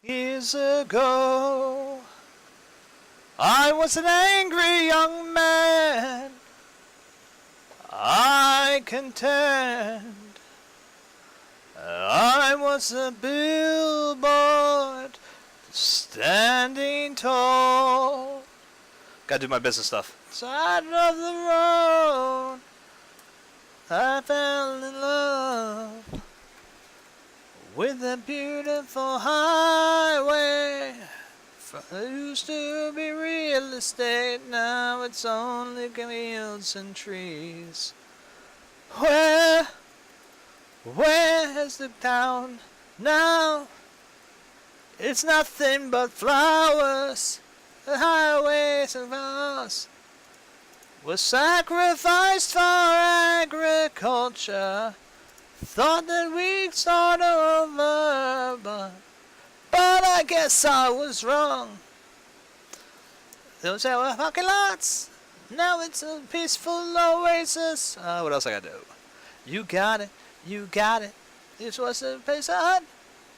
Years ago, I was an angry young man. I contend I was a billboard standing tall. Gotta do my business stuff. Side of the road, I fell in love with a beautiful highway. It used to be real estate, now it's only fields and trees. Where's the town now? It's nothing but flowers. The highways of ours were sacrificed for agriculture. Thought that we'd start over, but I guess I was wrong. Those were parking lots. Now it's a peaceful oasis. What else I gotta do? You got it. You got it. This was a place I had.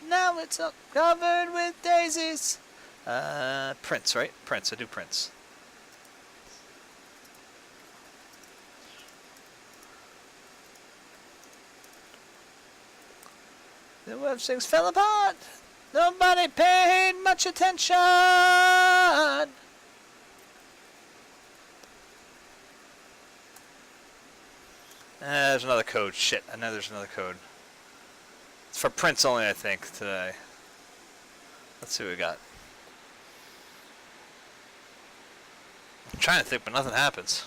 Now it's all covered with daisies. Prince, right? Prince. I do Prince. The web things fell apart. Nobody paid much attention. There's another code. Shit, I know there's another code. It's for Prince only, I think, today. Let's see what we got. I'm trying to think, but nothing happens.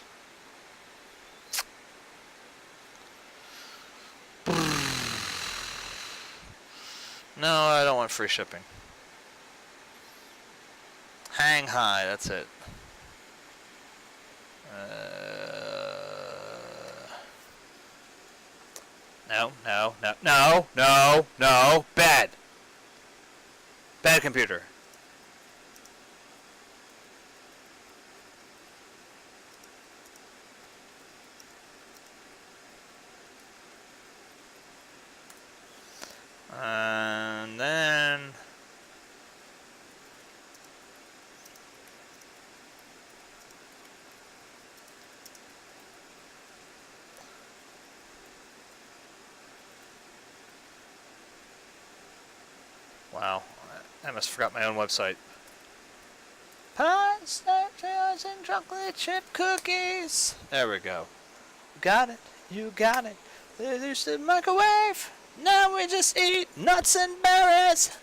No, I don't want free shipping. Hang high, that's it. No. Bad. Bad computer. And then wow, I must have forgot my own website. Pies, nachos, and chocolate chip cookies. There we go. Got it. You got it. There's the microwave. Now we just eat nuts and berries.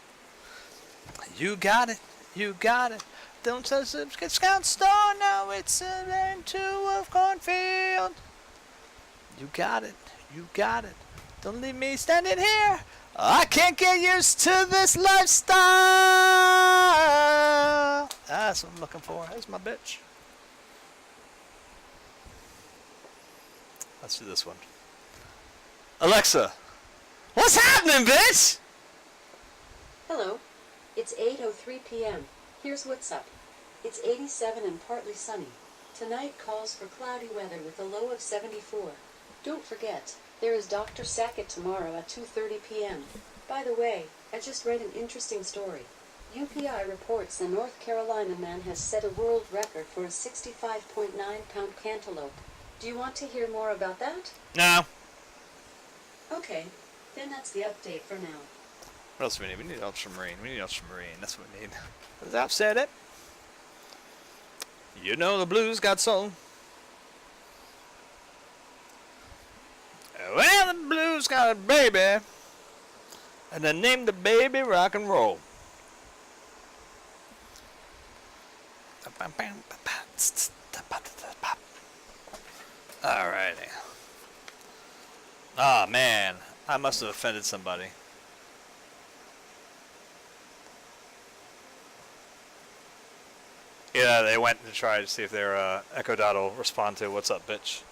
You got it. You got it. Don't touch the discount store. Now it's into a cornfield. You got it. You got it. Don't leave me standing here. I can't get used to this lifestyle. That's what I'm looking for. There's my bitch. Let's do this one. Alexa, what's happening, bitch? Hello. It's 8:03 p.m. Here's what's up. It's 87 and partly sunny. Tonight calls for cloudy weather with a low of 74. Don't forget, there is Dr. Sackett tomorrow at 2:30 p.m. By the way, I just read an interesting story. UPI reports a North Carolina man has set a world record for a 65.9-pound cantaloupe. Do you want to hear more about that? No. Okay, then that's the update for now. What else do we need? We need ultramarine. We need ultramarine. That's what we need. As I've said it. You know the blues got soul. Well, the blues got a baby. And they named the baby rock and roll. Alrighty. Ah, man. I must have offended somebody. Yeah, they went to try to see if their Echo Dot will respond to "What's up, bitch?"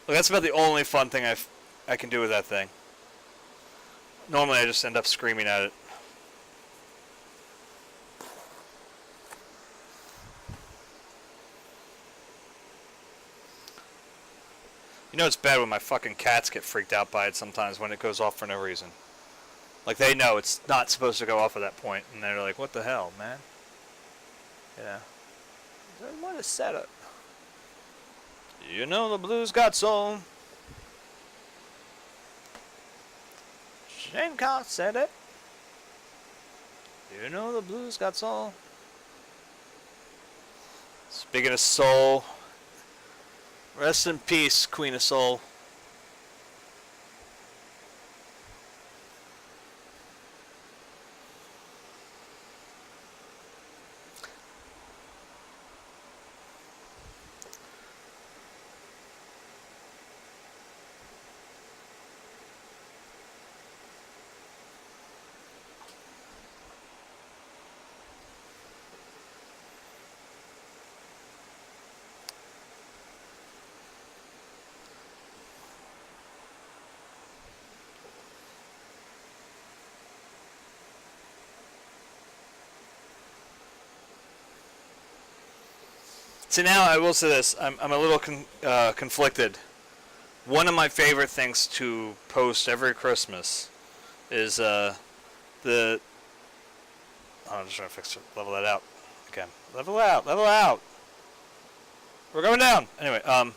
Look, that's about the only fun thing I can do with that thing. Normally, I just end up screaming at it. You know it's bad when my fucking cats get freaked out by it sometimes when it goes off for no reason. Like, they know it's not supposed to go off at that point, and they're like, what the hell, man? Yeah. What a setup. You know the blues got soul. Shane Cox said it. You know the blues got soul. Speaking of soul, rest in peace, Queen of Soul. See, now I will say this. I'm a little conflicted. One of my favorite things to post every Christmas is the... Oh, I'm just trying to level that out. Okay. Level out. We're going down. Anyway, one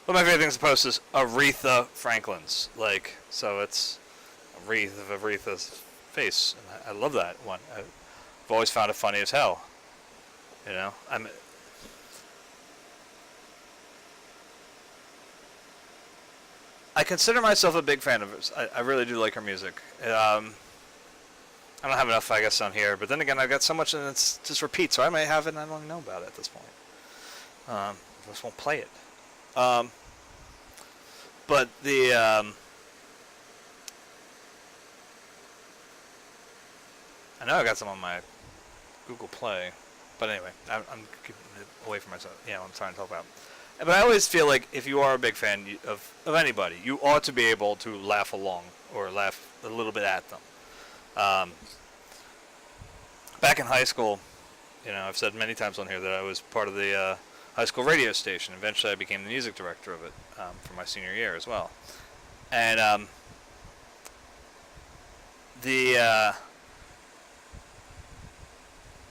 of my favorite things to post is Aretha Franklin's. Like, so it's a wreath of Aretha's face. And I love that one. I've always found it funny as hell. You know? I consider myself a big fan of hers. I really do like her music. I don't have enough, I guess, on here. But then again, I've got so much and it's just repeat, so I may have it and I don't even know about it at this point. I just won't play it. But the... I know I got some on my Google Play. But anyway, I'm keeping it away from myself. Yeah, I'm trying to talk about. But I always feel like if you are a big fan of anybody, you ought to be able to laugh along or laugh a little bit at them. Back in high school, you know, I've said many times on here that I was part of the high school radio station. Eventually I became the music director of it for my senior year as well. And the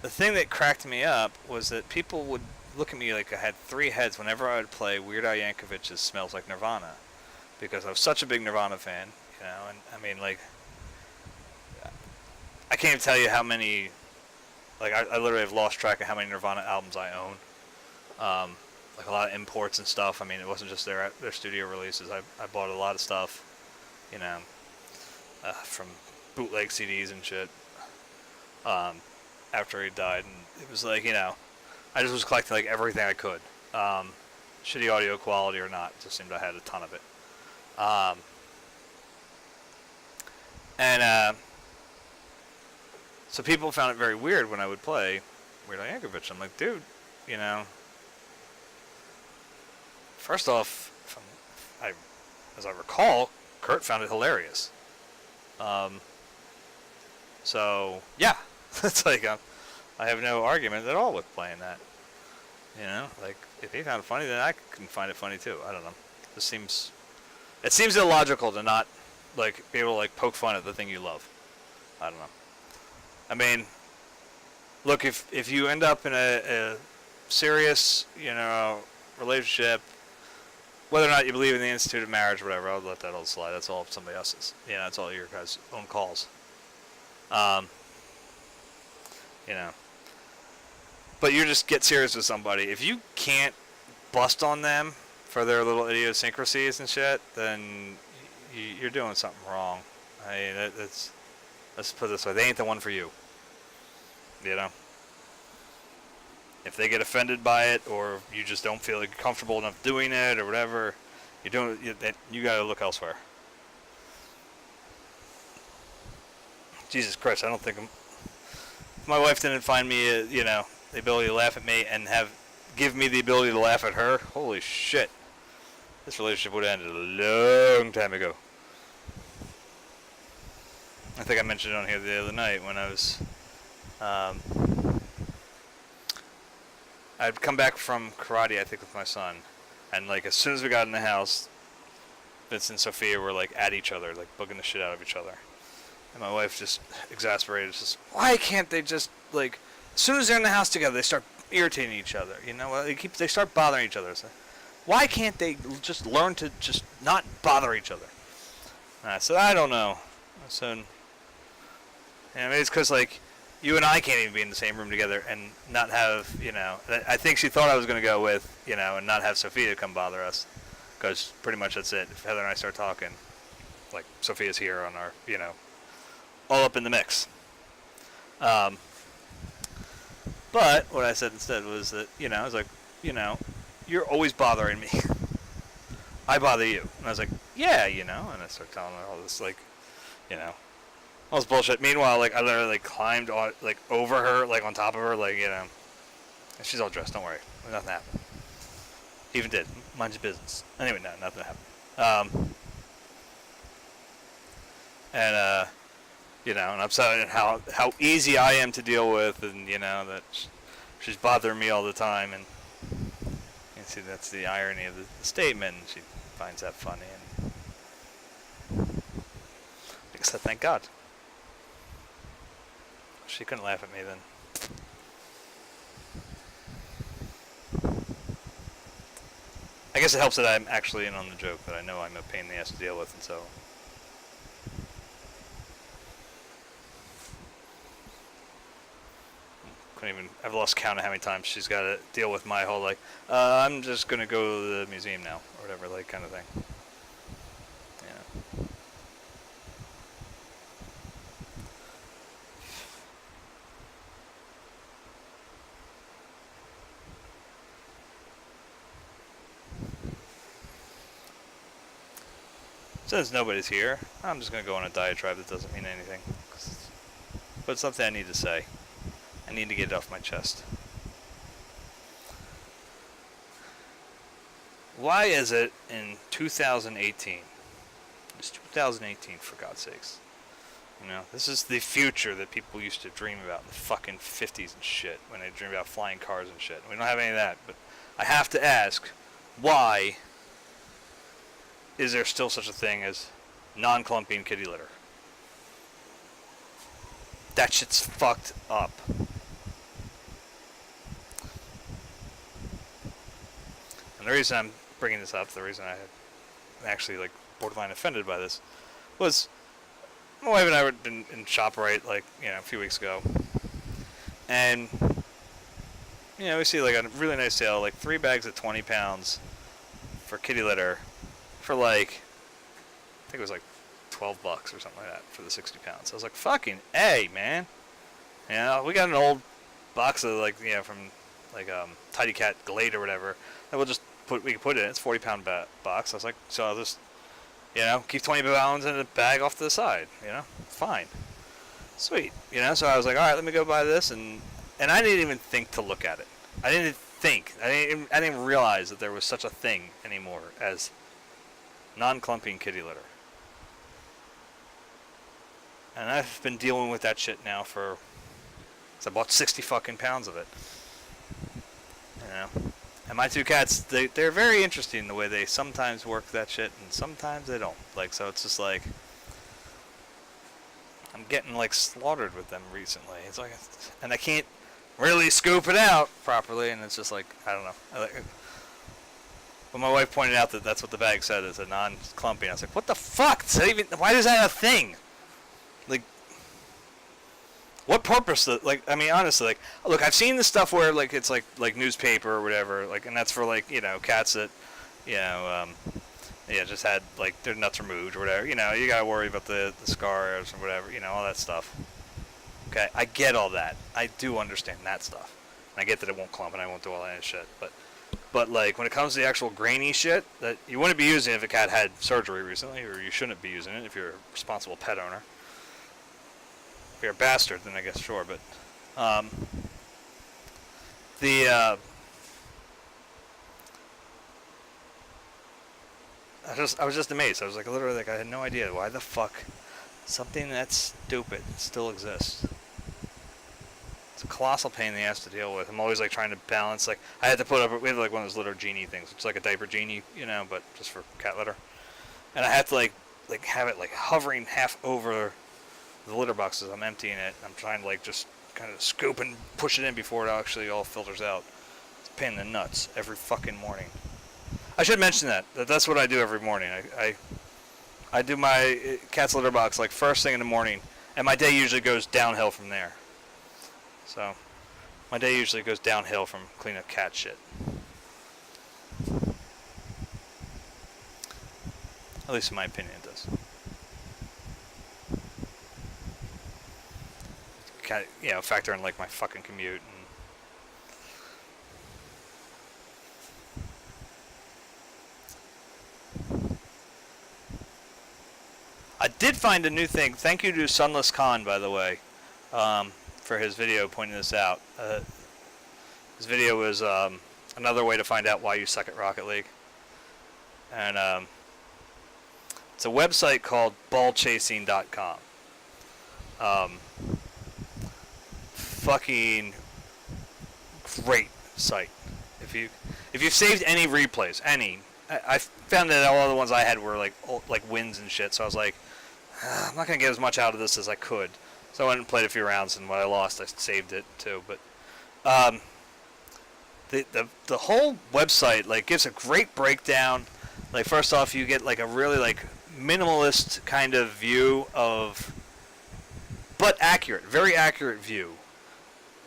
thing that cracked me up was that people would look at me like I had three heads whenever I would play Weird Al Yankovic's Smells Like Nirvana, because I was such a big Nirvana fan, you know. And I mean, like, I can't even tell you how many, like, I literally have lost track of how many Nirvana albums I own. Like a lot of imports and stuff. I mean, it wasn't just their studio releases. I bought a lot of stuff, you know, from bootleg CDs and shit, after he died. And it was like, you know, I just was collecting like everything I could, shitty audio quality or not. It just seemed I had a ton of it. So people found it very weird when I would play Weird Al Yankovic. I'm like, dude, you know, first off, as I recall, Kurt found it hilarious. So yeah, it's like I have no argument at all with playing that. You know, like, if he found it funny, then I can find it funny too. I don't know. It seems illogical to not, like, be able to, like, poke fun at the thing you love. I don't know. I mean, look, if you end up in a serious, you know, relationship, whether or not you believe in the Institute of Marriage or whatever, I'll let that all slide. That's all somebody else's. You know, that's all your guys' own calls. You know. But you just get serious with somebody. If you can't bust on them for their little idiosyncrasies and shit, then you're doing something wrong. I mean, let's put it this way. They ain't the one for you. You know? If they get offended by it, or you just don't feel like comfortable enough doing it, or whatever, you gotta look elsewhere. Jesus Christ, I don't think if my wife didn't find me, you know, the ability to laugh at me and give me the ability to laugh at her, holy shit, this relationship would have ended a long time ago. I think I mentioned it on here the other night when I was, I'd come back from karate, I think, with my son, and like as soon as we got in the house, Vince and Sophia were like at each other, like bugging the shit out of each other. And my wife just exasperated, just why can't they just like, as soon as they're in the house together, they start irritating each other. You know, they start bothering each other. So why can't they just learn to just not bother each other? And I said, I don't know. I said, I mean, it's because like you and I can't even be in the same room together and not have, you know. I think she thought I was going to go with, you know, and not have Sophia come bother us, because pretty much that's it. If Heather and I start talking, like Sophia's here on our, you know, all up in the mix. But what I said instead was that, you know, I was like, you know, you're always bothering me. I bother you. And I was like, yeah, you know. And I started telling her all this, like, you know, all this bullshit. Meanwhile, like, I literally, like, climbed on, like, over her, like, on top of her, like, you know. And she's all dressed, don't worry. Nothing happened. Even did. Mind your business. Anyway, no, nothing happened. You know, and I'm sorry how easy I am to deal with, and, you know, that she's bothering me all the time, and you see, that's the irony of the statement, and she finds that funny, and I guess I thank God. She couldn't laugh at me then. I guess it helps that I'm actually in on the joke, that I know I'm a pain in the ass to deal with, and so... I've lost count of how many times she's got to deal with my whole, like, I'm just going to go to the museum now, or whatever, like, kind of thing. Yeah. Since nobody's here, I'm just going to go on a diatribe that doesn't mean anything. But it's something I need to say. I need to get it off my chest. Why is it in 2018? It's 2018, for God's sakes. You know, this is the future that people used to dream about in the fucking 50s and shit, when they dreamed about flying cars and shit. We don't have any of that, but I have to ask, why is there still such a thing as non-clumping kitty litter? That shit's fucked up. And the reason I'm bringing this up, the reason I'm actually, like, borderline offended by this, was my wife and I were in ShopRite, like, you know, a few weeks ago, and, you know, we see, like, a really nice sale, like 3 bags of 20 pounds for kitty litter for, like, I think it was like $12 or something like that for the 60 pounds. I was like, fucking A, man. You know, we got an old box of, like, you know, from, like, Tidy Cat Glade or whatever, that we can put it in. It's a 40-pound box. I was like, so I'll just, you know, keep 20 pounds in a bag off to the side, you know, fine. Sweet. You know, so I was like, all right, let me go buy this, and I didn't even think to look at it. I didn't think. I didn't realize that there was such a thing anymore as non-clumping kitty litter. And I've been dealing with that shit now for, I bought 60 fucking pounds of it. You know? And my 2 cats, they're very interesting the way they sometimes work that shit and sometimes they don't. Like, so it's just like, I'm getting, like, slaughtered with them recently. It's like, and I can't really scoop it out properly, and it's just like, I don't know. But my wife pointed out that that's what the bag said, is a non-clumping. I was like, what the fuck? Why is that a thing? Like, what purpose? Like, I mean, honestly, like, look, I've seen the stuff where, like, it's like newspaper or whatever, like, and that's for, like, you know, cats that, you know, yeah, just had, like, their nuts removed or whatever. You know, you gotta worry about the scars or whatever, you know, all that stuff. Okay, I get all that. I do understand that stuff. And I get that it won't clump and I won't do all that shit, but like, when it comes to the actual grainy shit that you wouldn't be using if a cat had surgery recently, or you shouldn't be using it if you're a responsible pet owner. If you're a bastard, then I guess sure, but I was just amazed. I was like, literally, like, I had no idea why the fuck something that's stupid still exists. It's a colossal pain in the ass to deal with. I'm always, like, trying to balance, like, I had to put up, we have, like, one of those litter genie things, which is like a diaper genie, you know, but just for cat litter. and I have to like have it like hovering half over the litter box as I'm emptying it. I'm trying to like just kind of scoop and push it in before it actually all filters out. It's a pain in the nuts every fucking morning. I should mention that's what I do every morning. I do my cat's litter box like first thing in the morning, and my day usually goes downhill from there. So my day usually goes downhill from cleaning up cat shit. At least in my opinion it does. Kind of, you know, factor in like my fucking commute and I did find a new thing. Thank you to Sunless Khan, by the way, for his video pointing this out. His video was another way to find out why you suck at Rocket League. And it's a website called ballchasing.com. Fucking great site. If you've saved any replays, I found that all the ones I had were like wins and shit. So I was like, I'm not gonna get as much out of this as I could. So I went and played a few rounds, and when I lost, I saved it too. But the whole website like gives a great breakdown. Like first off, you get like a really like minimalist kind of view of, but accurate, very accurate view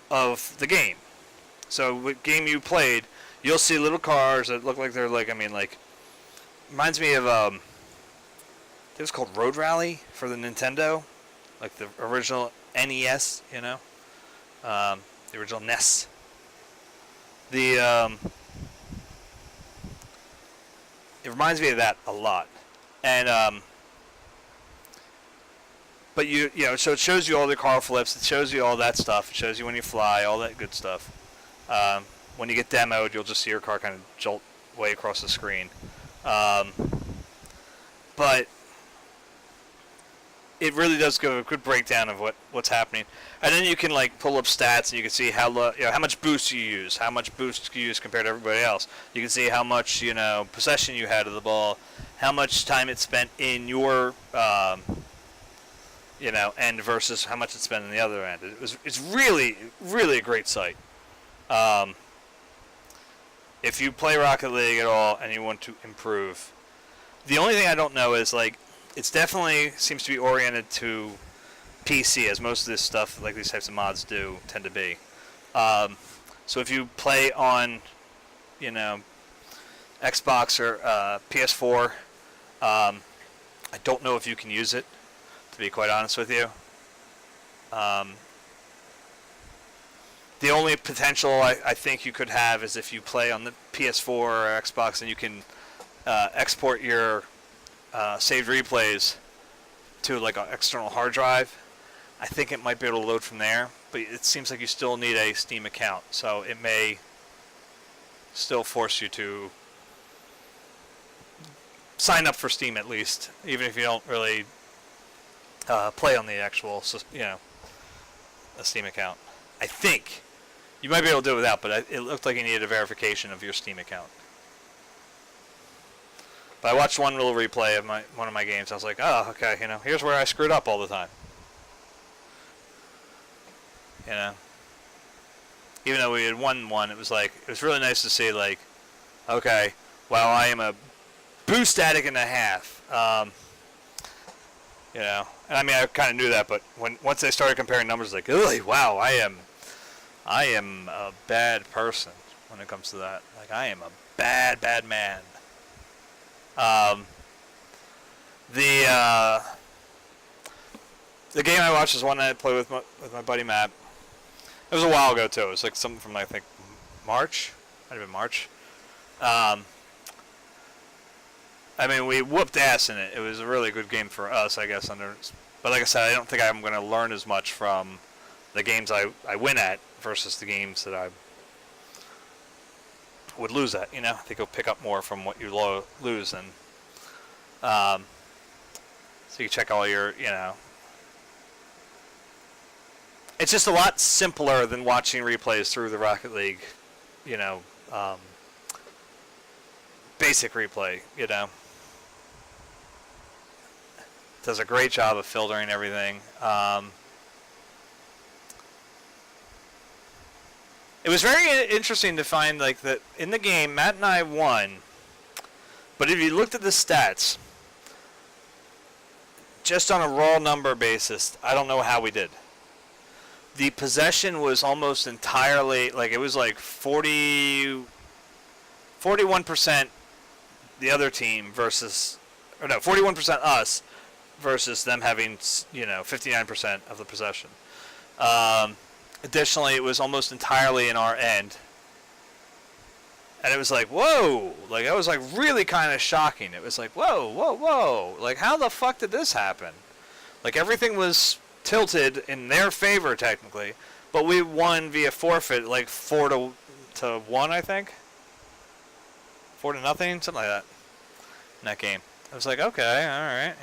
of the game. So what game you played, you'll see little cars that look like they're like, I mean, like, reminds me of, it was called Road Rally for the Nintendo, like the original NES, you know, the original NES. It reminds me of that a lot, and but you know, so it shows you all the car flips, it shows you all that stuff, it shows you when you fly, all that good stuff. When you get demoed, you'll just see your car kind of jolt way across the screen. But it really does give a good breakdown of what's happening. And then you can like pull up stats, and you can see how how much boost you use, how much boost you use compared to everybody else. You can see how much possession you had of the ball, how much time it spent in your end versus how much it spent in the other end. It's really a great site. If you play Rocket League at all and you want to improve, the only thing I don't know is like it's definitely seems to be oriented to PC, as most of this stuff, like these types of mods do, tend to be. So if you play on, Xbox or PS4, I don't know if you can use it, to be quite honest with you. The only potential I think you could have is if you play on the PS4 or Xbox and you can export your saved replays to like an external hard drive. I think it might be able to load from there, but it seems like you still need a Steam account, so it may still force you to sign up for Steam at least, even if you don't really play on the actual, a Steam account. I think you might be able to do it without, but it looked like you needed a verification of your Steam account. But I watched one little replay of one of my games. I was like, oh, okay, here's where I screwed up all the time. Even though we had won one, it was really nice to see, like, okay, well, I am a boost addict and a half. And I mean, I kind of knew that, but once they started comparing numbers, like, oh, wow, I am a bad person when it comes to that. Like, I am a bad man. The game I watched is one that I played with my buddy Matt. It was a while ago too. It was like something from I think March. Might have been March. I mean, we whooped ass in it. It was a really good game for us, I guess. But like I said, I don't think I'm going to learn as much from the games I win at versus the games that I would lose at. I think you'll pick up more from what you lose, and so you check all your, It's just a lot simpler than watching replays through the Rocket League, basic replay, does a great job of filtering everything. It was very interesting to find like that in the game, Matt and I won. But if you looked at the stats, just on a raw number basis, I don't know how we did. The possession was almost entirely, like it was like 41% the other team versus, or no, 41% us versus them having, 59% of the possession. Additionally, it was almost entirely in our end. And it was like, whoa, like that was like really kind of shocking. It was like, whoa, whoa, whoa, like how the fuck did this happen? Like everything was tilted in their favor technically, but we won via forfeit, like 4-1, I think, 4-0, something like that. In that game, I was like, okay, all right,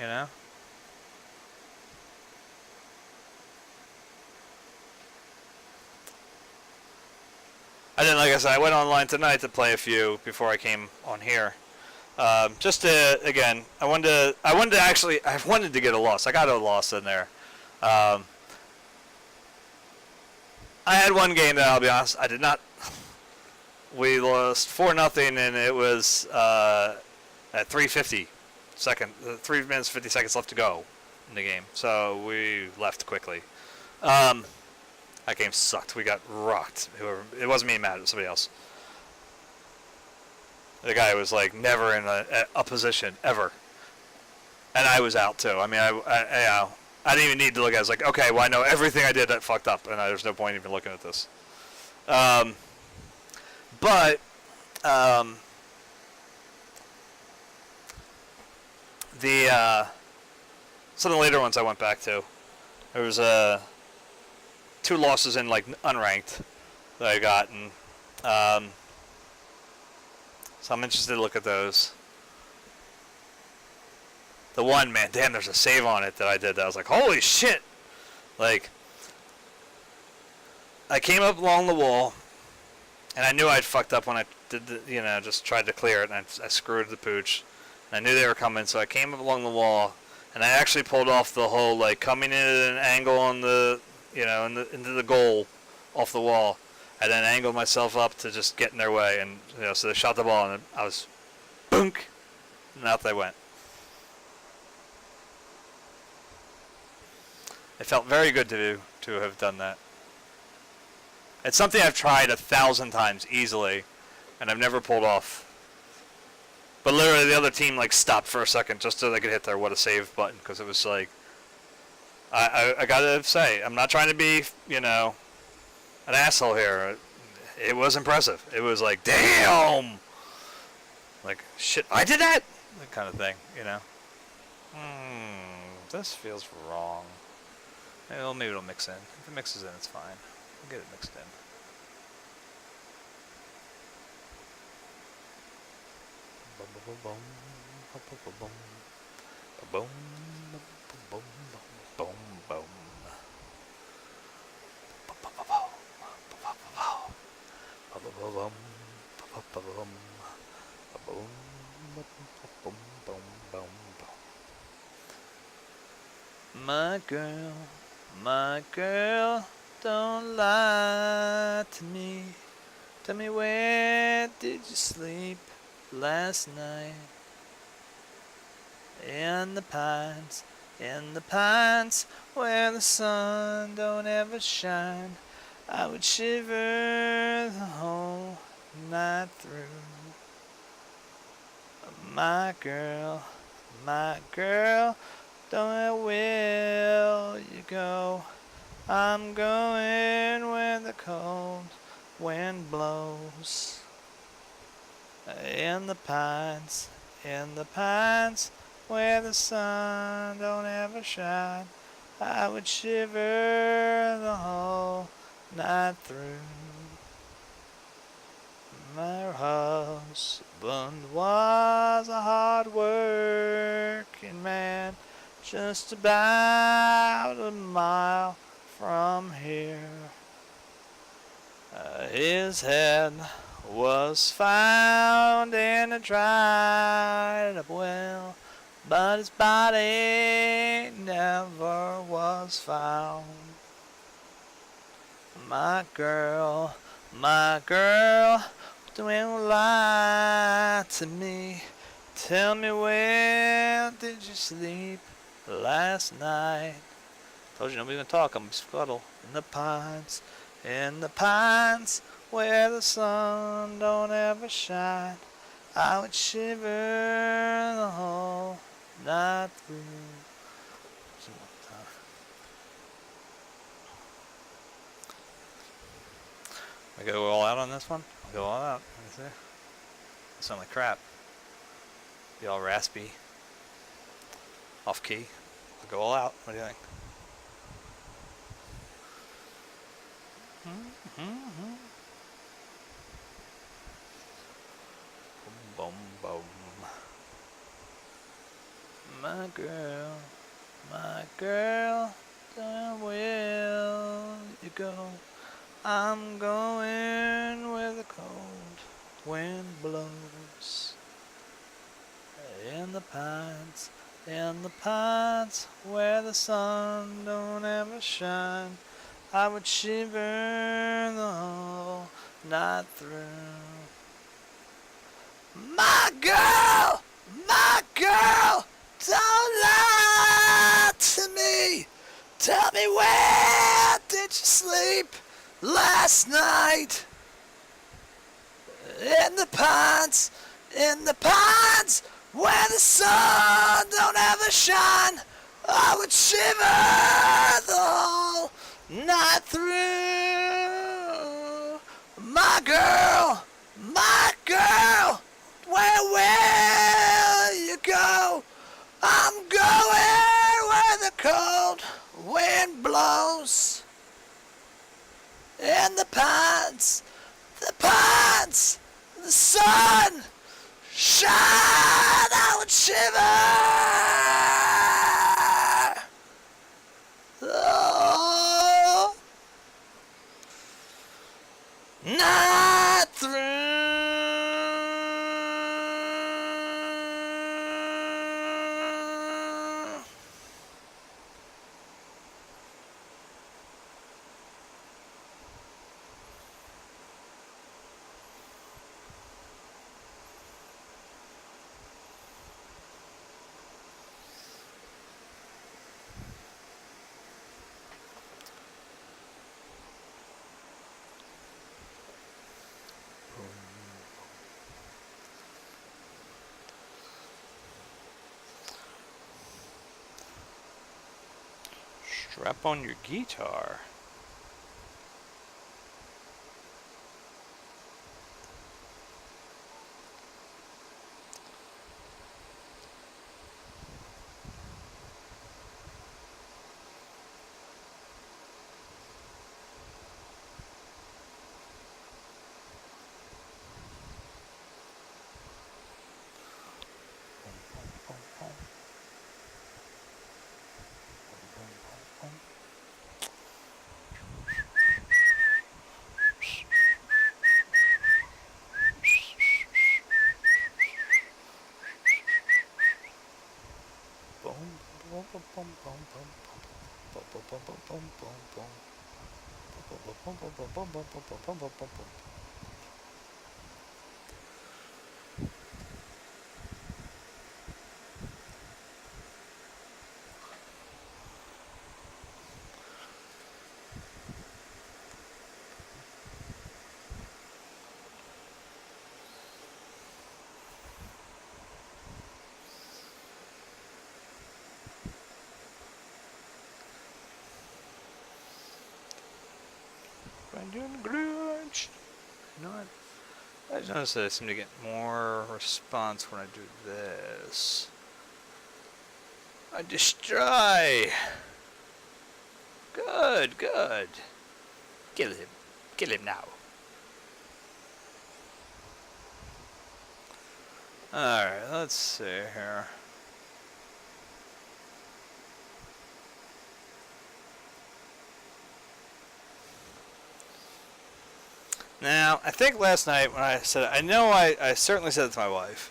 I didn't, like I said, I went online tonight to play a few before I came on here. Just to, again, I wanted to get a loss. I got a loss in there. I had one game that, I'll be honest, I did not. We lost 4-0, and it was at 3:50 second, 3 minutes 50 seconds left to go in the game. So we left quickly. That game sucked. We got rocked. It wasn't me and Matt, it was somebody else. The guy was like never in a position ever, and I was out too. I mean, I didn't even need to look at it. I was like, okay, well I know everything I did that fucked up, and there's no point even looking at this. But some of the later ones I went back to, there was 2 losses in like unranked that I got, and so I'm interested to look at those. The one, man, damn, there's a save on it that I did that I was like, holy shit! Like, I came up along the wall, and I knew I'd fucked up when I did just tried to clear it, and I screwed the pooch. And I knew they were coming, so I came up along the wall, and I actually pulled off the whole, like, coming in at an angle on the, into the goal off the wall, and then angled myself up to just get in their way, and, so they shot the ball, and I was, boonk, and out they went. It felt very good to have done that. It's something I've tried 1,000 times easily, and I've never pulled off. But literally the other team like stopped for a second just so they could hit their what a save button, because it was like, I gotta say, I'm not trying to be, an asshole here. It was impressive. It was like, damn! Like, shit, I did that? That kind of thing, This feels wrong. Well, maybe it'll mix in. If it mixes in, it's fine. We'll get it mixed in. My girl, don't lie to me. Tell me, where did you sleep last night? In the pines, where the sun don't ever shine. I would shiver the whole night through. My girl, don't will you go? I'm going where the cold wind blows. In the pines, where the sun don't ever shine. I would shiver the whole night through. My husband was a hard-working man, just about a mile from here. His head was found in a dried-up well but his body never was found. My girl, don't lie to me. Tell me, where did you sleep last night? Told you nobody's gonna talk. I'm gonna scuttle in the pines where the sun don't ever shine. I would shiver the whole night through. I go all out on this one? I'll go all out. Let me see. I sound like crap. Be all raspy. Off key. I'll go all out. What do you think? Mm-hmm. Boom, boom. My girl, where will you go? I'm going where the cold wind blows. In the pines where the sun don't ever shine. I would shiver the whole night through. My girl, don't lie to me. Tell me, where did you sleep last night? In the pines where the sun don't ever shine. I would shiver the whole night through. My girl, where will you go? I'm going where the cold wind blows. In the pines, the sun shine. I would shiver. Oh, night through. Strap on your guitar. I'm doing the grunge. You know what? I just noticed that I seem to get more response when I do this. I destroy. Good. Kill him now. Alright, let's see here. Now, I think last night when I said it, I know I certainly said it to my wife.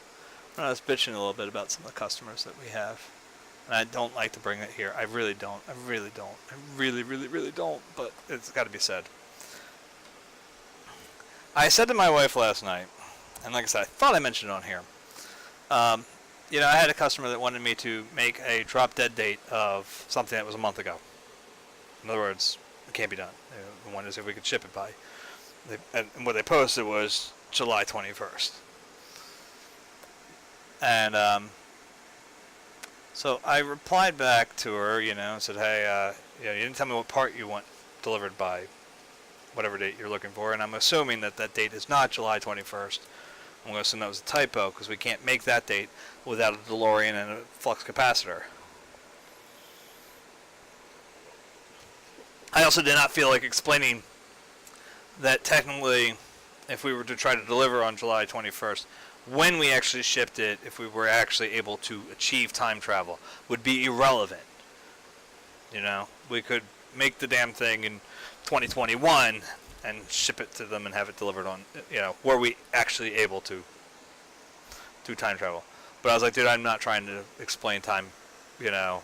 I was bitching a little bit about some of the customers that we have. And I don't like to bring it here. I really don't. I really don't. I really, really, really don't. But it's got to be said. I said to my wife last night, and like I said, I thought I mentioned it on here. You know, I had a customer that wanted me to make a drop-dead date of something that was a month ago. In other words, it can't be done. They wanted to see if we could ship it by. And what they posted was July 21st. And so I replied back to her, you know, and said, hey, you know, you didn't tell me what part you want delivered by, whatever date you're looking for, and I'm assuming that that date is not July 21st. I'm going to assume that was a typo, because we can't make that date without a DeLorean and a flux capacitor. I also did not feel like explaining that technically, if we were to try to deliver on July 21st, when we actually shipped it, if we were actually able to achieve time travel, would be irrelevant. You know, we could make the damn thing in 2021 and ship it to them and have it delivered on, you know, were we actually able to do time travel. But I was like, dude, I'm not trying to explain time, you know,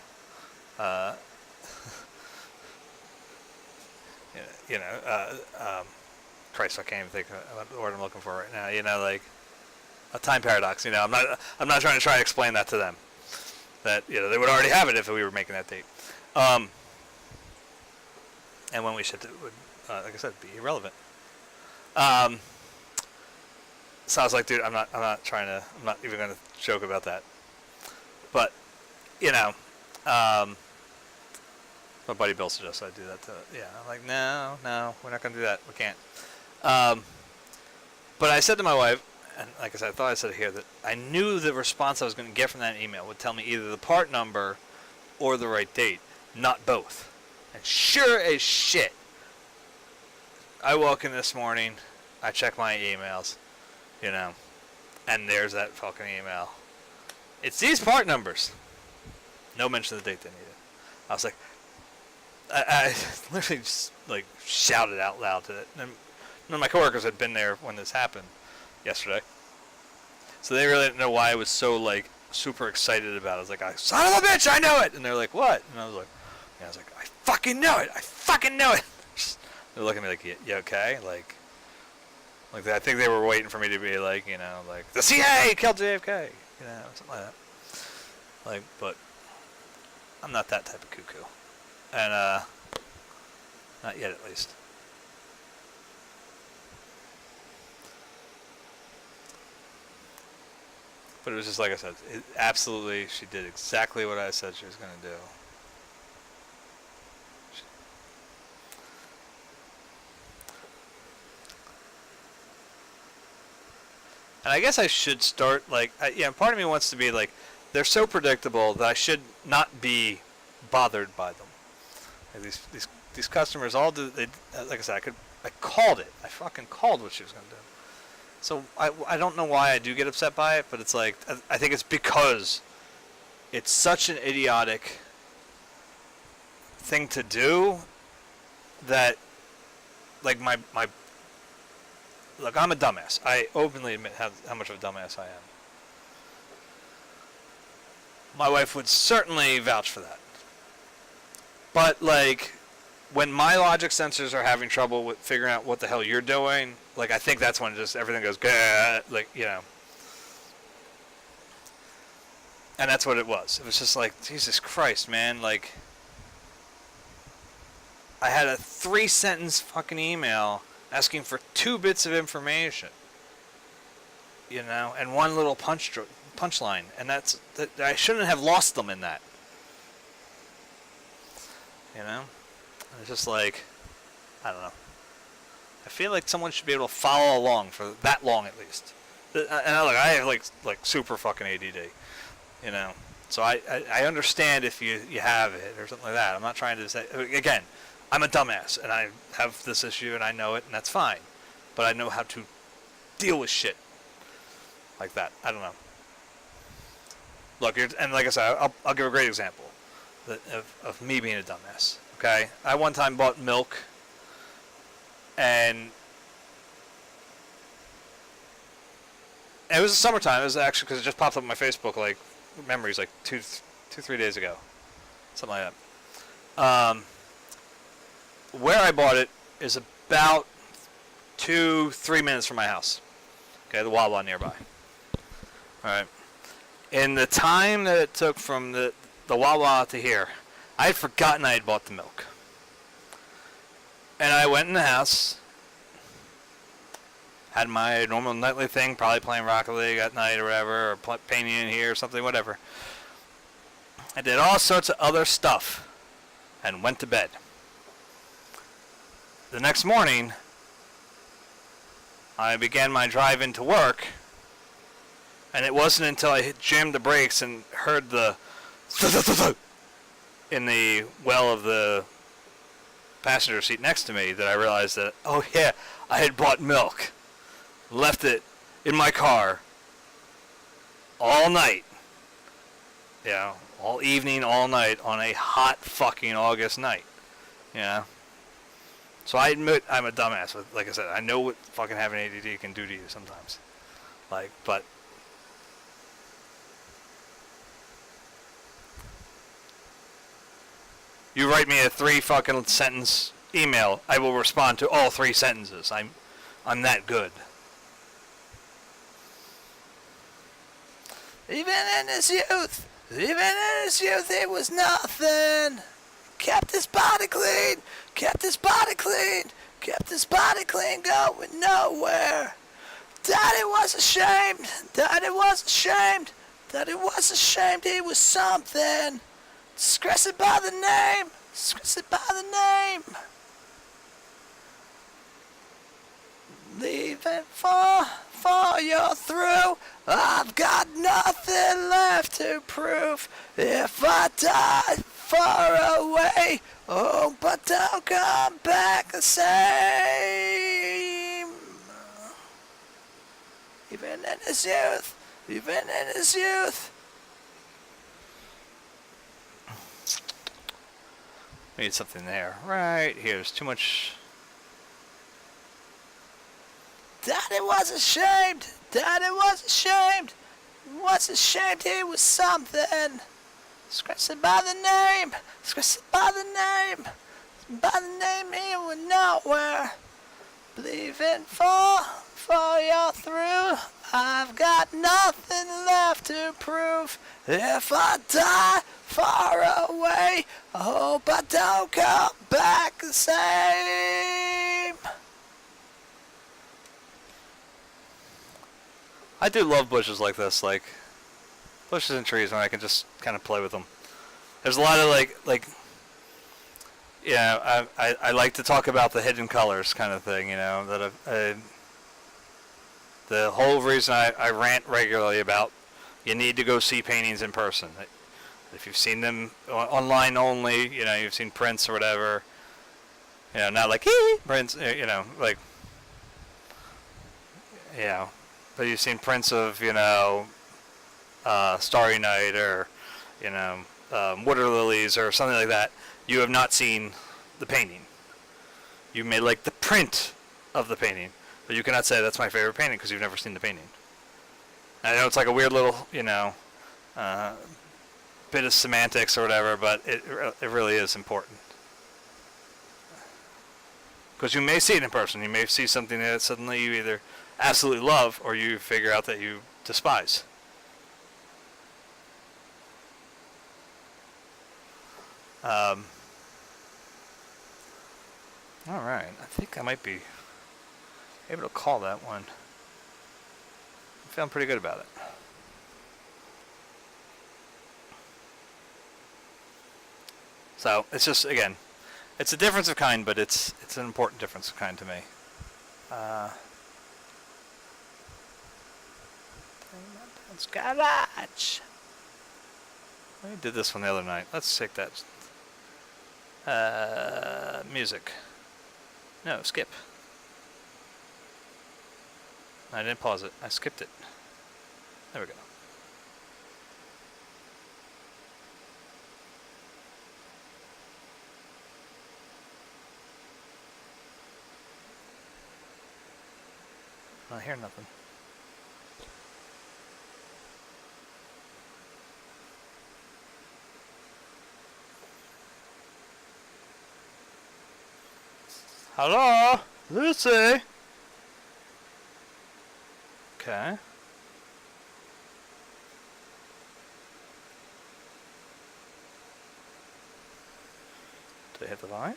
Christ, I can't even think of the word I'm looking for right now. You know, like a time paradox. You know, I'm not trying to explain that to them. That, you know, they would already have it if we were making that date. And when we shipped it, would, like I said, be irrelevant. So I was like, dude, I'm not even going to joke about that. But, you know, my buddy Bill suggested I do that. I'm like, no, we're not going to do that. We can't. But I said to my wife, and like I said, I thought I said it here, that I knew the response I was going to get from that email would tell me either the part number or the right date, not both. And sure as shit, I woke in this morning, I check my emails, you know, and there's that fucking email. It's these part numbers. No mention of the date they needed. I was like, I literally just like shouted out loud to it. And none of my coworkers had been there when this happened yesterday, so they really didn't know why I was so like super excited about it. I was like, son of a bitch, I know it! And they're like, what? And I was like, I fucking know it! I fucking know it! They're looking at me like, you okay? Like I think they were waiting for me to be like, you know, like, the CIA killed JFK, you know, something like that. Like, but I'm not that type of cuckoo. And, not yet at least. But it was just like I said, absolutely, she did exactly what I said she was going to do. And I guess I should start, like, part of me wants to be like, they're so predictable that I should not be bothered by them. Like these customers all do, like I said, I called it. I fucking called what she was going to do. So I don't know why I do get upset by it, but it's like, I think it's because it's such an idiotic thing to do that, like, look, I'm a dumbass. I openly admit how much of a dumbass I am. My wife would certainly vouch for that. But, like, when my logic sensors are having trouble with figuring out what the hell you're doing, like, I think that's when just everything goes, like, you know. And that's what it was. It was just like, Jesus Christ, man, like, I had a 3-sentence fucking email asking for 2 bits of information, you know, and one little punchline, and that I shouldn't have lost them in that, you know. And it's just like, I don't know. I feel like someone should be able to follow along for that long at least. And I have like super fucking ADD, you know. So I understand if you have it or something like that. I'm not trying to say, again, I'm a dumbass, and I have this issue, and I know it, and that's fine. But I know how to deal with shit like that. I don't know. Look, and like I said, I'll give a great example of me being a dumbass. Okay? I one time bought milk, and it was the summertime. It was actually because it just popped up on my Facebook, like, memories, like 3 days ago. Something like that. Where I bought it is about 2-3 minutes from my house. Okay, the Wawa nearby. Alright. In the time that it took from the Wawa to here, I had forgotten I had bought the milk. And I went in the house, had my normal nightly thing, probably playing Rocket League at night or whatever, or painting in here or something, whatever. I did all sorts of other stuff and went to bed. The next morning, I began my drive into work, and it wasn't until I jammed the brakes and heard the in the well of the passenger seat next to me that I realized that, oh yeah, I had bought milk. Left it in my car all night. Yeah, all evening, all night on a hot fucking August night. Yeah. So I admit I'm a dumbass. Like I said, I know what fucking having ADD can do to you sometimes. Like, but you write me a 3 fucking sentence email, I will respond to all 3 sentences. I'm that good. Even in his youth, it was nothing. Kept his body clean, kept his body clean, kept his body clean, going nowhere. Daddy was ashamed, Daddy was ashamed, Daddy was ashamed he was something. Disgraced by the name, disgraced by the name. Leaving for you're through. I've got nothing left to prove. If I die far away, oh, but don't come back the same. Even in his youth, even in his youth. We need something there. Right here, there's too much. Daddy was ashamed. Daddy was ashamed. Was ashamed he was something. Disgraced by the name. Disgraced by the name. By the name he was nowhere. Believing for you're through. I've got nothing left to prove. If I die far away, I hope I don't come back the same. I do love bushes like this, like bushes and trees, when I can just kind of play with them. There's a lot of like, yeah, I like to talk about the hidden colors kind of thing, you know, that the whole reason I rant regularly about, you need to go see paintings in person. If you've seen them online only, you know, you've seen prints or whatever, you know, not like, prints, you know, like, you know, but you've seen prints of, you know, Starry Night or, you know, Water Lilies or something like that. You have not seen the painting. You may like the print of the painting, but you cannot say that's my favorite painting because you've never seen the painting. I know it's like a weird little, you know, bit of semantics or whatever, but it really is important. Because you may see it in person. You may see something that suddenly you either absolutely love or you figure out that you despise. Alright, I think I might be able to call that one. I'm feeling pretty good about it. So, it's just, again, it's a difference of kind, but it's an important difference of kind to me. Garage. We did this one the other night. Let's take that. Music. No, skip. I didn't pause it. I skipped it. There we go. I hear nothing. Hello? Lucy? Okay. Did I hit the line?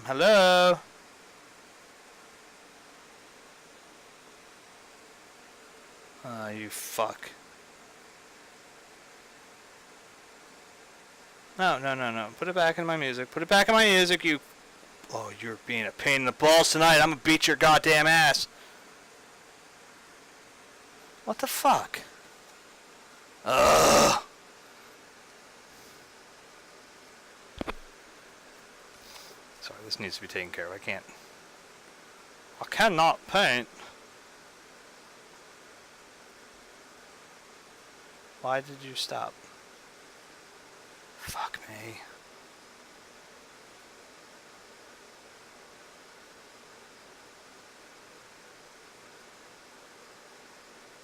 Hello? Ah, you fuck. No, no, no, no. Put it back in my music. Put it back in my music, you... Oh, you're being a pain in the balls tonight. I'm gonna beat your goddamn ass. What the fuck? Ugh. Sorry, this needs to be taken care of. I cannot paint. Why did you stop? Fuck me.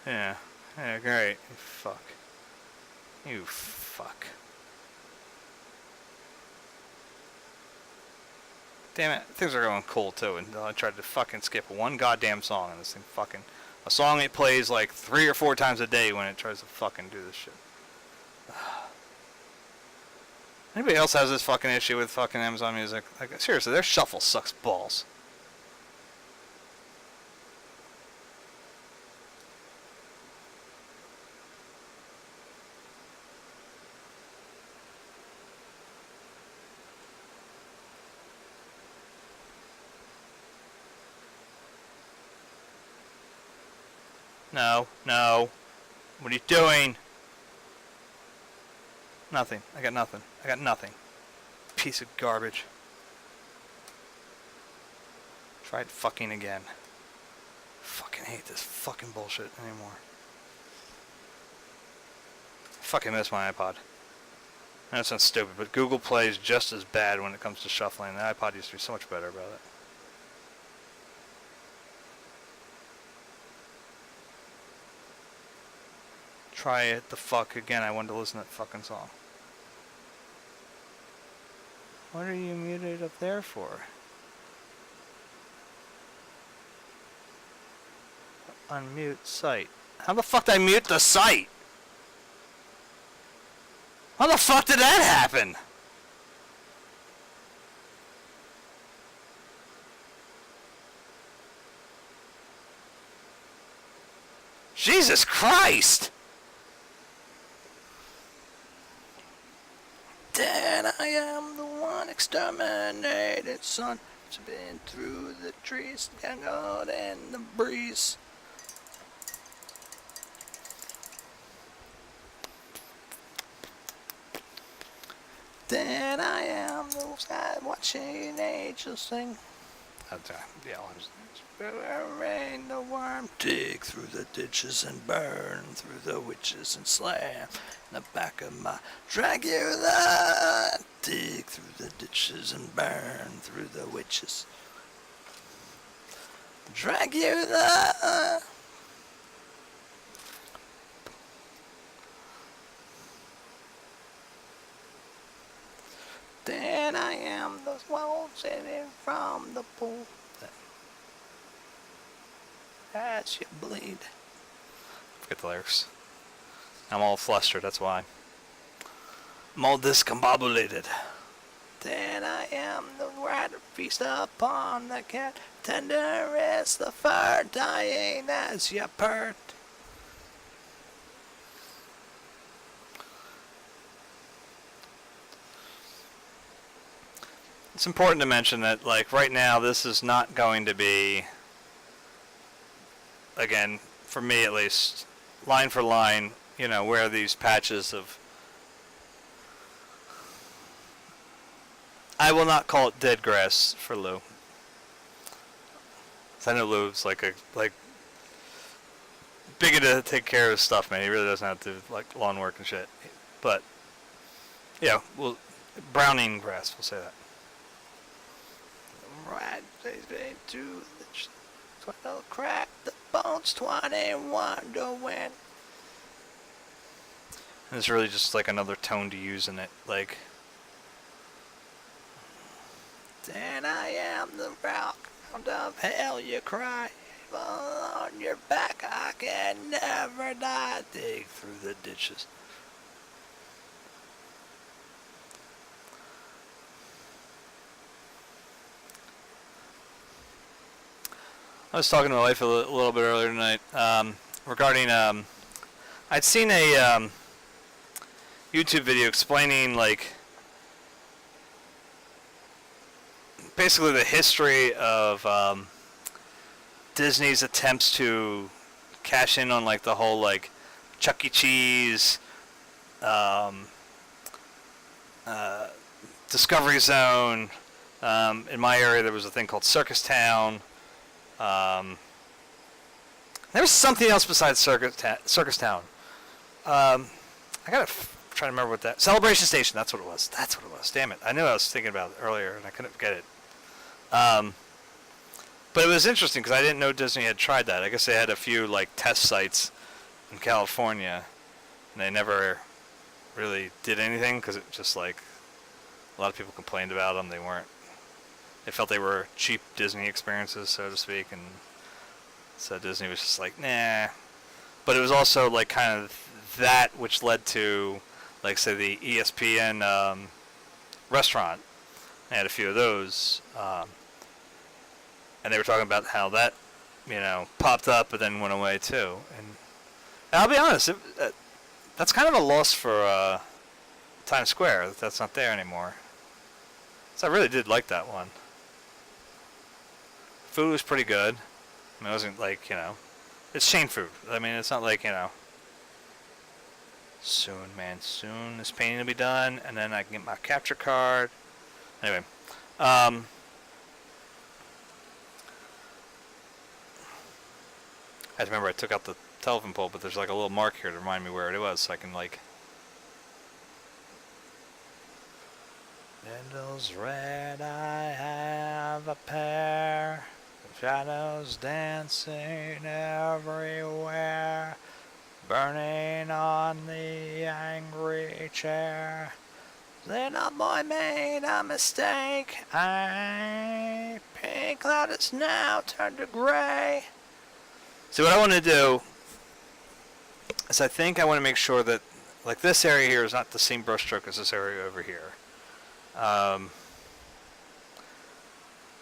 Yeah. Yeah, great. You fuck. You fuck. Damn it. Things are going cool too, and I tried to fucking skip one goddamn song, and this thing fucking... A song it plays like 3 or 4 times a day when it tries to fucking do this shit. Anybody else has this fucking issue with fucking Amazon Music? Like, seriously, their shuffle sucks balls. No, no. What are you doing? Nothing. I got nothing. I got nothing. Piece of garbage. Tried fucking again. Fucking hate this fucking bullshit anymore. Fucking miss my iPod. I know it sounds stupid, but Google Play is just as bad when it comes to shuffling. The iPod used to be so much better about it. Try it the fuck again. I wanted to listen to that fucking song. What are you muted up there for? Unmute site. How the fuck did I mute the site? How the fuck did that happen? Jesus Christ! Then I am the one exterminated son. It's been through the trees, tangled in the breeze. Then I am the sky watching angels sing. Yeah, rain the worm, dig through the ditches and burn through the witches and slam in the back of my Dragula. Dig through the ditches and burn through the witches. Dragula. Then I am the swallow sitting from the pool. As you bleed. Forget the lyrics. I'm all flustered, that's why. I'm all discombobulated. Then I am the rat feast upon the cat. Tender is the fur dying as you pert. It's important to mention that, like, right now, this is not going to be, again, for me at least, line for line, you know, where these patches of... I will not call it dead grass for Lou. I know Lou's like big to take care of his stuff, man. He really doesn't have to do, like, lawn work and shit. But, yeah, well, browning grass, we'll say that. Right, to the Cradle crack the bones, 21 to win. And it's really just like another tone to use in it, like. Then I am the rock of hell, you cry. Fall on your back, I can never die. Dig through the ditches. I was talking to my wife a little bit earlier tonight regarding. I'd seen a YouTube video explaining like basically the history of Disney's attempts to cash in on like the whole like Chuck E. Cheese, Discovery Zone. In my area, there was a thing called Circus Town. There was something else besides Circus Town. I gotta try to remember what that. Celebration Station. That's what it was. Damn it! I knew I was thinking about it earlier, and I couldn't forget it. But it was interesting because I didn't know Disney had tried that. I guess they had a few like test sites in California, and they never really did anything because it just like a lot of people complained about them. They felt they were cheap Disney experiences, so to speak, and so Disney was just like, nah. But it was also like kind of that which led to, like, say, the ESPN restaurant. They had a few of those, and they were talking about how that, popped up but then went away too. And I'll be honest, that's kind of a loss for Times Square that that's not there anymore. So I really did like that one. Food was pretty good. I mean, it wasn't like, it's chain food. I mean, it's not like, soon, man, soon this painting will be done, and then I can get my capture card. Anyway, I remember I took out the telephone pole, but there's like a little mark here to remind me where it was, so I can like. Candles red, I have a pair. Shadows dancing everywhere, burning on the angry chair. Little boy made a mistake. Pink cloud is now turned to gray. So what I want to do is I think I want to make sure that like this area here is not the same brush stroke as this area over here.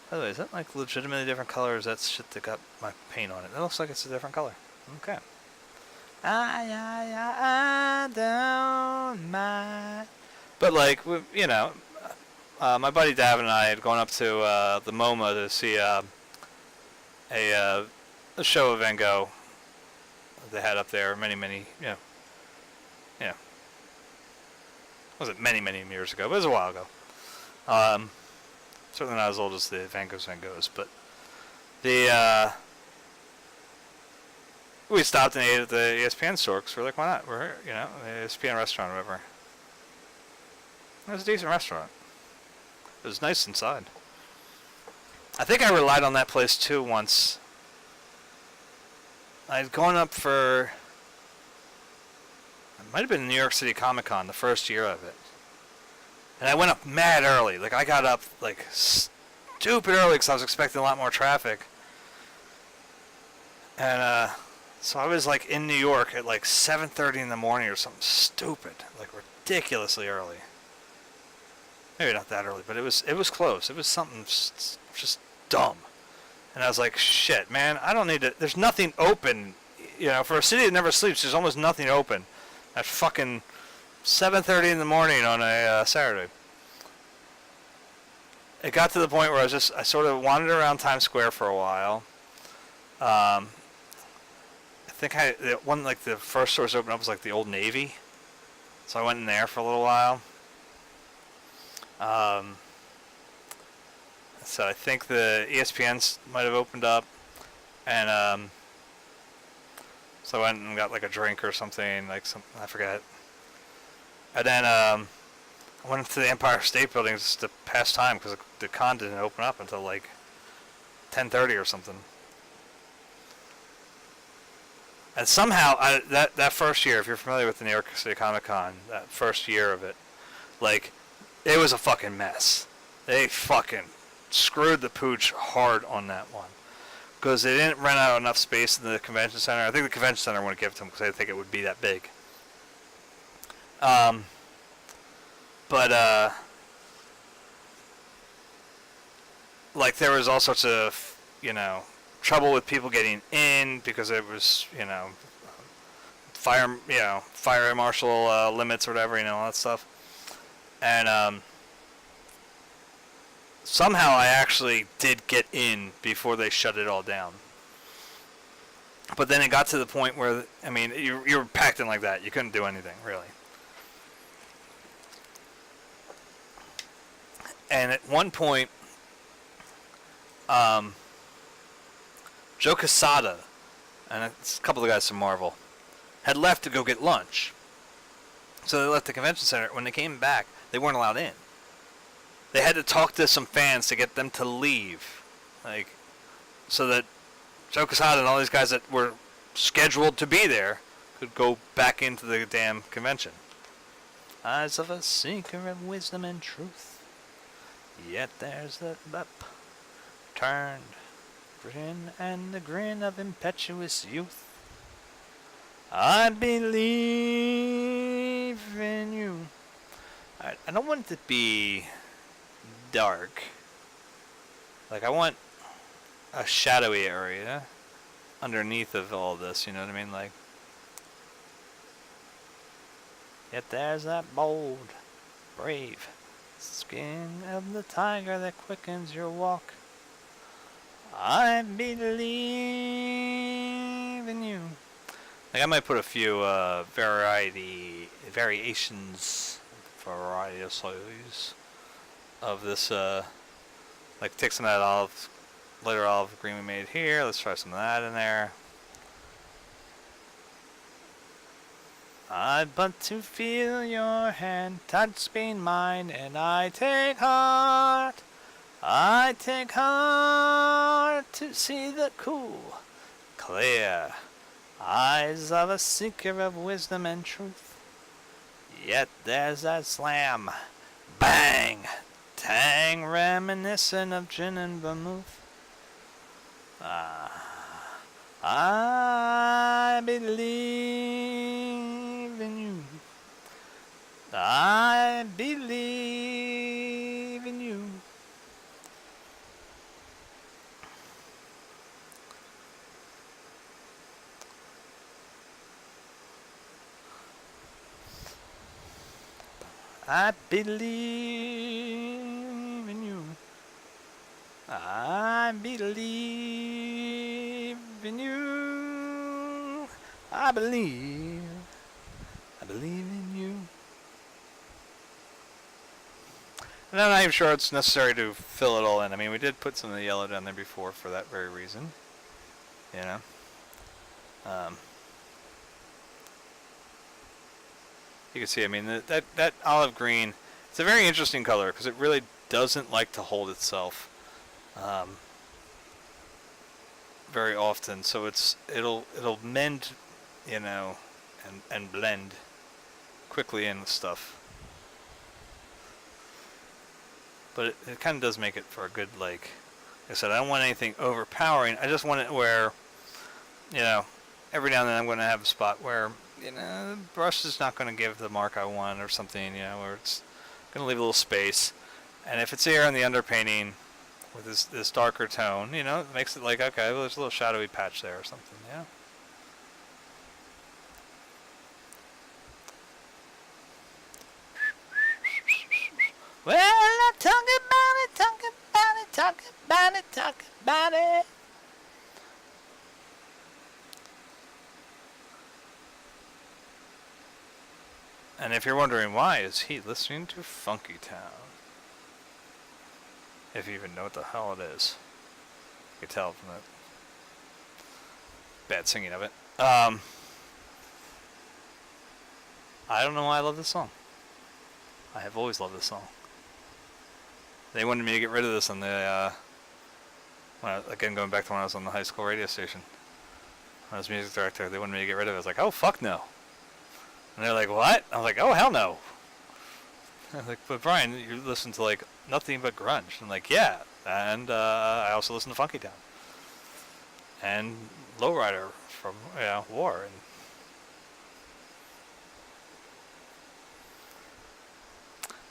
By the way, is that like legitimately different color, or is that shit that got my paint on it? It looks like it's a different color. Okay. I don't mind. But like, my buddy Dav and I had gone up to the MoMA to see a show of Van Gogh they had up there many, wasn't many years ago, but it was a while ago. Certainly not as old as the Van Goghs, but we stopped and ate at the ESPN store because we're like, why not? We're here, the ESPN restaurant or whatever. It was a decent restaurant. It was nice inside. I think I relied on that place too once. I'd gone up for, it might have been New York City Comic Con, the first year of it. And I went up mad early. Like, I got up, like, stupid early because I was expecting a lot more traffic. And, so I was, like, in New York at, like, 7:30 in the morning or something stupid. Like, ridiculously early. Maybe not that early, but it was close. It was something just dumb. And I was like, shit, man, I don't need to, there's nothing open. For a city that never sleeps, there's almost nothing open. At fucking 7:30 in the morning on a Saturday. It got to the point where I sort of wandered around Times Square for a while. I think the first store to open up was like the Old Navy. So I went in there for a little while. So I think the ESPNs might have opened up. And so I went and got like a drink or something, I forget. And then I went into the Empire State Building just to pass time because the con didn't open up until like 10:30 or something. And somehow, that first year, if you're familiar with the New York City Comic Con, that first year of it, like, it was a fucking mess. They fucking screwed the pooch hard on that one. Because they didn't rent out enough space in the convention center. I think the convention center wouldn't give it to them because I think it would be that big. But like, there was all sorts of, trouble with people getting in because it was, fire marshal limits or whatever, all that stuff. And somehow I actually did get in before they shut it all down. But then it got to the point where, you were packed in like that. You couldn't do anything, really. And at one point, Joe Quesada, and it's a couple of guys from Marvel, had left to go get lunch. So they left the convention center. When they came back, they weren't allowed in. They had to talk to some fans to get them to leave. So that Joe Quesada and all these guys that were scheduled to be there could go back into the damn convention. Eyes of a seeker of wisdom and truth. Yet there's the turned grin and the grin of impetuous youth. I believe in you. I don't want it to be dark. I want a shadowy area underneath of all this, you know what I mean? Yet there's that bold, brave skin of the tiger that quickens your walk. I believe in you. I might put a few variations, varieties of this, take some of that lighter olive green we made here. Let's try some of that in there. I but to feel your hand touch being mine, and I take heart to see the cool, clear eyes of a seeker of wisdom and truth. Yet there's that slam, bang, tang, reminiscent of gin and vermouth. I believe in you. I believe in you. I believe in you. I believe in you. I believe in you. And I'm not even sure it's necessary to fill it all in. We did put some of the yellow down there before for that very reason. You can see, that olive green, it's a very interesting color because it really doesn't like to hold itself very often. So it'll mend, and blend quickly in with stuff. But it kind of does make it for a good, like I said, I don't want anything overpowering. I just want it where, every now and then I'm going to have a spot where, the brush is not going to give the mark I want or something, where it's going to leave a little space. And if it's here in the underpainting with this darker tone, it makes it like, okay, well, there's a little shadowy patch there or something, Well, I'm talking about it, talking about it, talking about it, talking about it. And if you're wondering why is he listening to Funky Town, if you even know what the hell it is, you can tell from the bad singing of it. I don't know why I love this song. I have always loved this song. They wanted me to get rid of this on the, again going back to when I was on the high school radio station. I was music director. They wanted me to get rid of it. I was like, oh, fuck no. And they're like, what? I was like, oh, hell no. I was like, but Brian, you listen to like nothing but grunge. I'm like, yeah. And I also listen to Funky Town. And Lowrider from War. And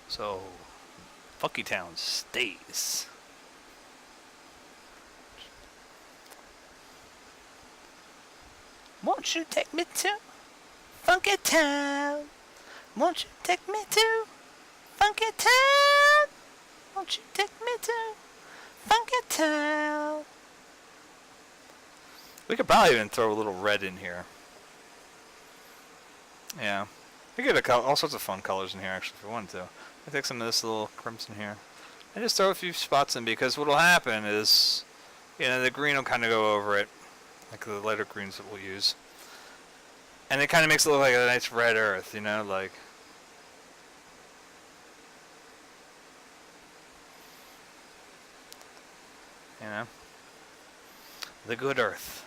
so Funky Town stays. Won't you take me to Funky Town? Won't you take me to Funky Town? Won't you take me to Funky Town? We could probably even throw a little red in here. Yeah. We could get all sorts of fun colors in here, actually, if we wanted to. I take some of this little crimson here. And just throw a few spots in, because what will happen is, the green will kind of go over it. Like the lighter greens that we'll use. And it kind of makes it look like a nice red earth, like... The good earth.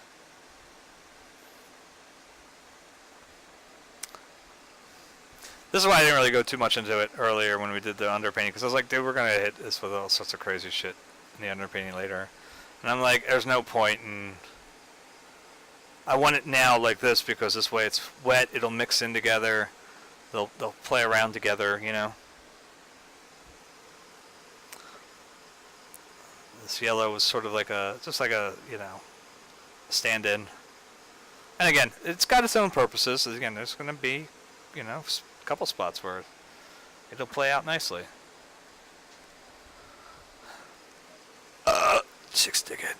This is why I didn't really go too much into it earlier when we did the underpainting, because I was like, dude, we're going to hit this with all sorts of crazy shit in the underpainting later. And I'm like, there's no point in... I want it now like this, because this way it's wet, it'll mix in together, they'll play around together, This yellow was sort of like just like a stand-in. And again, it's got its own purposes. Again, there's going to be, a couple spots where it'll play out nicely. Chicks dig it.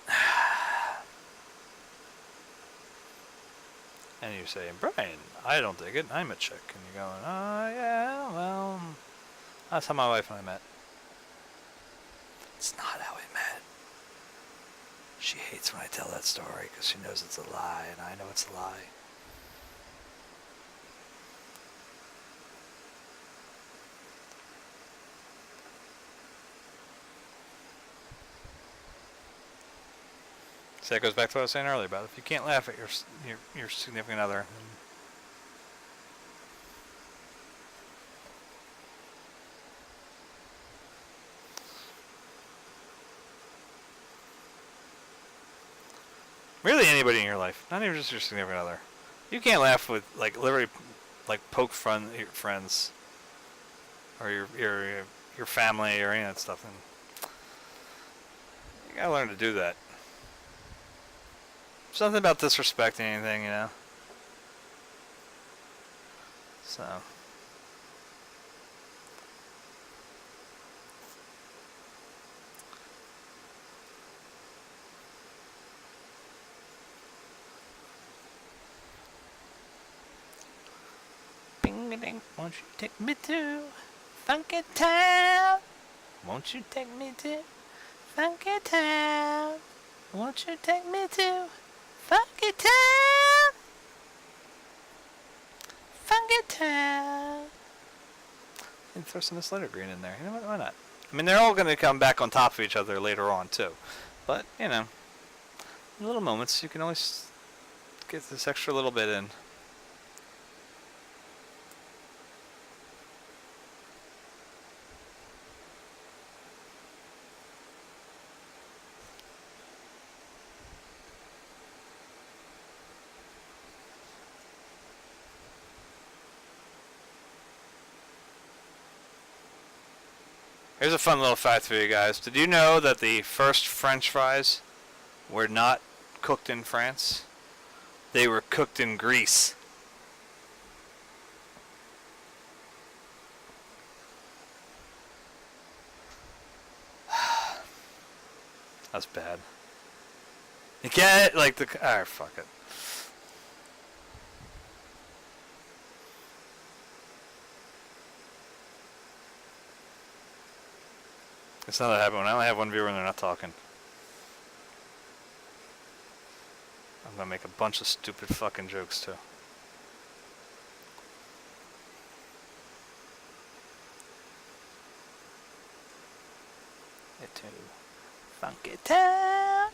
And you're saying, Brian, I don't dig it, I'm a chick. And you're going, oh, yeah, well, that's how my wife and I met. It's not how we met. She hates when I tell that story because she knows it's a lie, and I know it's a lie. So that goes back to what I was saying earlier about if you can't laugh at your significant other. Really anybody in your life, not even just your significant other. You can't laugh with literally poke fun at your friends or your family or any of that stuff, and you gotta learn to do that. Something about disrespecting anything, So. Bing-a-ding, won't you take me to Funky Town? Won't you take me to Funky Town? Won't you take me to Funky Town? Funky Town. And throw some of this lighter green in there. What? Why not? I mean, they're all going to come back on top of each other later on, too. But, in little moments, you can always get this extra little bit in. Here's a fun little fact for you guys. Did you know that the first French fries were not cooked in France? They were cooked in Greece. That's bad. You get it? Alright, fuck it. It's not that happen when I only have one viewer and they're not talking. I'm gonna make a bunch of stupid fucking jokes too. To Funky Town,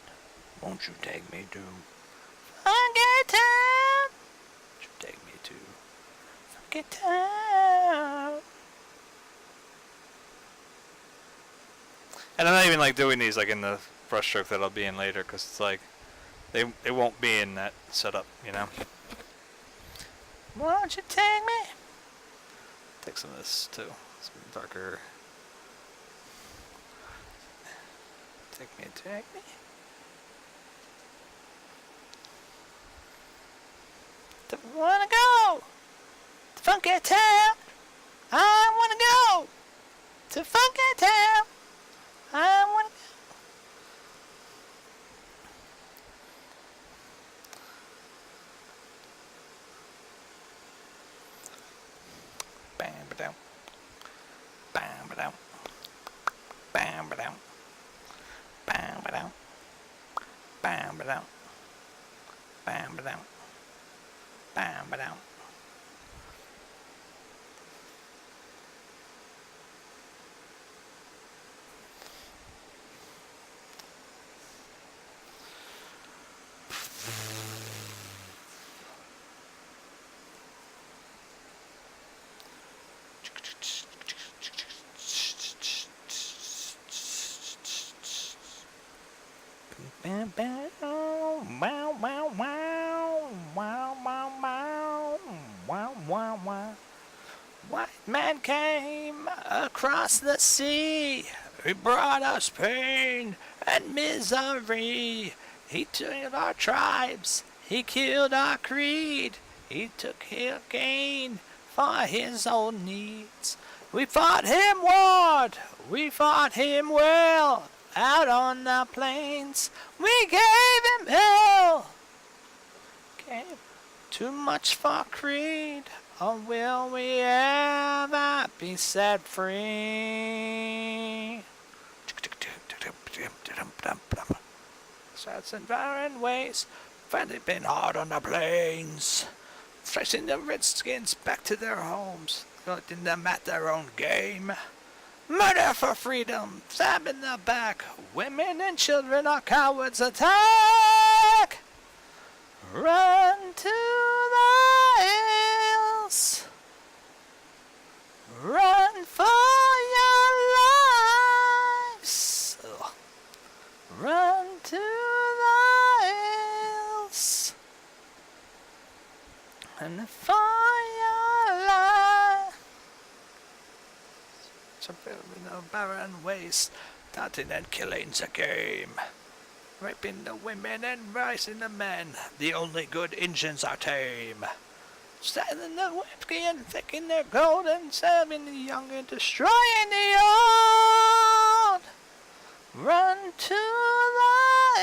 won't you take me to Funky funky town. You take me to funky town. And I'm not even like doing these like in the brushstroke that I'll be in later, because it's like they won't be in that setup, you know. Won't you take me? Take some of this too. Some darker. Take me, take me. Don't wanna go to funky town. I wanna go to funky town. I wanna go. Bam ba down. Bam ba down. Bam ba down. Bam ba down. Bam ba down. Bam ba down. Bam ba down. Bam bam wow wow wow wow wow wow wow wow wow. White man came across the sea. He brought us pain and misery. He took our tribes. He killed our creed. He took his gain for his own needs. We fought him hard. We fought him well. Out on the plains, we gave him hell. Gave too much for creed, or will we ever be set free? Such and barren ways, finally been hard on the plains, tracing the redskins back to their homes, letting them at their own game. Murder for freedom, stab in the back. Women and children are cowards. Attack! Run to the hills. Run for your lives. Ugh. Run to the hills. And for your life. In a barren waste, hunting and killing's a game. Raping the women and rising the men, the only good Injuns are tame. Selling the whiskey and taking their gold and serving the young and destroying the old. Run to the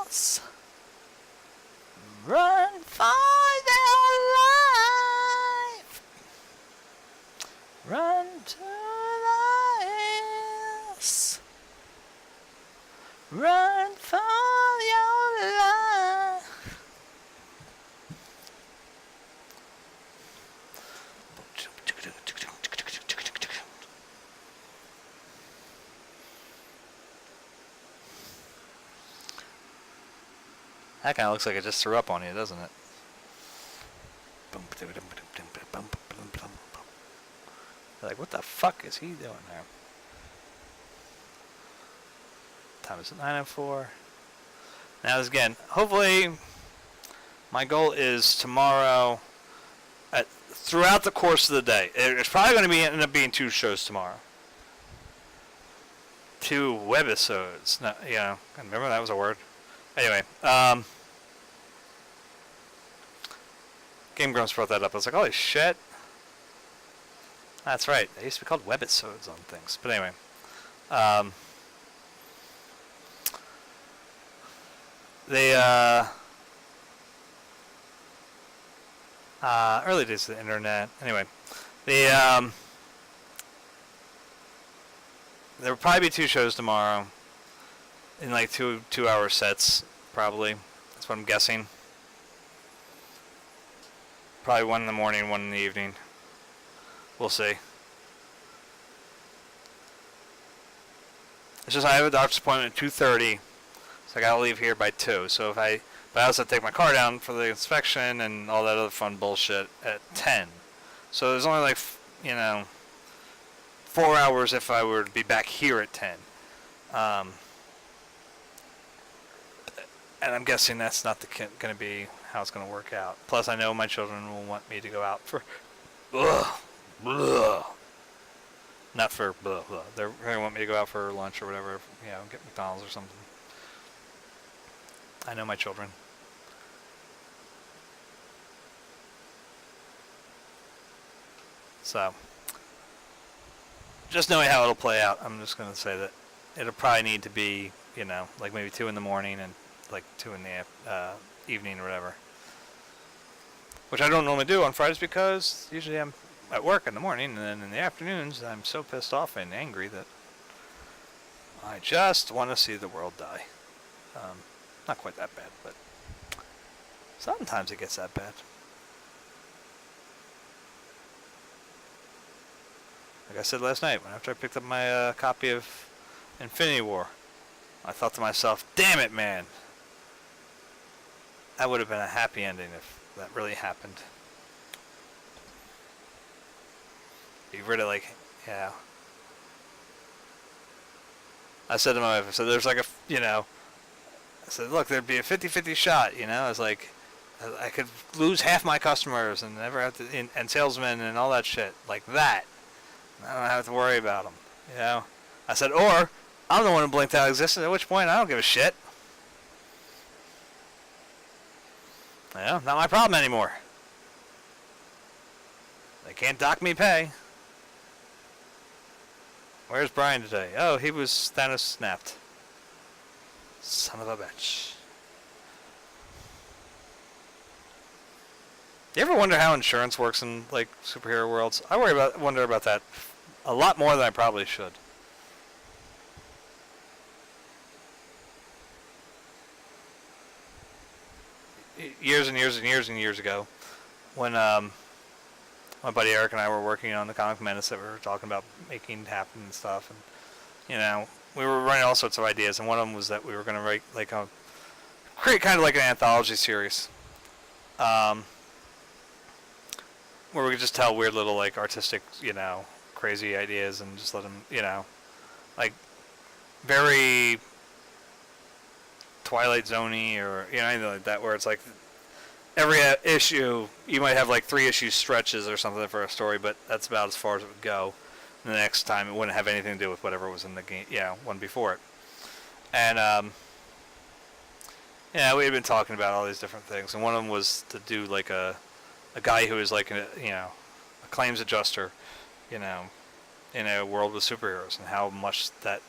hills. Run for their life. Run to the hills. Run for your life. That kind of looks like it just threw up on you, doesn't it? Like, what the fuck is he doing there? Time is 9:04. Now, again, hopefully, my goal is tomorrow, throughout the course of the day. It's probably going to end up being 2 shows tomorrow. 2 webisodes. No, you know, remember that was a word. Anyway, Game Grumps brought that up. I was like, holy shit. That's right. They used to be called webisodes on things. But anyway, early days of the internet. Anyway, there will probably be 2 shows tomorrow in like 2-hour sets, probably. That's what I'm guessing. Probably 1 in the morning, 1 in the evening. We'll see. It's just I have a doctor's appointment at 2:30, so I gotta leave here by 2. So if by But I also take my car down for the inspection and all that other fun bullshit at 10. So there's only like, 4 hours if I were to be back here at 10. And I'm guessing that's not going to be how it's going to work out. Plus, I know my children will want me to go out for, not for blah, blah. They're going to want me to go out for lunch or whatever, get McDonald's or something. I know my children. So, just knowing how it'll play out, I'm just going to say that it'll probably need to be, like maybe 2 in the morning and like 2 in the evening or whatever. Which I don't normally do on Fridays because usually I'm at work in the morning, and then in the afternoons I'm so pissed off and angry that I just want to see the world die. Not quite that bad, but sometimes it gets that bad. Like I said last night, after I picked up my copy of Infinity War, I thought to myself, damn it, man. That would have been a happy ending if that really happened. Be rid of, I said to my wife, there's like I said, look, there'd be a 50-50 shot, I was like, I could lose half my customers and never have to, and salesmen and all that shit, like that. I don't have to worry about them, I said, or I'm the one who blinked out of existence, at which point I don't give a shit. Not my problem anymore. They can't dock me pay. Where's Brian today? Oh, he was Thanos snapped. Son of a bitch. You ever wonder how insurance works in like superhero worlds? I wonder about that a lot more than I probably should. Years and years and years and years ago, when my buddy Eric and I were working on the comic Menace that we were talking about making happen and stuff, and we were running all sorts of ideas, and one of them was that we were going to write create kind of like an anthology series, where we could just tell weird little like artistic, crazy ideas and just let them, like very Twilight Zone-y or anything like that, where it's like every issue you might have like 3 issue stretches or something for a story, but that's about as far as it would go. And the next time it wouldn't have anything to do with whatever was in the game, one before it. And we had been talking about all these different things, and one of them was to do like a guy who is like a claims adjuster, in a world with superheroes, and how much that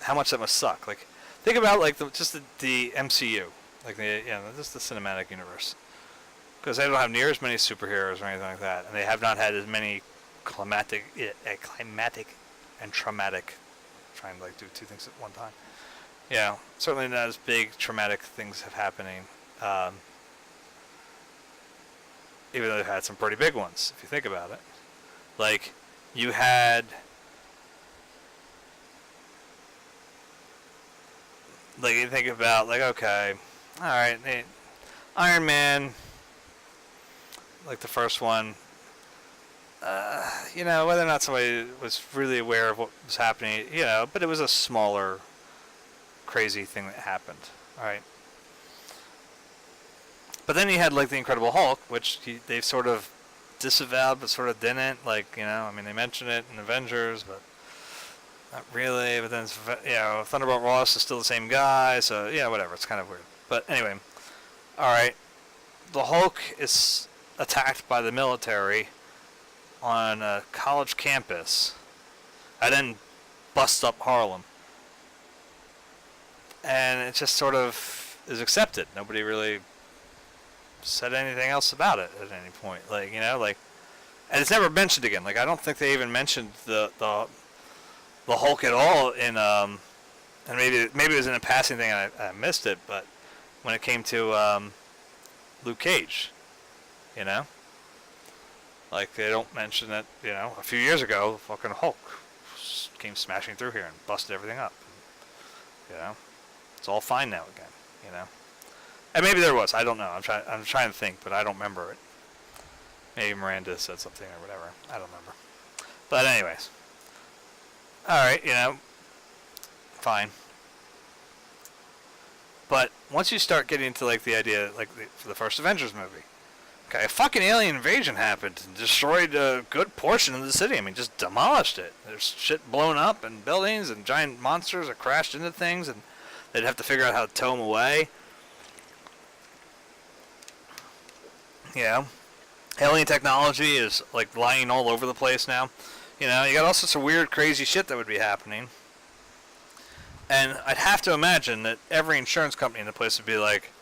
how much that must suck. Like, think about like just the MCU, like just the cinematic universe, because they don't have near as many superheroes or anything like that, and they have not had as many climatic and traumatic. Trying to like do 2 things at one time. Certainly not as big traumatic things have happening. Even though they've had some pretty big ones, if you think about it. Like, you had you think about, okay, alright, Iron Man, like the first one, whether or not somebody was really aware of what was happening, but it was a smaller, crazy thing that happened, alright? But then you had, like, the Incredible Hulk, which they've sort of disavowed, but sort of didn't, they mentioned it in Avengers, but not really, but then, Thunderbolt Ross is still the same guy, so, whatever, it's kind of weird. But anyway, alright, the Hulk is attacked by the military on a college campus, and then busts up Harlem. And it just sort of is accepted. Nobody really said anything else about it at any point. And it's never mentioned again. I don't think they even mentioned the Hulk at all in, and maybe it was in a passing thing and I missed it, but when it came to Luke Cage, they don't mention that, a few years ago, the fucking Hulk came smashing through here and busted everything up, It's all fine now again, you know. And maybe there was. I don't know. I'm trying to think, but I don't remember it. Maybe Miranda said something or whatever. I don't remember. But anyways. Alright, you know. Fine. But once you start getting into like the idea, like for the first Avengers movie, okay, a fucking alien invasion happened and destroyed a good portion of the city. I mean, just demolished it. There's shit blown up and buildings and giant monsters that crashed into things, and they'd have to figure out how to tow them away. Yeah. Alien technology is like lying all over the place now. You know, you got all sorts of weird, crazy shit that would be happening. And I'd have to imagine that every insurance company in the place would be like,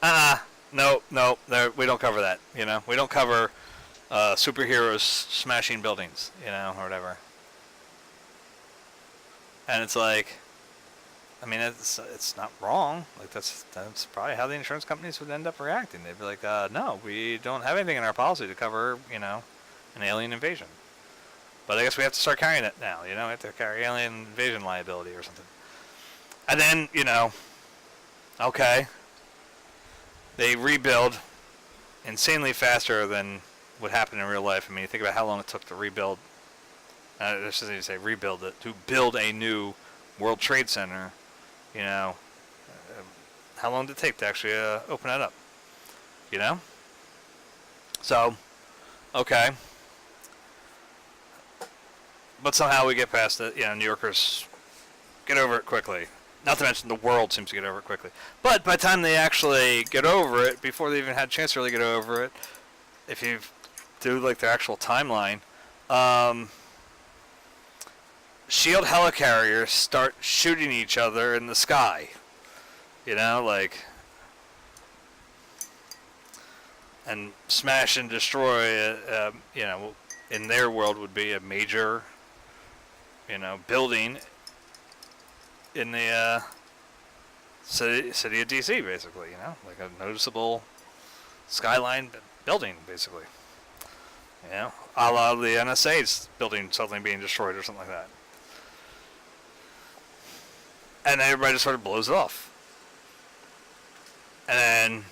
no, we don't cover that. You know, we don't cover superheroes smashing buildings, you know, or whatever. And it's like, I mean, it's not wrong. Like that's probably how the insurance companies would end up reacting. They'd be like, no, we don't have anything in our policy to cover, you know, an alien invasion. But I guess we have to start carrying it now. You know, we have to carry alien invasion liability or something. And then, you know, okay, they rebuild insanely faster than would happen in real life. I mean, you think about how long it took to rebuild, I shouldn't even say rebuild it, to build a new World Trade Center, you know, how long did it take to actually open it up, you know? So, okay. But somehow we get past it, you know, New Yorkers get over it quickly. Not to mention the world seems to get over it quickly. But by the time they actually get over it, before they even had a chance to really get over it, if you do like their actual timeline, shield helicarriers start shooting each other in the sky. You know, like, and smash and destroy, you know, in their world would be a major, you know, building in the city of DC, basically, you know, like a noticeable skyline building, basically. You know, a la the NSA's building suddenly being destroyed or something like that. And then everybody just sort of blows it off. And then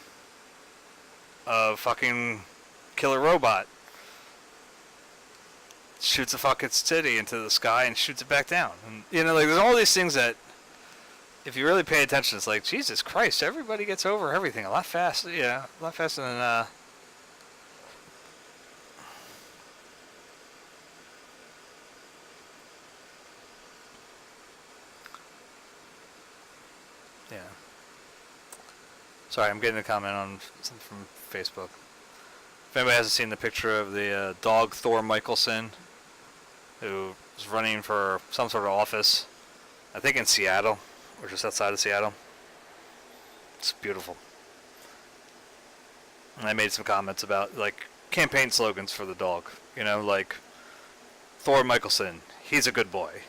a fucking killer robot shoots a fucking city into the sky and shoots it back down. And, you know, like, there's all these things that, if you really pay attention, it's like, Jesus Christ, everybody gets over everything a lot faster, yeah, a lot faster than, yeah. Sorry, I'm getting a comment on something from Facebook. If anybody hasn't seen the picture of the dog Thor Michelson, who was running for some sort of office, I think in Seattle, or just outside of Seattle. It's beautiful. And I made some comments about, like, campaign slogans for the dog. You know, like, Thor Michelson, he's a good boy.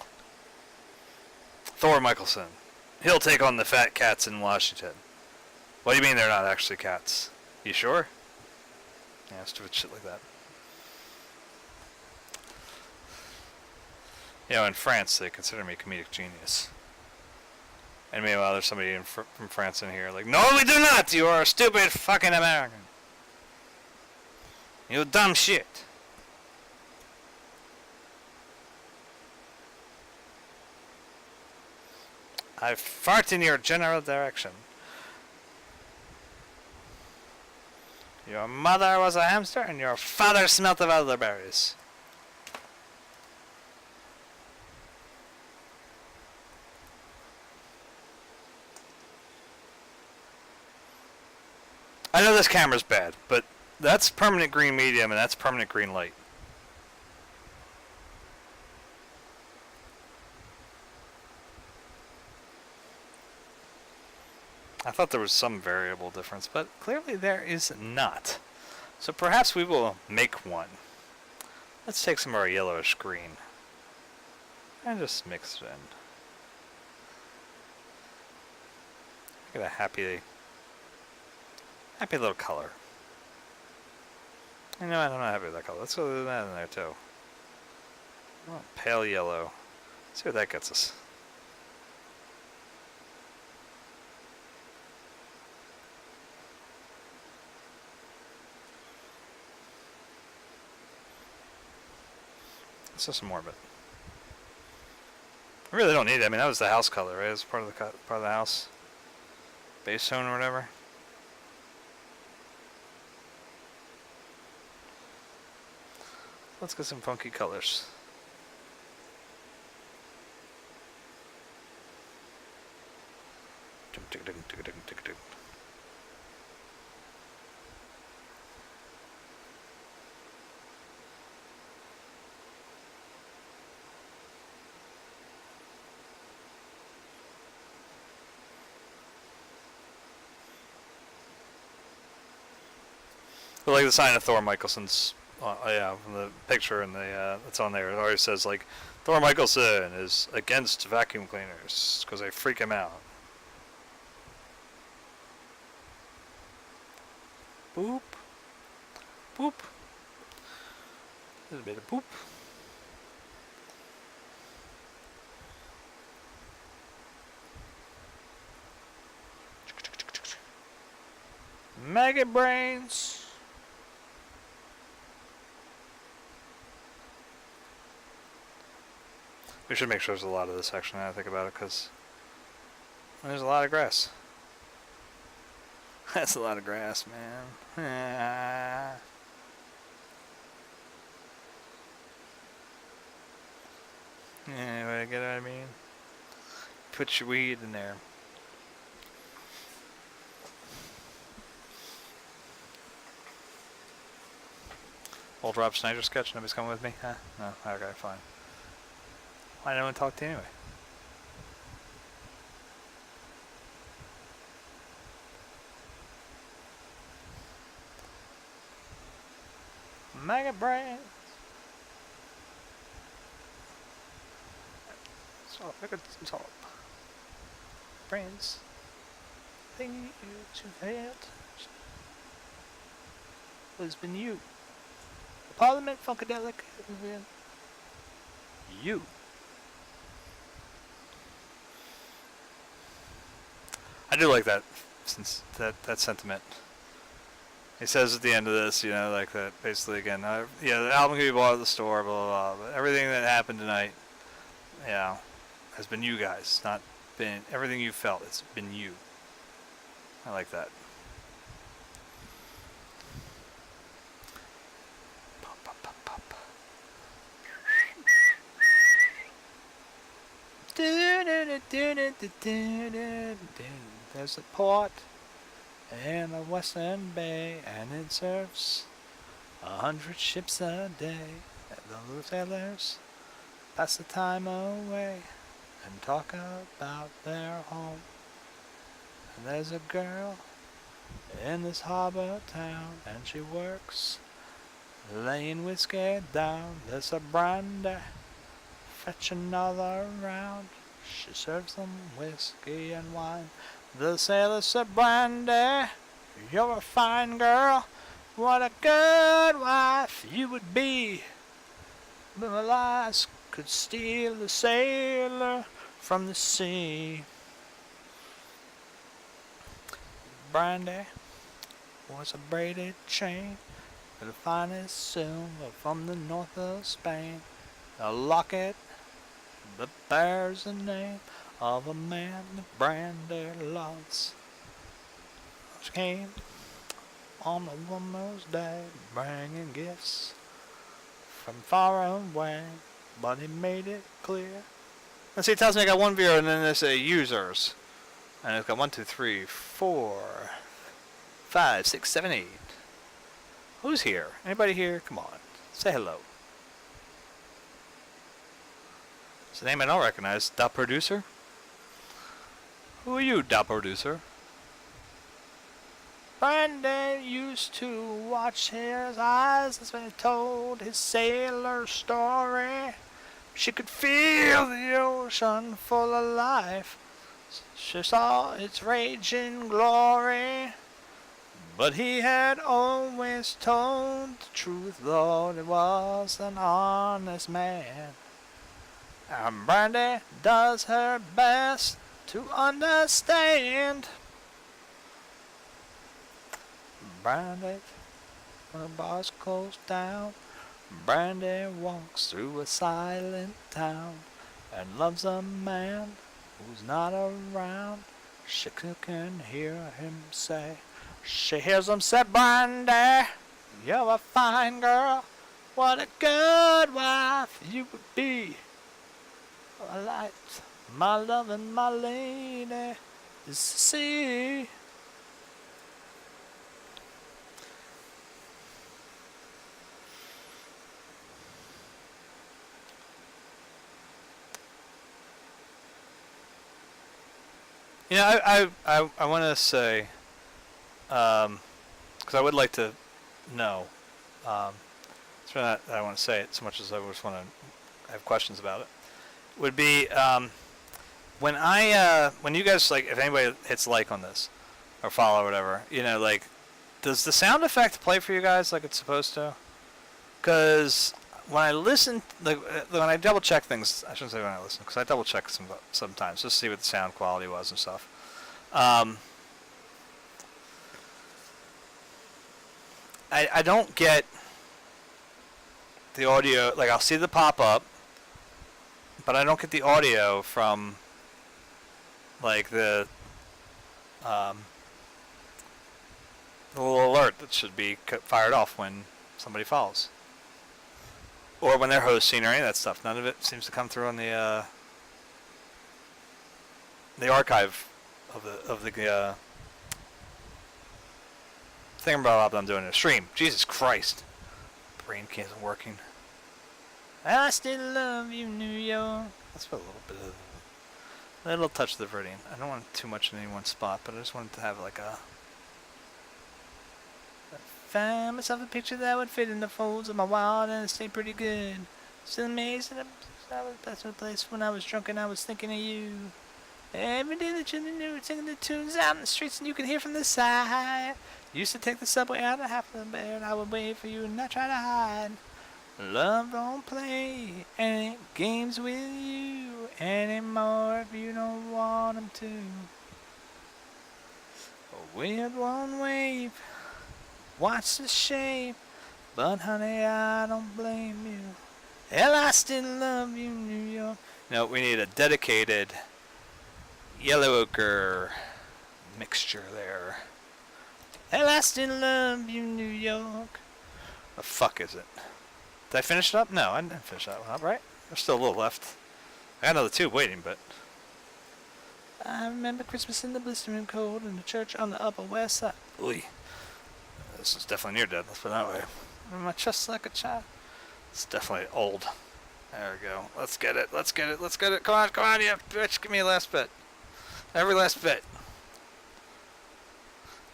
Thor Michelson, he'll take on the fat cats in Washington. What do you mean they're not actually cats? You sure? Yeah, stupid shit like that. You know, in France, they consider me a comedic genius. And meanwhile, there's somebody from France in here like, no, we do not! You are a stupid fucking American. You dumb shit. I fart in your general direction. Your mother was a hamster and your father smelt of elderberries. I know this camera's bad, but that's permanent green medium and that's permanent green light. I thought there was some variable difference, but clearly there is not. So perhaps we will make one. Let's take some of our yellowish green and just mix it in. Get a happy little color. I know I don't know happy with that color. Let's go with that in there too. Oh, pale yellow. Let's see what that gets us. Let's have some more of it. I really don't need it. I mean, that was the house color, right? It was part of the house base tone or whatever. Let's get some funky colors. I like the sign of Thor Michaelson's, yeah, from the picture and the that's on there. It always says like, Thor Michelson is against vacuum cleaners because they freak him out. Boop, boop. There's a bit of boop. Maggot brains. We should make sure there's a lot of this section now I think about it, because there's a lot of grass. That's a lot of grass, man. Anyway, get what I mean? Put your weed in there. Old Rob Schneider sketch, nobody's coming with me? Huh? No? Okay, fine. Why didn't I want to talk to you anyway? Maggot brain. So maggot top. Brains. Thing you to had has been you. The Parliament Funkadelic. You. I do like that, since that sentiment. He says at the end of this, you know, like that, basically again, yeah, the album can be bought at the store, blah, blah, blah, but everything that happened tonight, yeah, has been you guys, not been, everything you felt, it's been you. I like that. Pop, pop, pop, pop. There's a port in the Western Bay, and it serves 100 ships a day. The little sailors pass the time away and talk about their home. And there's a girl in this harbor town, and she works laying whiskey down. There's a brandy, fetch another round. She serves them whiskey and wine. The sailor said, Brandy, you're a fine girl. What a good wife you would be. But my lass could steal the sailor from the sea. Brandy was a braided chain, the finest silver from the north of Spain. A locket that bears the name of a man that Brandy loves. She came on a woman's day, bringing gifts from far away, but he made it clear. Let's see, it tells me I got one viewer, and then there's a users, and it's got 1, 2, 3, 4, 5, 6, 7, 8. Who's here? Anybody here? Come on, say hello. It's a name I don't recognize. Da Producer? Who are you, Da Producer? Brandy used to watch his eyes as when he told his sailor story. She could feel the ocean full of life. She saw its raging glory. But he had always told the truth, though he was an honest man. And Brandy does her best to understand. Brandy, when the bars close down, Brandy walks through a silent town and loves a man who's not around. She can hear him say, she hears him say, Brandy, you're a fine girl. What a good wife you would be. I like my love and my lady is the sea. You know, I want to say, because I would like to know, it's really not that I want to say it so much as I just want to have questions about it, would be when you guys, like, if anybody hits like on this, or follow or whatever, you know, like, does the sound effect play for you guys like it's supposed to? Because when I listen, like, when I double check things, I shouldn't say when I listen, because I double check sometimes just to see what the sound quality was and stuff. I don't get the audio, like, I'll see the pop up, but I don't get the audio from, like, the little alert that should be fired off when somebody follows, or when they're hosting or any of that stuff. None of it seems to come through on the archive of the thing about I'm doing a stream. Jesus Christ, brain isn't working. I still love you, New York. Let's put a little touch of the Viridian. I don't want too much in any one spot, but I just wanted to have like a. I found myself a picture that would fit in the folds of my wallet and it stayed pretty good. Still amazed that I was back to the place when I was drunk and I was thinking of you. Every day the children knew singing the tunes out in the streets and you could hear from the side. Used to take the subway out of half of the bed. I would wait for you and not try to hide. Love don't play any games with you anymore if you don't want them to. With one wave, watch the shape, but honey I don't blame you. Hell, I still love you, New York. No, we need a dedicated yellow ochre mixture there. Hell, I still love you, New York. The fuck is it? Did I finish it up? No, I didn't finish that one up, right? There's still a little left. I got another two waiting, but... I remember Christmas in the blistering cold in the church on the Upper West Side. Oy. This is definitely near dead, let's put it that way. My chest like a child. It's definitely old. There we go. Let's get it, let's get it, let's get it. Come on, you bitch. Give me a last bit. Every last bit.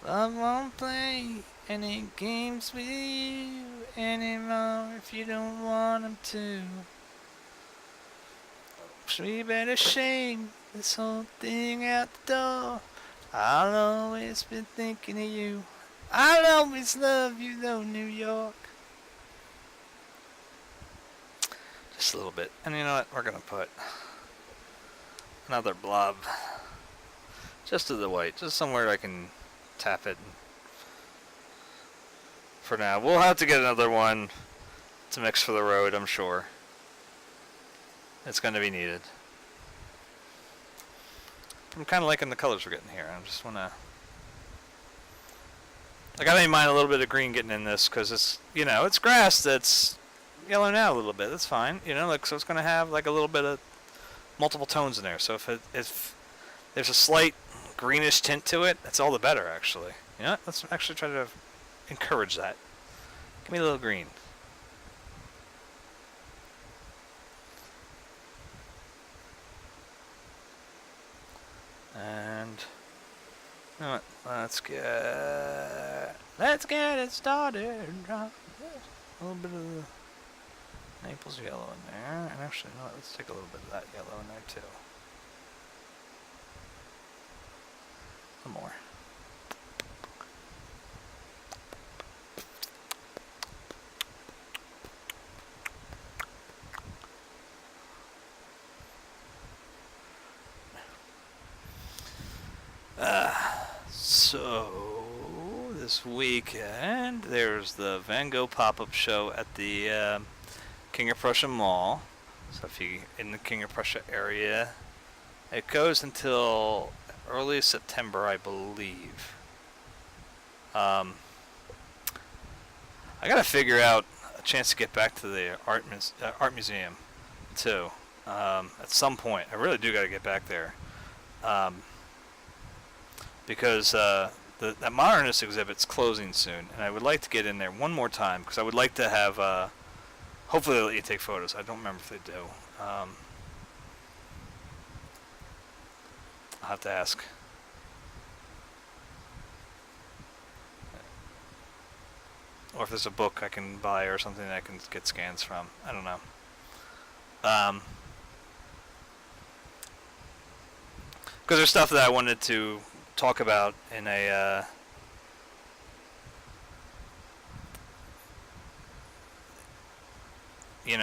Love won't play any games with you anymore if you don't want them to. We better shame this whole thing out the door. I'll always be thinking of you. I'll always love you though, New York. Just a little bit. And you know what? We're gonna put another blob. Just to the white. Just somewhere I can tap it. For now. We'll have to get another one to mix for the road, I'm sure. It's going to be needed. I'm kind of liking the colors we're getting here. I just want to... I got to mind a little bit of green getting in this because it's, you know, it's grass that's yellow now a little bit. That's fine. You know, like, so it's going to have like a little bit of multiple tones in there. So if there's a slight greenish tint to it, that's all the better, actually. You know what? Let's actually try to encourage that. Give me a little green. And you know what? Let's get it started. Drop a little bit of the Naples yellow in there, and actually, no, let's take a little bit of that yellow in there too. One more. So this this weekend, there's the Van Gogh pop-up show at the King of Prussia Mall. So if you're in the King of Prussia area, it goes until early September, I believe. I gotta figure out a chance to get back to the art museum too. At some point, I really do gotta get back there, because that modernist exhibit's closing soon, and I would like to get in there one more time because I would like to have. Hopefully, they'll let you take photos. I don't remember if they do. I'll have to ask. Or if there's a book I can buy or something that I can get scans from. I don't know. Because there's stuff that I wanted to talk about in a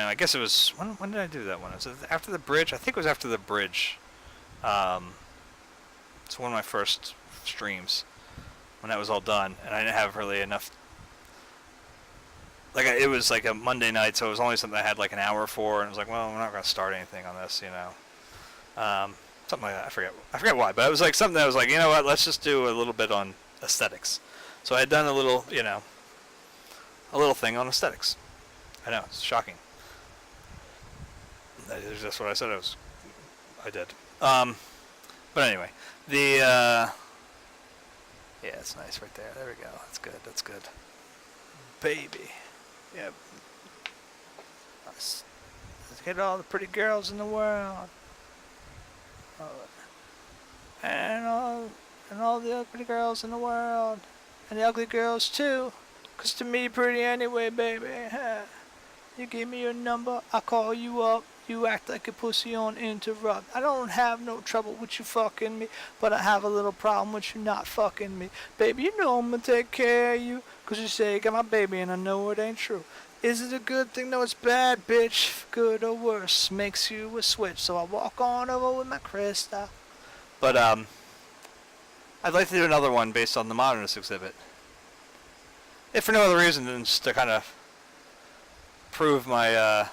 I guess it was when did I do that one? Was it after the bridge? I think it was after the bridge. It's one of my first streams when that was all done, and I didn't have really enough. Like it was like a Monday night, so it was only something I had like an hour for, and I was like, well, we're not going to start anything on this, something like that. I forget why, but it was like something that was like, you know what, let's just do a little bit on aesthetics. So I had done a little thing on aesthetics. I know, it's shocking. That is just what I said I did. But anyway, yeah, it's nice right there. There we go. That's good. Baby. Yep. Let's get all the pretty girls in the world. And all the ugly girls in the world. And the ugly girls too. 'Cause to me pretty anyway, baby. You give me your number, I call you up. You act like a pussy on interrupt. I don't have no trouble with you fucking me, but I have a little problem with you not fucking me. Baby, you know I'm gonna take care of you. 'Cause you say you got my baby and I know it ain't true. Is it a good thing? No, it's bad, bitch. Good or worse, makes you a switch. So I walk on over with my crystal. But, I'd like to do another one based on the modernist exhibit. If for no other reason than just to kind of prove my,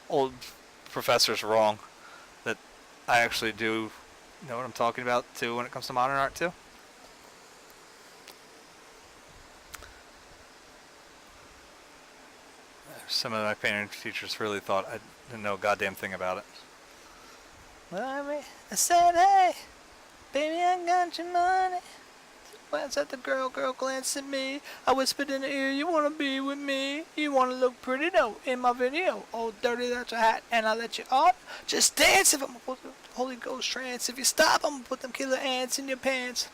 old professors wrong. That I actually do know what I'm talking about, too, when it comes to modern art, too. Some of my painting teachers really thought I didn't know a goddamn thing about it. Well, I said, hey, baby, I got your money. Glance at the girl glance at me. I whispered in the ear, you wanna be with me? You wanna look pretty though in my video. Oh, dirty, that's a hat, and I let you off. Just dance if I'm gonna put the Holy Ghost trance. If you stop, I'm gonna put them killer ants in your pants.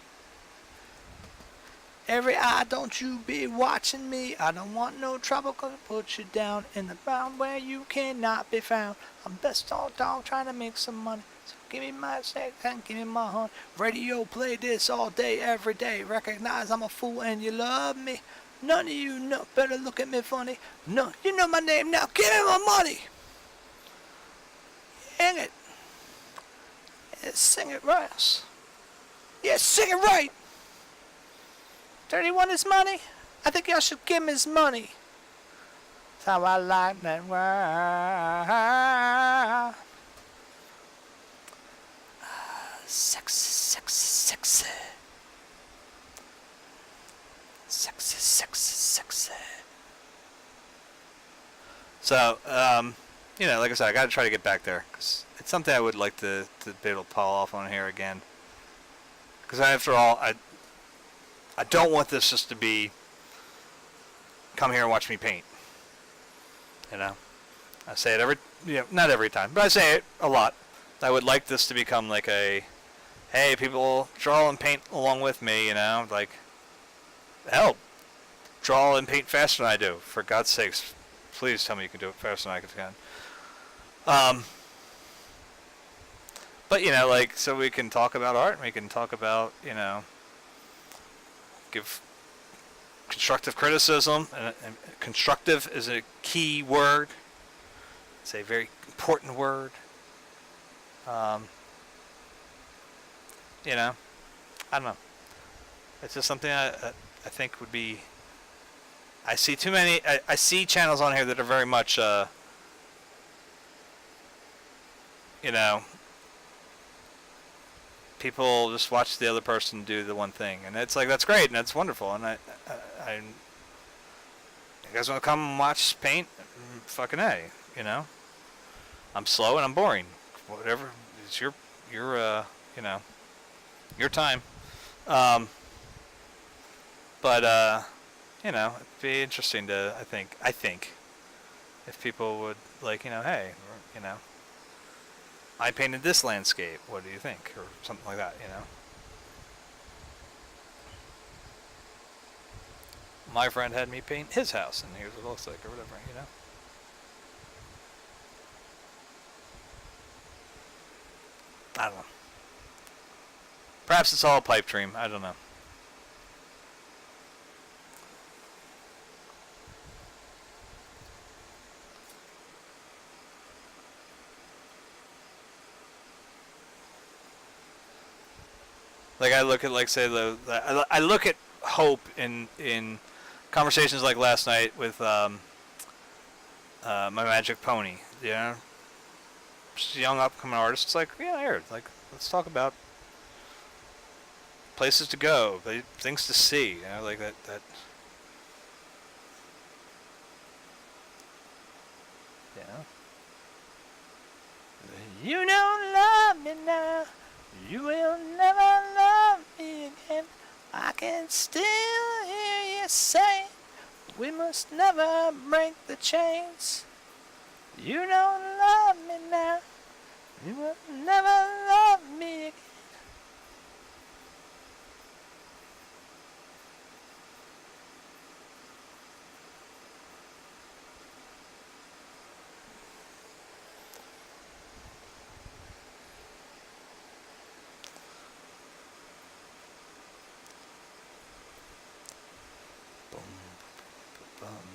Every eye, don't you be watching me. I don't want no trouble, 'cause I put you down in the ground where you cannot be found. I'm best old dog trying to make some money. So give me my sex and give me my honey. Radio play this all day, every day. Recognize I'm a fool and you love me. None of you know better look at me funny. No, you know my name now. Give me my money. Sing it. Yeah, sing it right. Yeah, sing it right. 31 is money? I think y'all should give him his money. That's how I like that word. Sexy, sexy, sexy. Sexy, sexy, sexy. So, like I said, I gotta try to get back there. 'Cause it's something I would like to be able to pull off on here again. Because after all, I don't want this just to be come here and watch me paint. I say it not every time, but I say it a lot. I would like this to become like a, hey, people draw and paint along with me, like, help, draw and paint faster than I do. For God's sakes, please tell me you can do it faster than I can. But, so we can talk about art, and we can talk about, give constructive criticism, and constructive is a key word. It's a very important word. I don't know. It's just something I think would be. I see too many. I see channels on here that are very much, you know, people just watch the other person do the one thing, and it's like that's great and that's wonderful. And I you guys want to come and watch paint? Fucking A, you know. I'm slow and I'm boring. Whatever, it's your you know, your time. But you know, it'd be interesting to I think if people would like, you know, hey, you know, I painted this landscape. What do you think, or something like that, you know. My friend had me paint his house, and here's what it looks like, or whatever, you know. I don't know. Perhaps it's all a pipe dream. I don't know. Like I look at, like, say I look at hope in conversations like last night with my magic pony. You know, just a young upcoming artist. It's like, yeah, here, like, let's talk about places to go, things to see. You know, like that. You don't love me now. You will never love me again. I can still hear you say, we must never break the chains. You don't love me now. You will never love me again.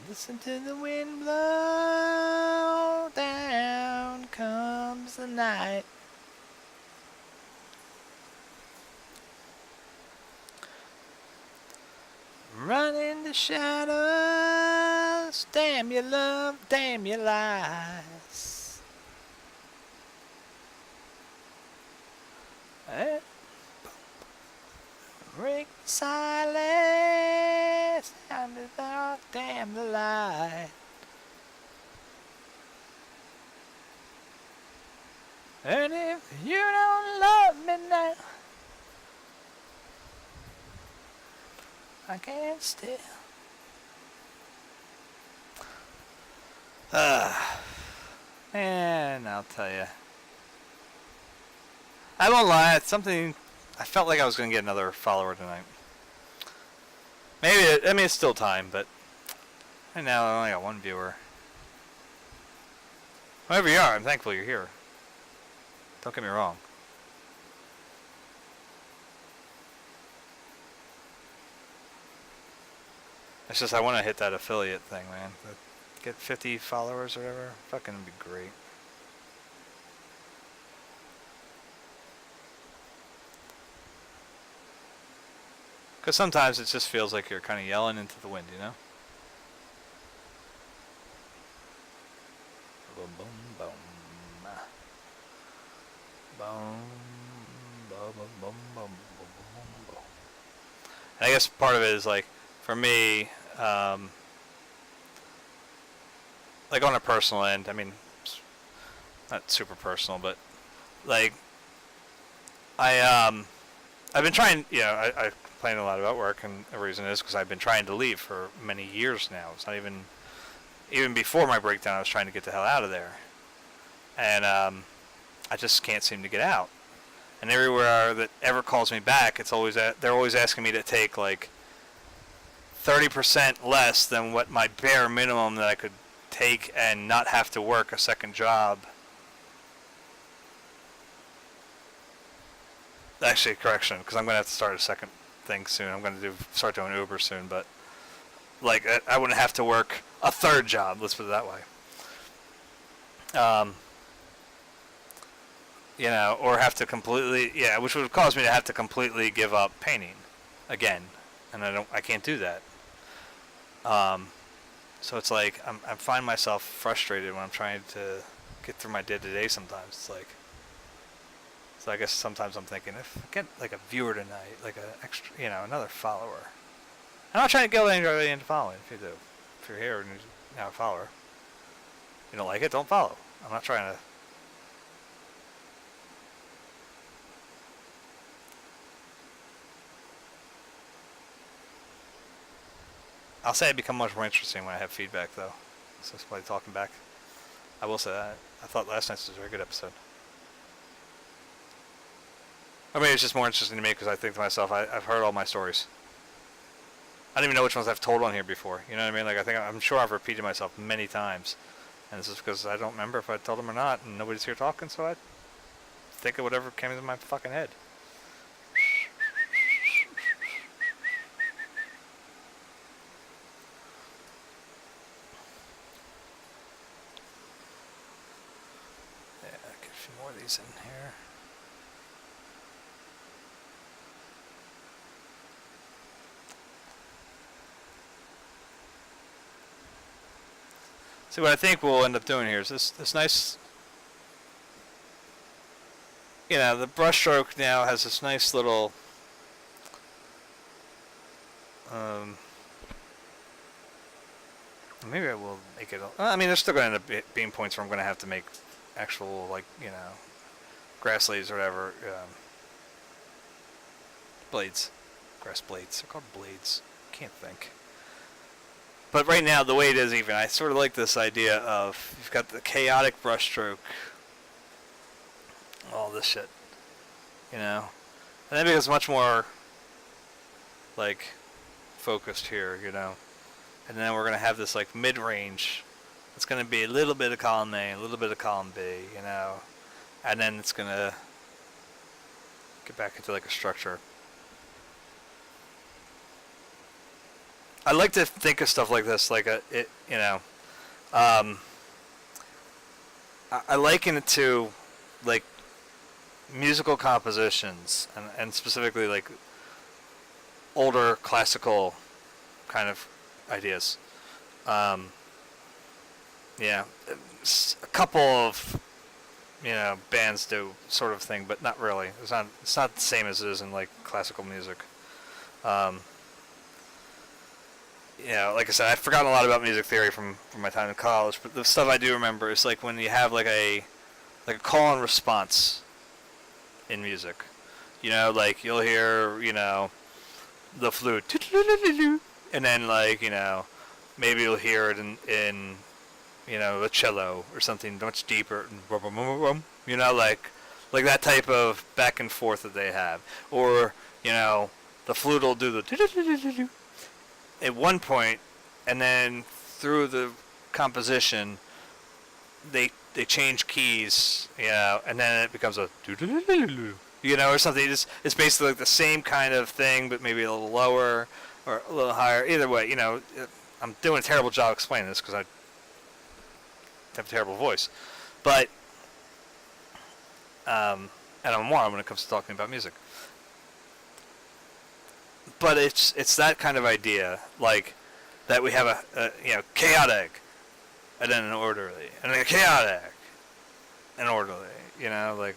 Listen to the wind blow, down comes the night. Run in the shadows, damn your love, damn your lies. Break the silence, damn the dark, damn the light. And if you don't love me now, I can't still. And I'll tell you, I won't lie, it's something. I felt like I was going to get another follower tonight. Maybe, I mean, it's still time, but right now I only got one viewer. Whoever you are, I'm thankful you're here. Don't get me wrong. It's just I want to hit that affiliate thing, man. Get 50 followers or whatever. Fucking would be great. Because sometimes it just feels like you're kind of yelling into the wind, you know? Boom, boom, boom. Boom, boom, boom, boom, boom, boom, boom. And I guess part of it is, like, for me, like on a personal end, I mean, not super personal, but, like, I've been trying, you know, I complain a lot about work, and the reason is because I've been trying to leave for many years now. It's not even before my breakdown, I was trying to get the hell out of there. And I just can't seem to get out. And everywhere that ever calls me back, it's always they're always asking me to take like 30% less than what my bare minimum that I could take and not have to work a second job. Actually, correction, because I'm going to have to start a second thing soon. I'm going to start doing Uber soon, but like I wouldn't have to work a third job. Let's put it that way. You know, or have to completely, which would cause me to have to completely give up painting again. and I can't do that. So it's like I find myself frustrated when I'm trying to get through my day to day. Sometimes it's like, so I guess sometimes I'm thinking if I get like a viewer tonight, like an extra, another follower. I'm not trying to go anybody into following. If you do, if you're here and you're now a follower, you don't like it, don't follow. I'm not trying to. I'll say I become much more interesting when I have feedback, though. So somebody talking back. I will say that. I thought last night's was a very good episode. Or maybe it's just more interesting to me because I think to myself, I've heard all my stories. I don't even know which ones I've told on here before. You know what I mean? Like I'm sure I've repeated myself many times, and this is because I don't remember if I told them or not, and nobody's here talking, so I think of whatever came into my fucking head. Yeah, get a few more of these in here. See, what I think we'll end up doing here is this nice, the brushstroke now has this nice little, maybe I will make it, I mean, there's still going to end up being points where I'm going to have to make actual, like, grass leaves or whatever, blades, grass blades, they're called blades, can't think. But right now, the way it is even, I sort of like this idea of, you've got the chaotic brushstroke, all this shit, and then it becomes much more, like, focused here, and then we're going to have this, like, mid-range, it's going to be a little bit of column A, a little bit of column B, and then it's going to get back into, like, a structure. I like to think of stuff like this, like I liken it to, like, musical compositions, and specifically, like, older classical kind of ideas. Yeah, a couple of, bands do sort of thing, but not really. It's not the same as it is in, like, classical music. Like I said, I've forgotten a lot about music theory from my time in college, but the stuff I do remember is like when you have like a call and response in music. Like you'll hear, the flute, and then like, maybe you'll hear it in a cello or something much deeper, like that type of back and forth that they have, or the flute will do the at one point, and then through the composition, they change keys, and then it becomes a or something. It's basically like the same kind of thing, but maybe a little lower or a little higher. Either way, I'm doing a terrible job explaining this because I have a terrible voice, but and I'm a moron when it comes to talking about music. But it's that kind of idea, like that we have a chaotic, and then an orderly, and then a chaotic, and orderly, like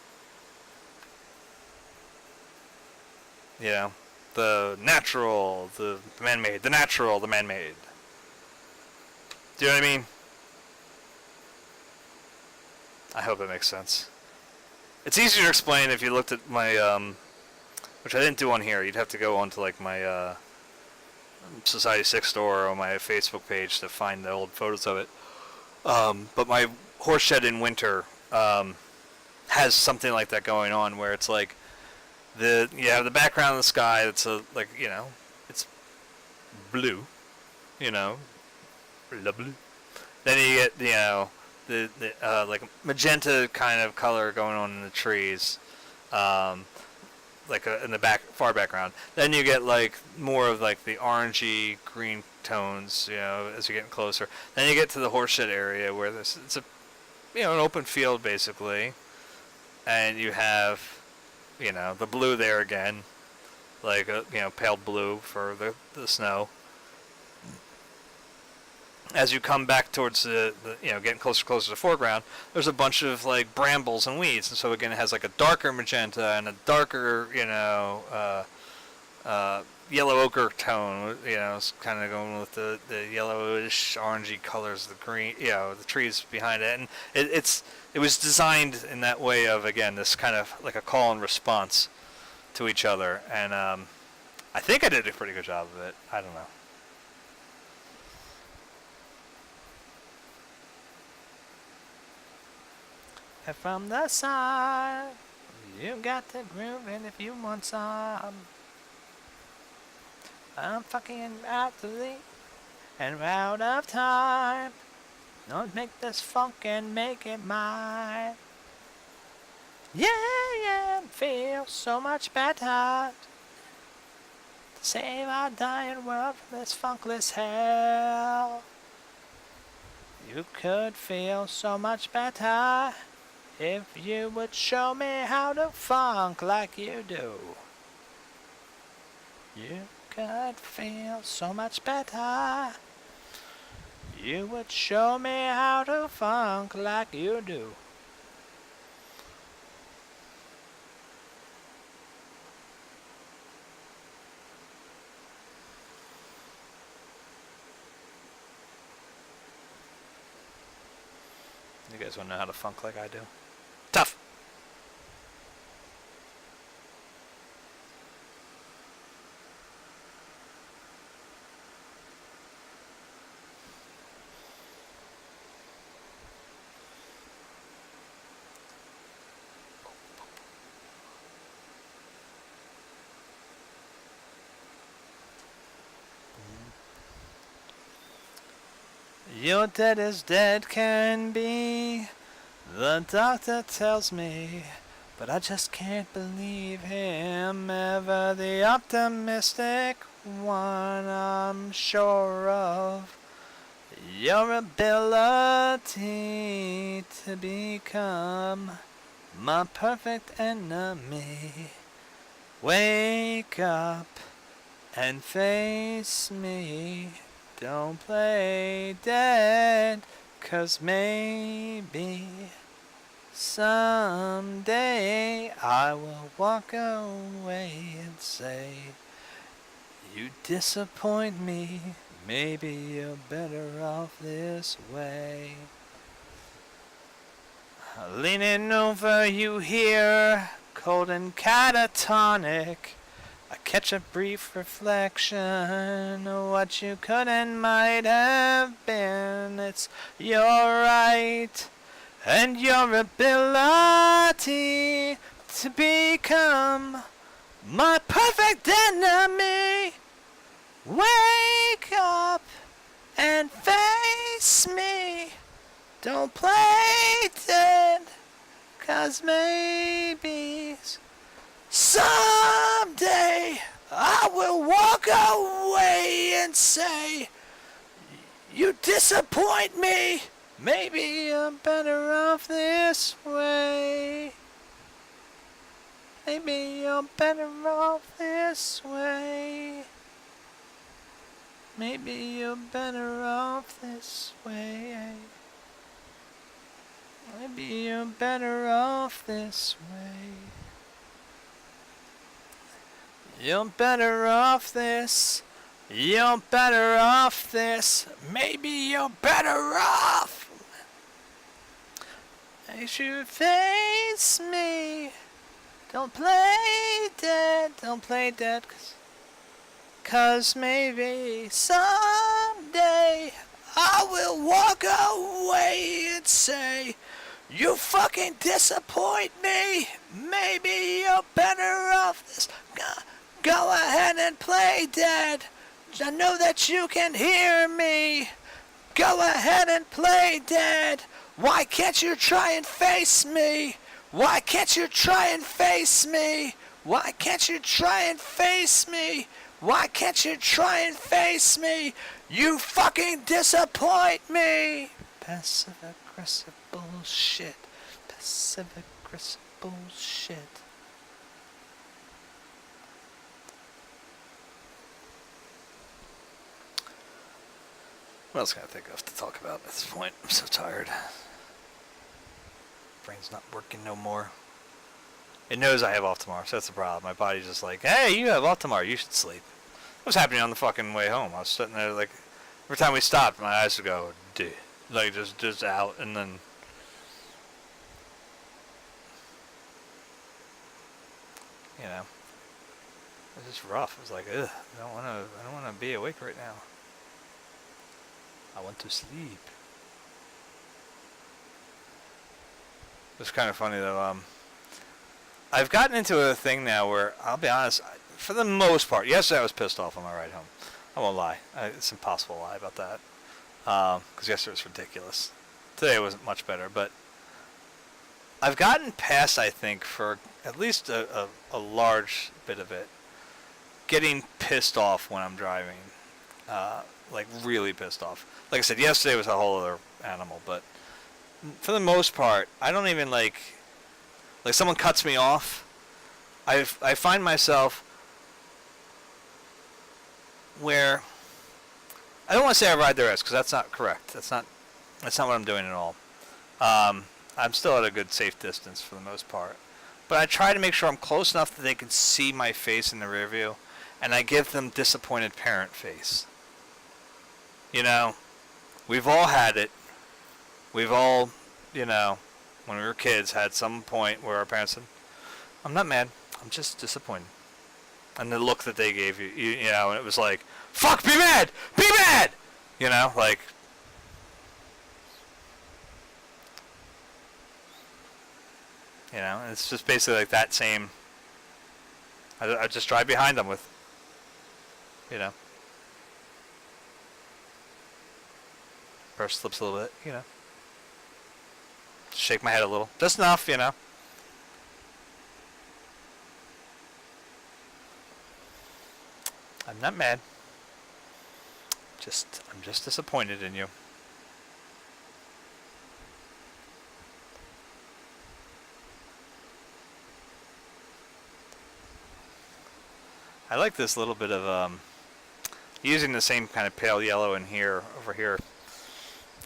the natural, the man-made, the natural, the man-made. Do you know what I mean? I hope it makes sense. It's easier to explain if you looked at my which I didn't do on here. You'd have to go onto like my Society 6 store or my Facebook page to find the old photos of it. But my horse shed in winter has something like that going on, where it's like you have the background of the sky that's it's blue, blue. Then you get the like magenta kind of color going on in the trees. In the far background. Then you get like more of like the orangey green tones, as you're getting closer. Then you get to the horseshed area where it's a, an open field basically, and you have, the blue there again, like a pale blue for the snow. As you come back towards the getting closer to the foreground, there's a bunch of like brambles and weeds, and so again it has like a darker magenta and a darker yellow ochre tone. It's kind of going with the yellowish orangey colors, the green, the trees behind it, and it was designed in that way of, again, this kind of like a call and response to each other, and I think I did a pretty good job of it. I don't know. And from the side, you got the groove, and if you want some, I'm fucking athlete and out of time. Don't make this funk and make it mine. Yeah, it feels so much better to save our dying world from this funkless hell. You could feel so much better if you would show me how to funk like you do. You could feel so much better. You would show me how to funk like you do. You guys want to know how to funk like I do? Tough! You're dead as dead can be, the doctor tells me, but I just can't believe him. Ever the optimistic one, I'm sure of your ability to become my perfect enemy. Wake up and face me. Don't play dead, 'cause maybe someday I will walk away and say, you disappoint me, maybe you're better off this way. Leaning over you here, cold and catatonic, I catch a brief reflection of what you could and might have been. It's your right and your ability to become my perfect enemy. Wake up and face me. Don't play dead, 'cause maybe someday I will walk away and say, you disappoint me, maybe you're better off this way. Maybe you're better off this way. Maybe you're better off this way. Maybe you're better off this way. You're better off this. You're better off this. Maybe you're better off. You should face me. Don't play dead. Don't play dead. 'Cause maybe someday I will walk away and say, you fucking disappoint me. Maybe you're better off this. Go ahead and play dead. I know that you can hear me. Go ahead and play dead. Why can't you try and face me? Why can't you try and face me? Why can't you try and face me? Why can't you try and face me? You fucking disappoint me. Passive aggressive bullshit. Passive aggressive bullshit. What else can I think of to talk about at this point? I'm so tired. Brain's not working no more. It knows I have off tomorrow, so that's the problem. My body's just like, hey, you have off tomorrow. You should sleep. What's happening on the fucking way home? I was sitting there like, every time we stopped, my eyes would go, duh, like just out, and then, you know, it was just rough. It was like, ugh, I don't want to be awake right now. I want to sleep. It's kind of funny though. I've gotten into a thing now where, I'll be honest, for the most part, yesterday I was pissed off on my ride home. I won't lie. It's impossible to lie about that. Because yesterday was ridiculous. Today wasn't much better, but I've gotten past, I think, for at least a large bit of it, getting pissed off when I'm driving. Like really pissed off. Like I said, yesterday was a whole other animal, but for the most part, I don't even like someone cuts me off. I find myself where I don't want to say I ride their ass because that's not correct. That's not what I'm doing at all. I'm still at a good safe distance for the most part, but I try to make sure I'm close enough that they can see my face in the rear view, and I give them disappointed parent face. You know, we've all had it. We've all, you know, when we were kids, had some point where our parents said, I'm not mad, I'm just disappointed. And the look that they gave you, you know, and it was like, fuck, be mad! Be mad! You know, like, you know, it's just basically like that same, I just drive behind them with, you know, purse lips a little bit, you know. Shake my head a little. Just enough, you know. I'm not mad. I'm just disappointed in you. I like this little bit of using the same kind of pale yellow in here, over here.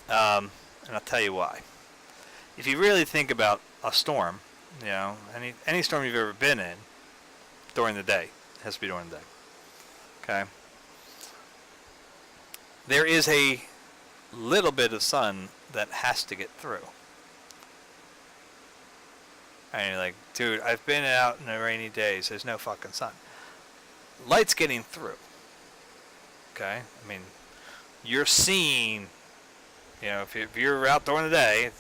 And I'll tell you why. If you really think about a storm, you know, any storm you've ever been in during the day, it has to be during the day. Okay? There is a little bit of sun that has to get through. And you're like, dude, I've been out in the rainy days. There's no fucking sun. Light's getting through. Okay? I mean, you're seeing, you know, if you're out during the day,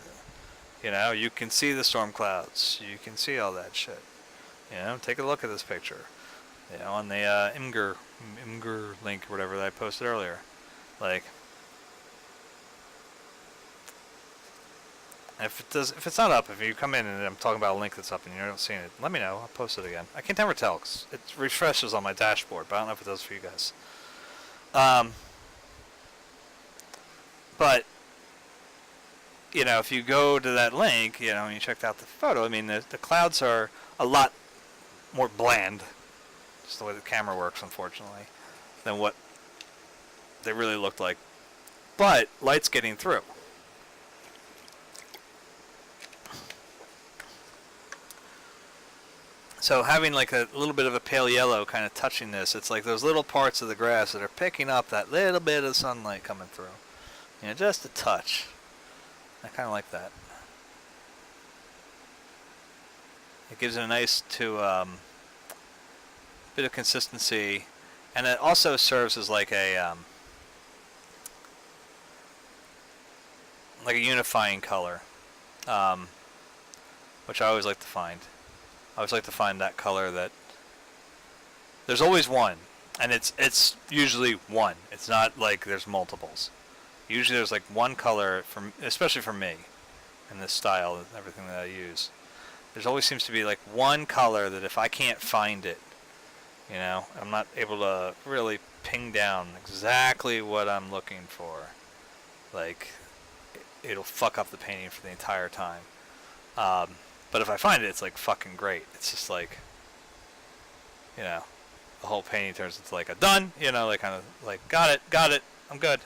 you know, you can see the storm clouds. You can see all that shit. You know, take a look at this picture. You know, on the Imgur link or whatever that I posted earlier. Like, if it's not up, if you come in and I'm talking about a link that's up and you're not seeing it, let me know. I'll post it again. I can never tell 'cause it refreshes on my dashboard, but I don't know if it does for you guys. But you know, if you go to that link, you know, and you checked out the photo, I mean, the clouds are a lot more bland, just the way the camera works, unfortunately, than what they really looked like. But light's getting through. So having like a little bit of a pale yellow kind of touching this, it's like those little parts of the grass that are picking up that little bit of sunlight coming through. You know, just a touch. I kind of like that. It gives it a nice bit of consistency, and it also serves as like a unifying color, which I always like to find. I always like to find that color that there's always one, and it's usually one. It's not like there's multiples. Usually there's like one color, especially for me, in this style and everything that I use. There always seems to be like one color that if I can't find it, you know, I'm not able to really ping down exactly what I'm looking for. Like, it'll fuck up the painting for the entire time. But if I find it, it's like fucking great. It's just like, you know, the whole painting turns into like a done, you know, like kind of like, got it, I'm good.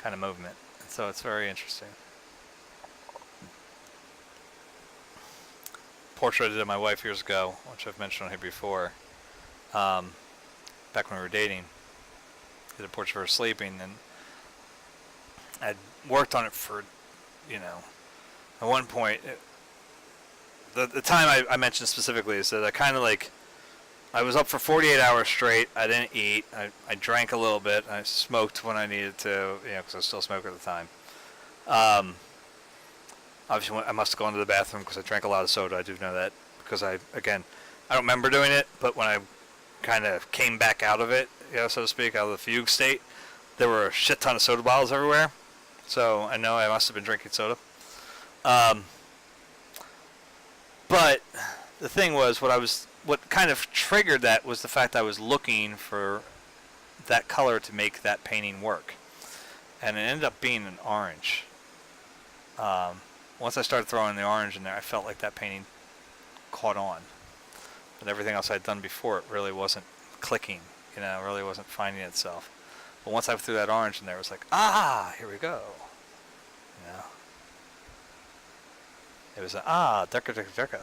kind of movement. So it's very interesting. Portrait I did of my wife years ago, which I've mentioned on here before, back when we were dating. I did a portrait of her sleeping, and I'd worked on it for, at one point, the time I mentioned specifically is that I kind of I was up for 48 hours straight. I didn't eat. I drank a little bit. I smoked when I needed to, because I was still a smoker at the time. Obviously, I must have gone to the bathroom because I drank a lot of soda. I do know that because I don't remember doing it, but when I kind of came back out of it, so to speak, out of the fugue state, there were a shit ton of soda bottles everywhere. So I know I must have been drinking soda. But the thing was, what kind of triggered that was the fact I was looking for that color to make that painting work. And it ended up being an orange. Once I started throwing the orange in there, I felt like that painting caught on. But everything else I'd done before, it really wasn't clicking, it really wasn't finding itself. But once I threw that orange in there, it was like, here we go. It was darker, darker, darker.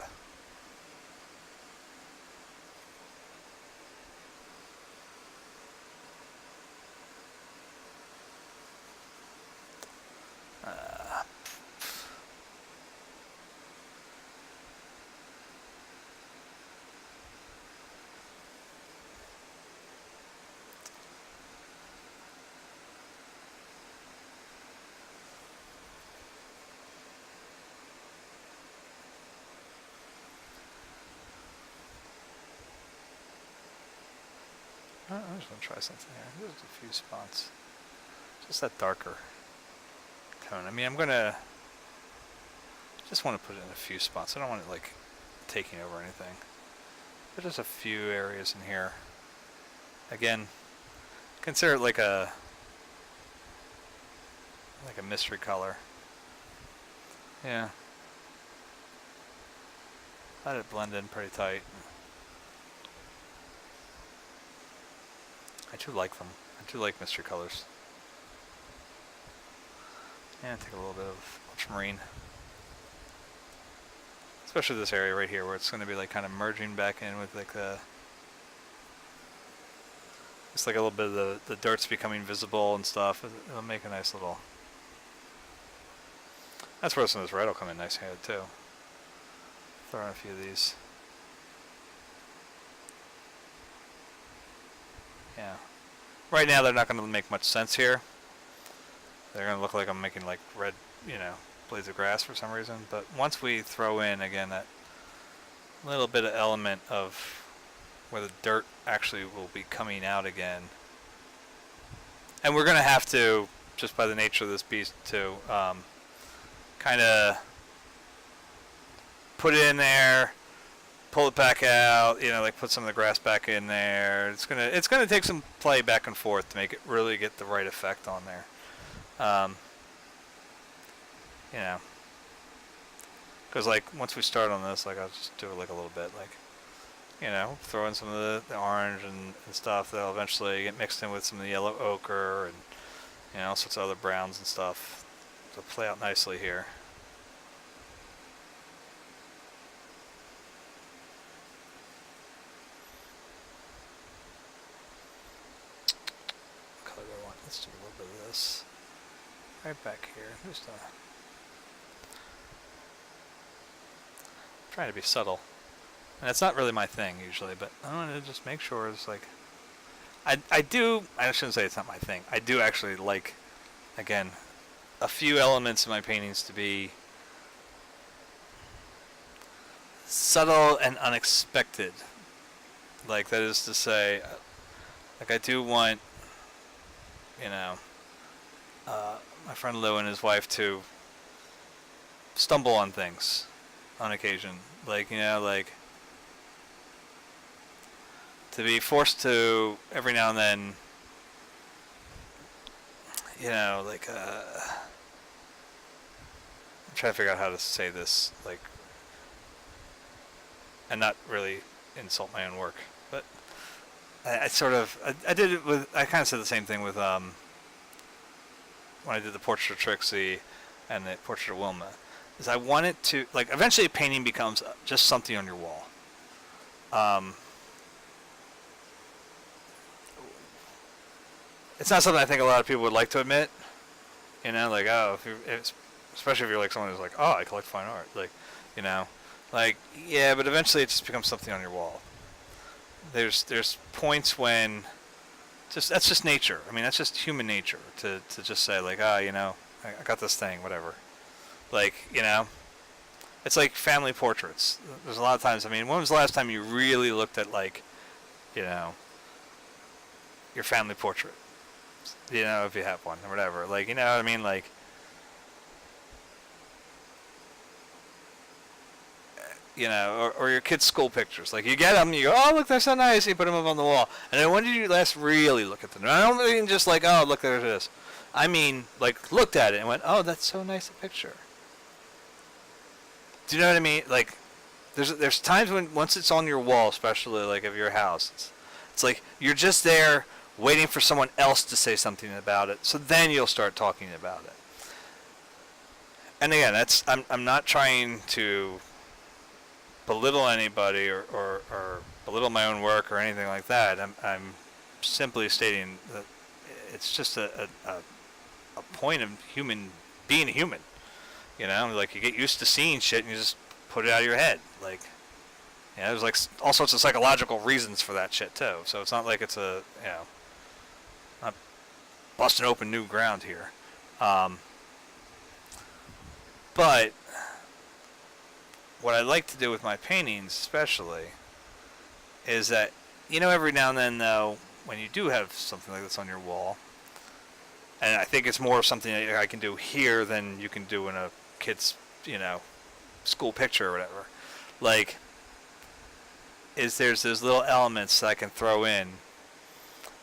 I'm just going to try something here. Just a few spots. Just that darker tone. I mean, I'm going to just want to put it in a few spots. I don't want it taking over anything. But just a few areas in here. Again, consider it like a mystery color. Yeah. Let it blend in pretty tight. I do like them. I do like mystery colors. And take a little bit of ultramarine. Especially this area right here where it's going to be kind of merging back in with it's like a little bit of the dirt's becoming visible and stuff. It'll make a nice little... That's where some of this red will come in nice here too. Throw in a few of these. Yeah. Right now they're not going to make much sense here. They're going to look like I'm making red, blades of grass for some reason. But once we throw in, again, that little bit of element of where the dirt actually will be coming out again. And we're going to have to, just by the nature of this beast, to kind of put it in there, pull it back out, put some of the grass back in there. It's gonna take some play back and forth to make it really get the right effect on there. Because once we start on this, I'll just do it a little bit, throw in some of the orange and stuff. That'll eventually get mixed in with some of the yellow ochre and all sorts of other browns and stuff to play out nicely here. Let's do a little bit of this right back here. Just trying to be subtle, and it's not really my thing usually, but I want to just make sure it's I shouldn't say it's not my thing. I do actually again, a few elements of my paintings to be subtle and unexpected. That is to say, I do want my friend Lou and his wife to stumble on things on occasion. To be forced to, every now and then, I'm trying to figure out how to say this, and not really insult my own work. But I did it with, I kind of said the same thing with, when I did the portrait of Trixie and the portrait of Wilma, is I wanted to, like, eventually a painting becomes just something on your wall. It's not something I think a lot of people would like to admit. You know, like, oh, especially if you're like someone who's like, oh, I collect fine art. Like, you know, like, yeah, but eventually it just becomes something on your wall. There's points when that's just nature. I mean, that's just human nature to just say like, you know, I got this thing, whatever. Like, you know, it's like family portraits. There's a lot of times, I mean, when was the last time you really looked at, like, you know, your family portrait? You know, if you have one or whatever. Like, you know what I mean? Like, you know, or your kids' school pictures. Like, you get them, you go, oh, look, they're so nice. You put them up on the wall. And then when did you last really look at them? And I don't mean just like, oh, look, there it is. I mean, like, looked at it and went, oh, that's so nice a picture. Do you know what I mean? Like, there's times when, once it's on your wall, especially, like, of your house, it's like you're just there waiting for someone else to say something about it. So then you'll start talking about it. And again, I'm not trying to belittle anybody or belittle my own work or anything like that. I'm simply stating that it's just a point of being human. You know, like, you get used to seeing shit and you just put it out of your head. Like, you know, there's like all sorts of psychological reasons for that shit too. So it's not like it's you know, not busting open new ground here. But what I like to do with my paintings, especially, is that, you know, every now and then, though, when you do have something like this on your wall, and I think it's more something that I can do here than you can do in a kid's, you know, school picture or whatever, like, is there's those little elements that I can throw in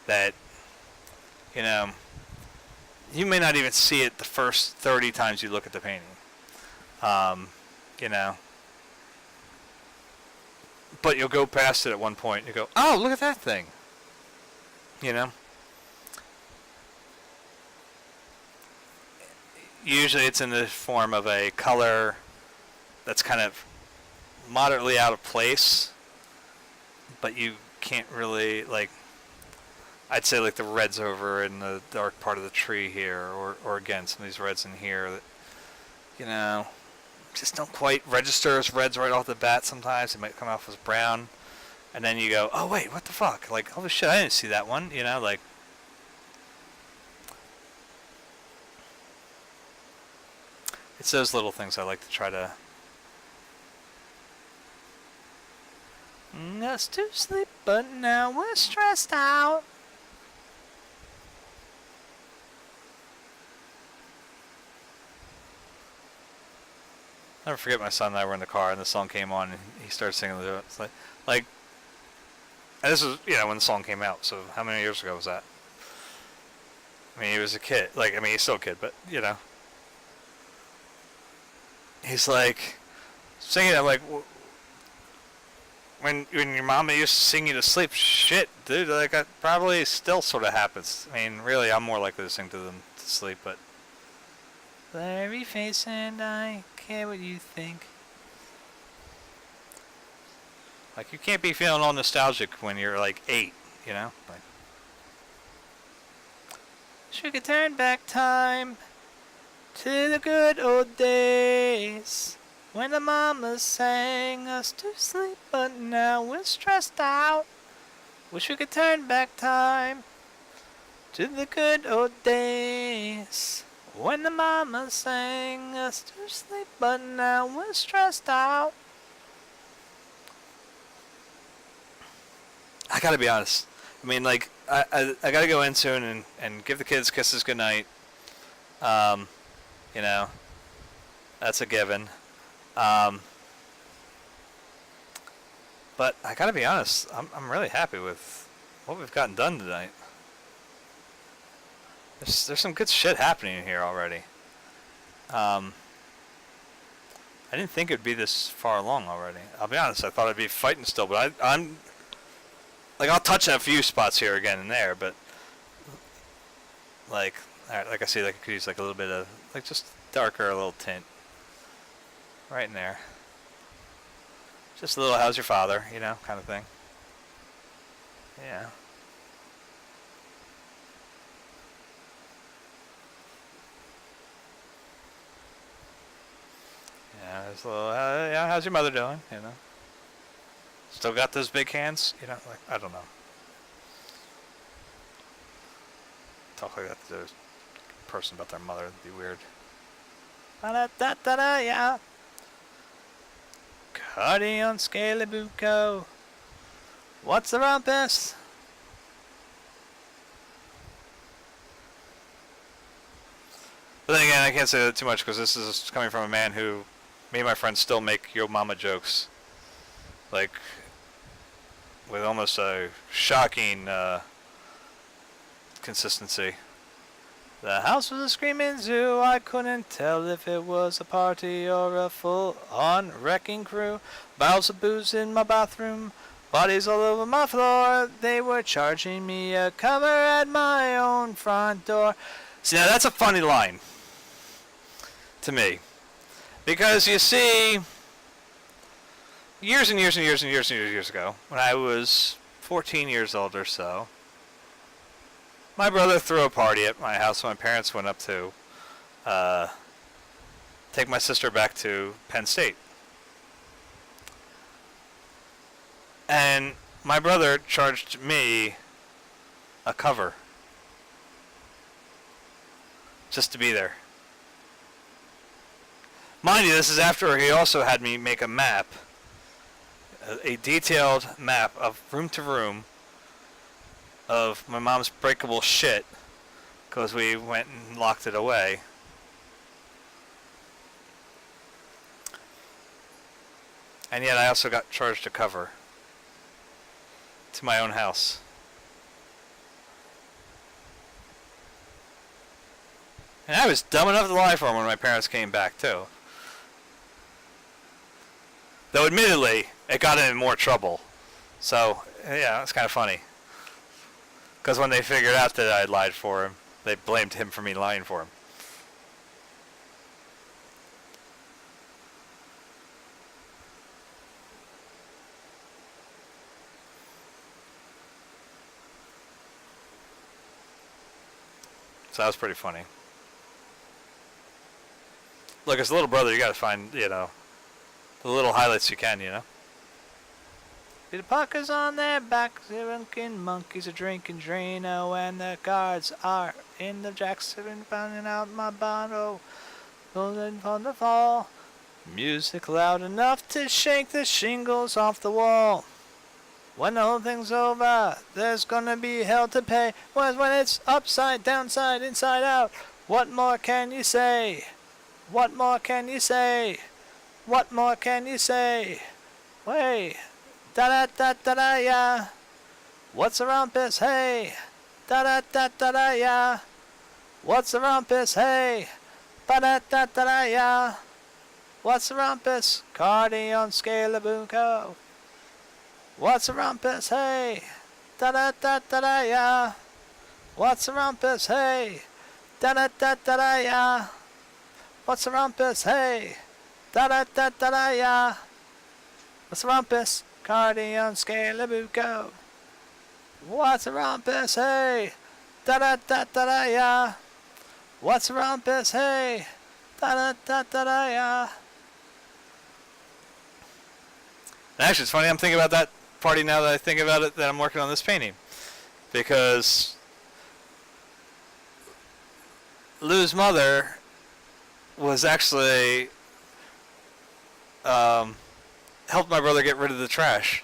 that, you know, you may not even see it the first 30 times you look at the painting. You know, but you'll go past it at one point and you go, oh, look at that thing. You know? Usually it's in the form of a color that's kind of moderately out of place, but you can't really, like, I'd say like the reds over in the dark part of the tree here, or again, some of these reds in here that, you know, just don't quite register as reds right off the bat sometimes. It might come off as brown. And then you go, oh, wait, what the fuck? Like, oh, shit, I didn't see that one. You know, like, it's those little things I like to try to... Us to sleep, but now we're stressed out. I'll never forget, my son and I were in the car and the song came on and he started singing the It's like, and this was, you know, when the song came out, so how many years ago was that? I mean, he was a kid. Like, I mean, he's still a kid, but, you know. He's like, singing, I'm like, when your mama used to sing you to sleep, shit, dude, like, that probably still sort of happens. I mean, really, I'm more likely to sing to them to sleep, but... Blurry face and I care what you think. Like, you can't be feeling all nostalgic when you're like 8, you know? Like, wish we could turn back time to the good old days when the mamas sang us to sleep, but now we're stressed out. Wish we could turn back time to the good old days when the mama sang us to sleep, but now we're stressed out. I gotta be honest. I mean, like, I gotta go in soon and give the kids kisses goodnight. You know, that's a given. But I gotta be honest, I'm really happy with what we've gotten done tonight. There's some good shit happening here already. I didn't think it'd be this far along already. I'll be honest, I thought I'd be fighting still, but I'm like, I'll touch on a few spots here again and there, but Like, like I see, like I could use like a little bit of, like just darker, a little tint. Right in there. Just a little, how's your father, you know, kind of thing. Yeah. Yeah, there's a little, yeah, how's your mother doing, you know. Still got those big hands, you know, like, I don't know. Talk like that to a person about their mother, it'd be weird. Da-da-da-da-da, yeah. Cardion Scalabuco. What's the rumpus? But then again, I can't say that too much because this is coming from a man who, me and my friends still make yo mama jokes. Like, with almost a shocking consistency. The house was a screaming zoo. I couldn't tell if it was a party or a full-on wrecking crew. Bottles of booze in my bathroom. Bodies all over my floor. They were charging me a cover at my own front door. See, now that's a funny line to me. Because you see, years and years and years and years and years ago, when I was 14 years old or so, my brother threw a party at my house. My parents went up to take my sister back to Penn State. And my brother charged me a cover just to be there. Mind you, this is after he also had me make a map, a detailed map of room to room of my mom's breakable shit, because we went and locked it away. And yet I also got charged a cover to my own house. And I was dumb enough to lie for him when my parents came back too. Though admittedly, it got him in more trouble. So, yeah, it's kind of funny. Because when they figured out that I lied for him, they blamed him for me lying for him. So that was pretty funny. Look, as a little brother, you gotta find, you know, the little highlights you can, you know. The puckers on their backs, they're drinking, monkeys are drinking Drano, and the guards are in the jacks, pounding out my bottle, going on the fall. Music loud enough to shake the shingles off the wall. When the whole thing's over, there's gonna be hell to pay. When it's upside, downside, inside out. What more can you say? What more can you say? What more can you say? Way, da da da da da ya. What's a rumpus? Hey, da da da da da ya. What's a rumpus? Hey, ba da da da da ya. What's a rumpus? Cardion Scalabuco. What's a rumpus? Hey, da da da da da ya. What's a rumpus? Hey, da da da da da ya. What's a rumpus? Hey, da da da da da ya. What's a rumpus? Cardion Scalabuco. What's a rumpus? Hey, da da da da da ya. What's a rumpus? Hey, da da da da da ya. Actually, it's funny. I'm thinking about that party now that I think about it, that I'm working on this painting, because Lou's mother was actually helped my brother get rid of the trash.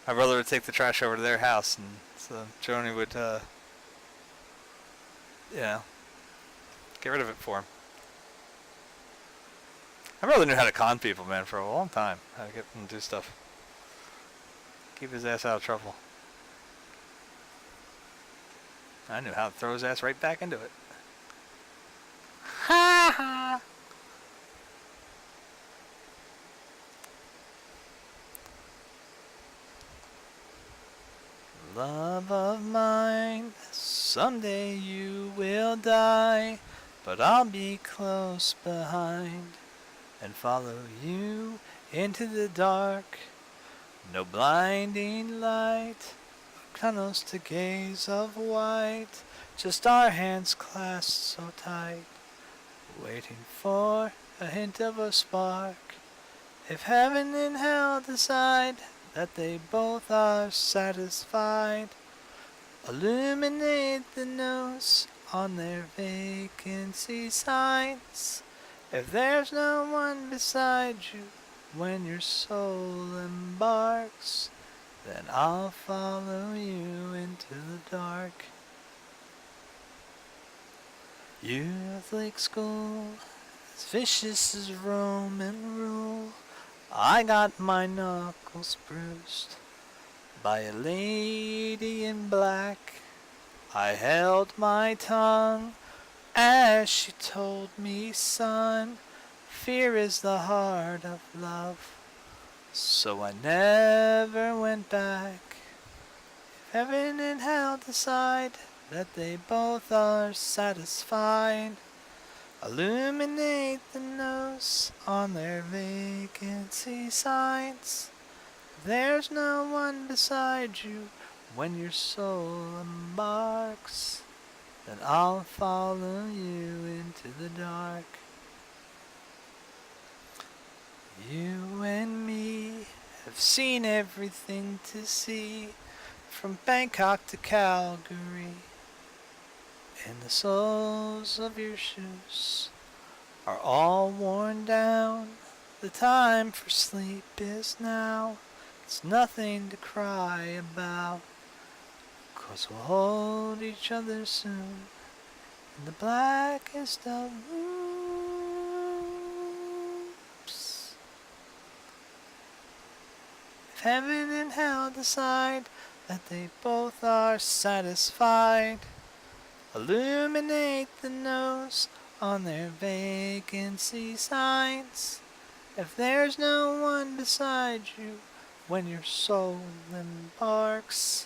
My brother would take the trash over to their house, and so Joni would, you know, get rid of it for him. My brother knew how to con people, man, for a long time. How to get them to do stuff. Keep his ass out of trouble. I knew how to throw his ass right back into it. Ha ha! Love of mine, Someday you will die, but I'll be close behind and follow you into the dark. No blinding light, tunnels to gaze of white, just our hands clasped so tight, waiting for a hint of a spark. If heaven and hell decide that they both are satisfied, illuminate the notes on their vacancy signs. If there's no one beside you when your soul embarks, then I'll follow you into the dark. Youth school, as vicious as Roman rule, I got my knuckles bruised by a lady in black. I held my tongue as she told me, son, fear is the heart of love. So I never went back. If heaven and hell decide that they both are satisfied, illuminate the notes on their vacancy signs. There's no one beside you when your soul embarks, then I'll follow you into the dark. You and me have seen everything to see, from Bangkok to Calgary, and the soles of your shoes are all worn down. The time for sleep is now. It's nothing to cry about, 'cause we'll hold each other soon in the blackest of rooms. If heaven and hell decide that they both are satisfied, illuminate the notes on their vacancy signs. If there's no one beside you when your soul embarks,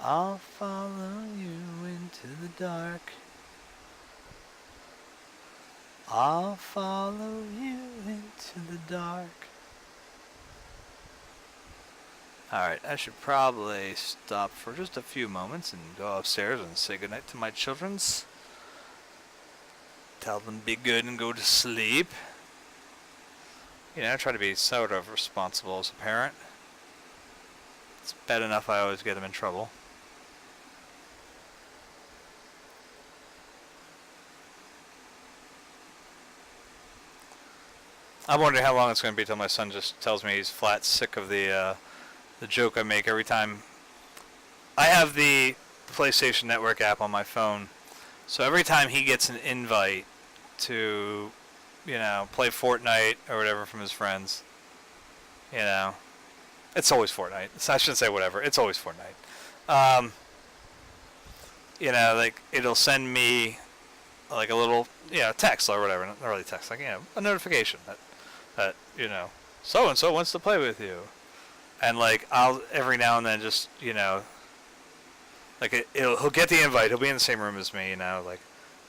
I'll follow you into the dark. I'll follow you into the dark. Alright, I should probably stop for just a few moments and go upstairs and say goodnight to my childrens. Tell them be good and go to sleep. You know, I try to be sort of responsible as a parent. It's bad enough I always get them in trouble. I'm wondering how long it's going to be till my son just tells me he's flat sick of the joke I make every time. I have the PlayStation Network app on my phone, so every time he gets an invite to, you know, play Fortnite or whatever from his friends, you know, it's always Fortnite. I shouldn't say whatever. It's always Fortnite. You know, like, it'll send me like a little, you know, text or whatever. Not really text, like, you know, a notification that you know, so and so wants to play with you. And like, I'll every now and then just, you know, like he'll get the invite. He'll be in the same room as me, you know, like,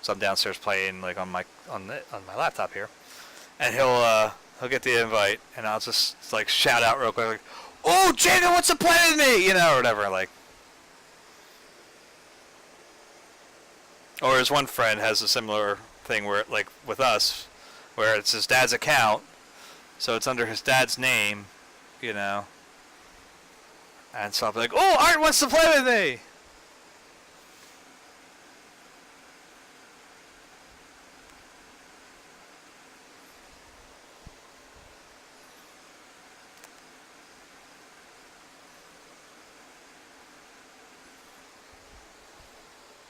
so I'm downstairs playing like on my laptop here, and he'll get the invite, and I'll just like shout out real quick, like, "Oh, Jaden wants to play with me," you know, or whatever, like. Or his one friend has a similar thing where, like with us, where it's his dad's account, so it's under his dad's name, you know. And so I'll be like, "Oh, Art wants to play with me!"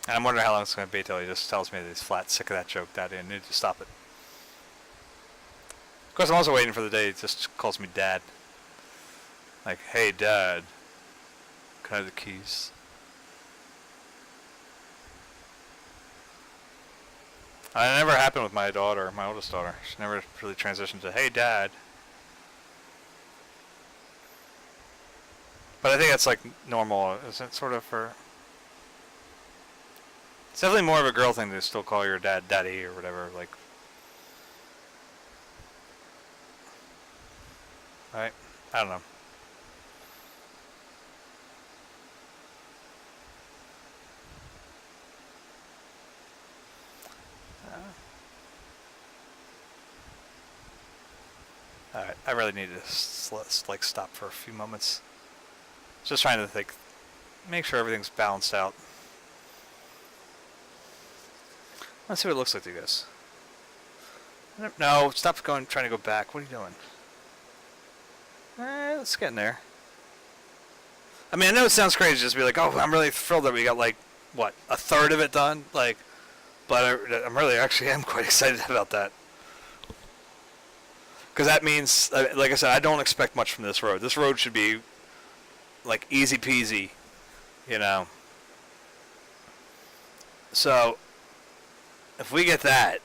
And I'm wondering how long it's going to be till he just tells me that he's flat sick of that joke, Daddy, and I need to stop it. Of course, I'm also waiting for the day he just calls me Dad. Like, "Hey, Dad, can I have the keys?" It never happened with my daughter, my oldest daughter. She never really transitioned to, "Hey, Dad." But I think that's like normal, isn't it, sort of, for It's definitely more of a girl thing to still call your dad daddy or whatever. Like, right? I don't know. All right, I really need to like stop for a few moments. Just trying to think, make sure everything's balanced out. Let's see what it looks like to you guys. No, stop going, trying to go back. What are you doing? Let's get in there. I mean, I know it sounds crazy just to be like, oh, I'm really thrilled that we got like, what, a third of it done? Like, but I'm really actually am quite excited about that. Because that means, like I said, I don't expect much from this road. This road should be like easy peasy, you know. So, if we get that,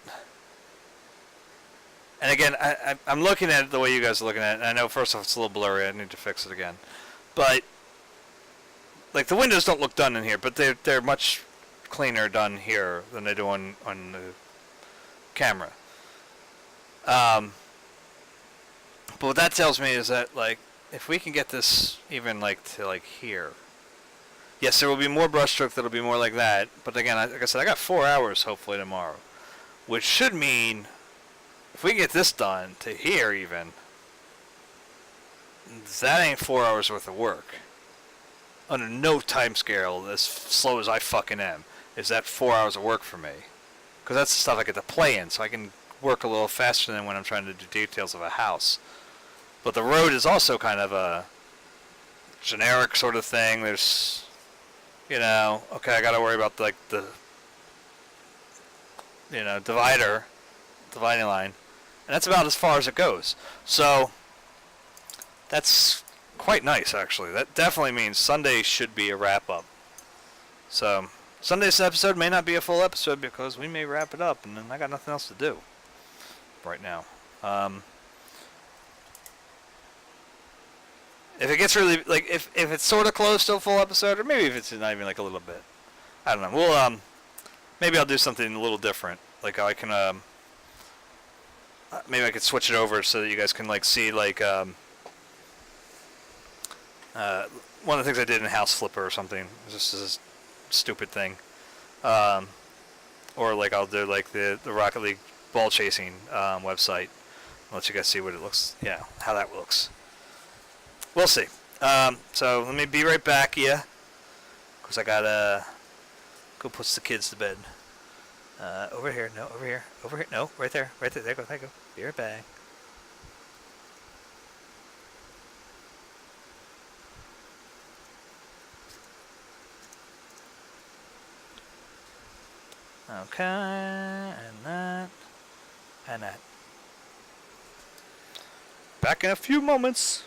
and again, I'm looking at it the way you guys are looking at it, and I know first off it's a little blurry, I need to fix it again. But, like, the windows don't look done in here, but they're much cleaner done here than they do on the camera. But what that tells me is that, like, if we can get this even, like, to, like, here. Yes, there will be more brushstroke that'll be more like that. But again, like I said, I got 4 hours, hopefully, tomorrow. Which should mean, if we get this done to here, even, that ain't 4 hours worth of work. Under no time scale, as slow as I fucking am, is that 4 hours of work for me. Because that's the stuff I get to play in, so I can work a little faster than when I'm trying to do details of a house. But the road is also kind of a generic sort of thing. There's, you know, okay, I got to worry about like the, you know, dividing line, and that's about as far as it goes. So that's quite nice, actually. That definitely means Sunday should be a wrap up. So Sunday's episode may not be a full episode because we may wrap it up, and then I got nothing else to do right now. If it gets really, like, if it's sort of close to a full episode, or maybe if it's not even like a little bit, I don't know. We'll maybe I'll do something a little different. Like I can maybe I could switch it over so that you guys can like see like one of the things I did in House Flipper or something. This is a stupid thing. Or like I'll do like the Rocket League ball chasing website. I'll let you guys see what it looks, yeah, how that looks. We'll see. So let me be right back, yeah, because I gotta go put the kids to bed. Over here, no, over here, no, right there, there you go, Be right back. Okay, and that, and that. Back in a few moments.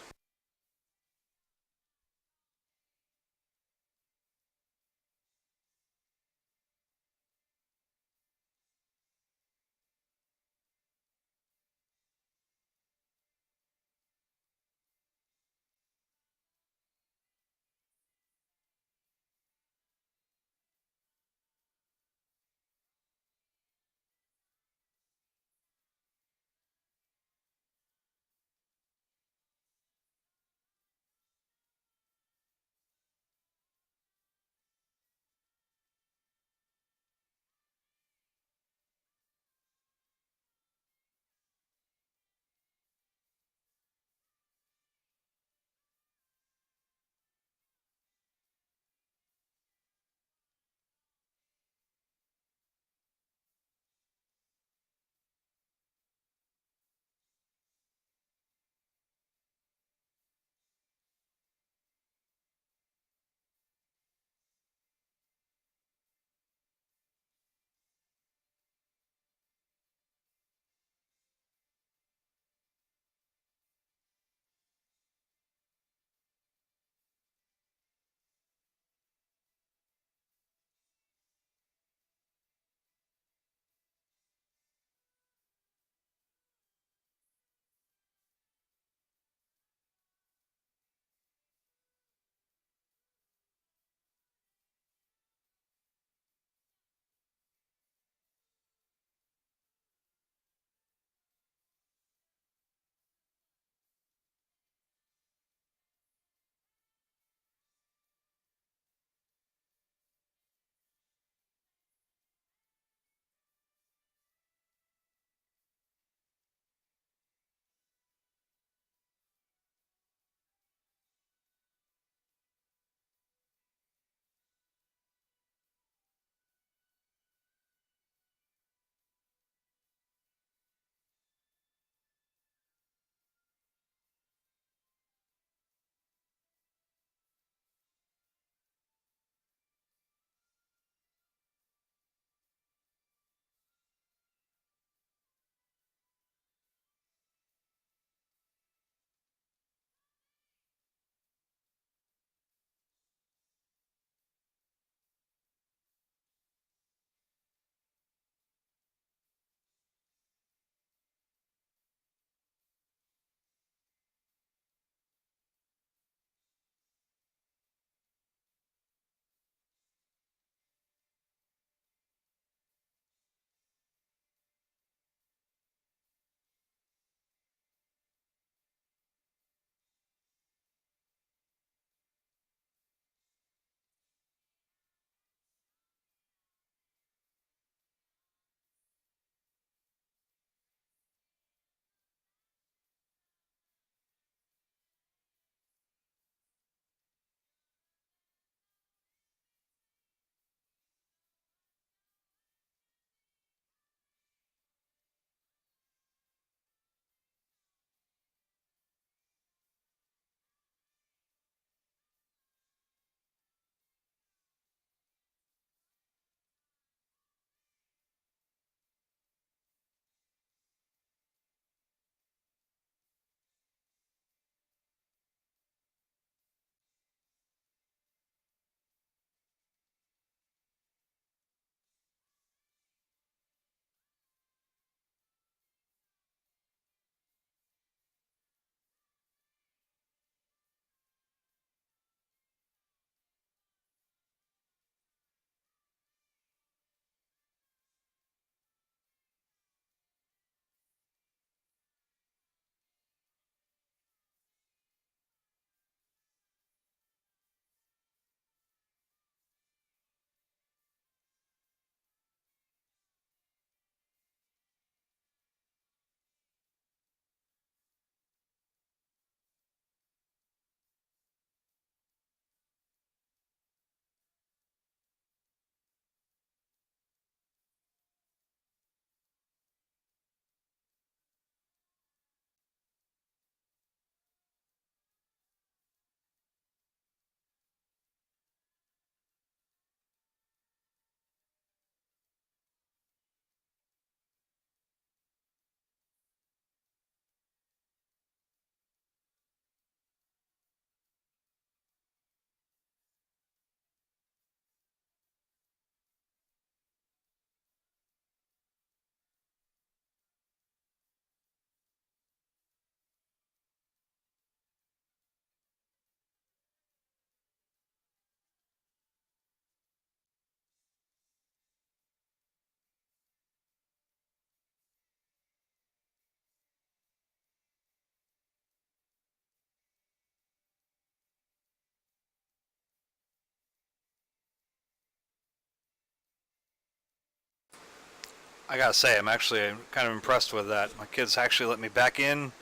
I gotta say, I'm kind of impressed with that. My kids actually let me back in,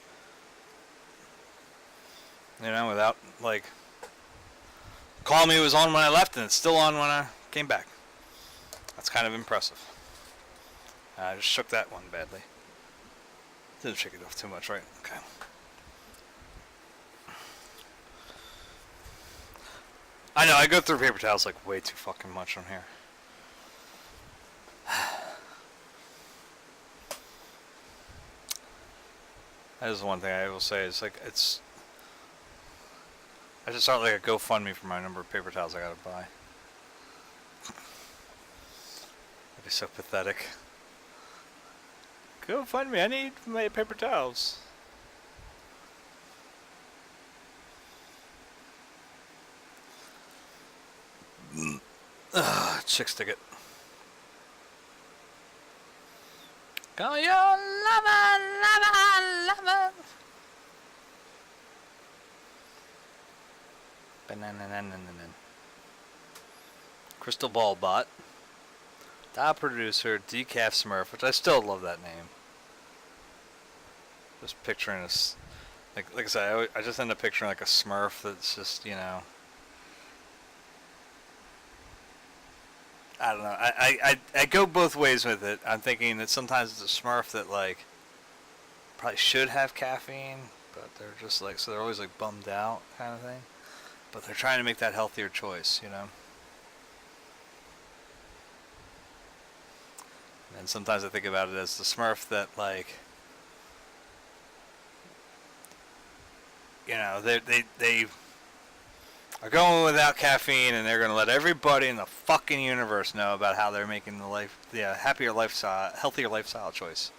without, like, calling me it was on when I left and it's still on when I came back. That's kind of impressive. I just shook that one badly. Didn't shake it off too much, right? Okay. I know, I go through paper towels like way too fucking much on here. That is one thing I will say. It's like, I just start like a GoFundMe for my number of paper towels I gotta buy. That'd be so pathetic. GoFundMe, I need my paper towels. Chick stick it. Call your lover, lover, lover. Crystal Ball Bot. Dot Producer, Decaf Smurf, which I still love that name. Just picturing this, like I said, I just end up picturing like a Smurf that's just, I don't know. I go both ways with it. I'm thinking that sometimes it's a Smurf that like probably should have caffeine, but they're just like, so they're always like bummed out kind of thing. But they're trying to make that healthier choice, And sometimes I think about it as the Smurf that like, they are going without caffeine, and they're going to let everybody in the fucking universe know about how they're making the happier lifestyle, healthier lifestyle choice.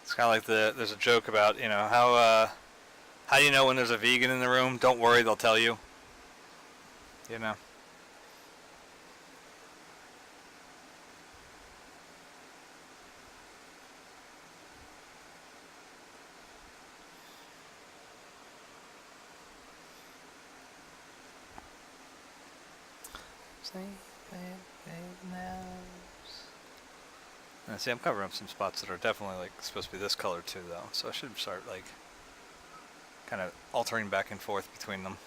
It's kind of like there's a joke about, how do you know when there's a vegan in the room? Don't worry, they'll tell you. See, I'm covering up some spots that are definitely like supposed to be this color too, though. So I should start like kind of altering back and forth between them.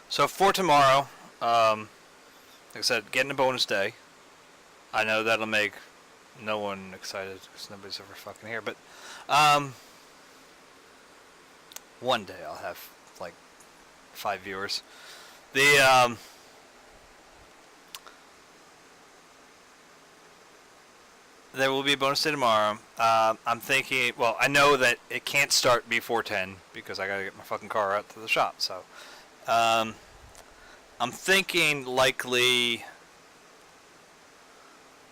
So for tomorrow, like I said, getting a bonus day. I know that'll make no one excited because nobody's ever fucking here, but one day I'll have like 5 viewers. There will be a bonus day tomorrow. I'm thinking, well, I know that it can't start before 10 because I gotta get my fucking car out to the shop. So I'm thinking likely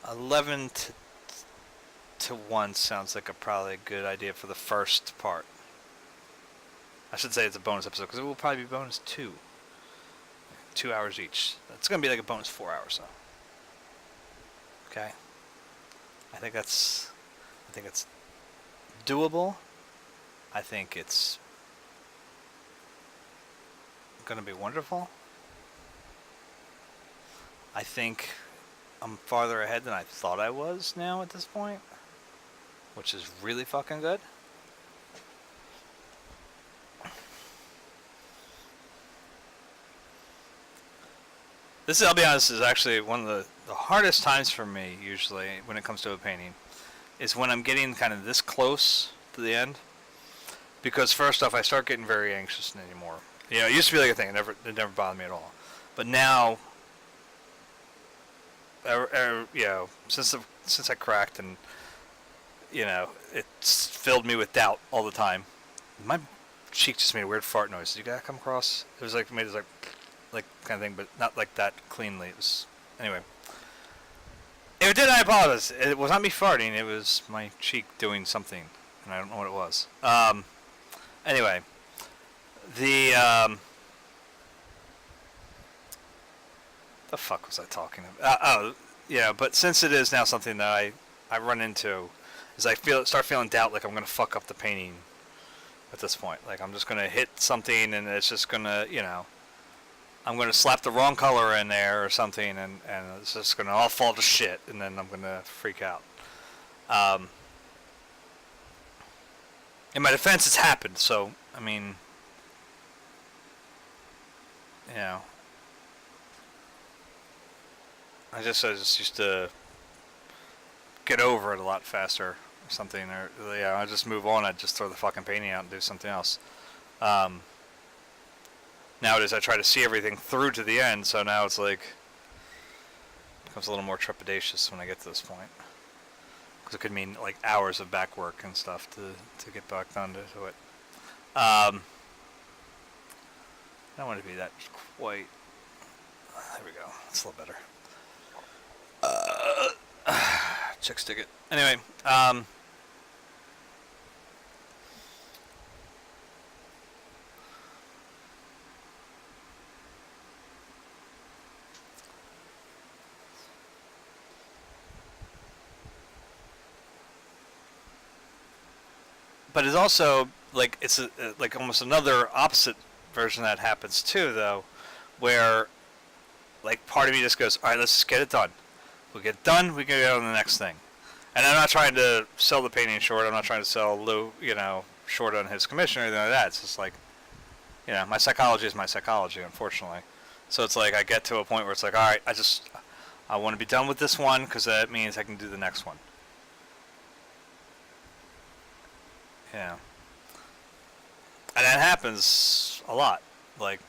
11 to 1 sounds like probably a good idea for the first part. I should say it's a bonus episode because it will probably be bonus 2. 2 hours each. It's going to be like a bonus 4 hours though. Okay. I think it's doable. I think it's going to be wonderful. I think I'm farther ahead than I thought I was now at this point, which is really fucking good. This, I'll be honest, is actually one of the hardest times for me usually when it comes to a painting, is when I'm getting kind of this close to the end. Because first off, I start getting very anxious anymore. It used to be like a thing. It never bothered me at all. But now, since I cracked and it's filled me with doubt all the time. My cheek just made a weird fart noise. Did you guys come across? It was like made this like kind of thing, but not like that cleanly. It was anyway. If it did, I apologize. It was not me farting. It was my cheek doing something, and I don't know what it was. Anyway, the fuck was I talking about? but since it is now something that I run into, is I start feeling doubt, like I'm gonna fuck up the painting at this point. Like I'm just gonna hit something and it's just gonna, I'm gonna slap the wrong color in there or something, and it's just gonna all fall to shit, and then I'm gonna freak out. In my defense, it's happened, so I mean, I just used to get over it a lot faster or something, or I just move on. I just throw the fucking painting out and do something else. Nowadays, I try to see everything through to the end, so now it's like it becomes a little more trepidatious when I get to this point, because it could mean like hours of back work and stuff to get back down to it. I don't want to be that quite. There we go. It's a little better. Chick stick it. Anyway, but it's also like it's like almost another opposite version that happens too, though, where like part of me just goes, all right, let's just get it done. We'll get it done. We can go on to the next thing. And I'm not trying to sell the painting short. I'm not trying to sell Lou, short on his commission or anything like that. It's just like, my psychology is my psychology, unfortunately. So it's like I get to a point where it's like, all right, I want to be done with this one because that means I can do the next one. Yeah. And that happens a lot. Like,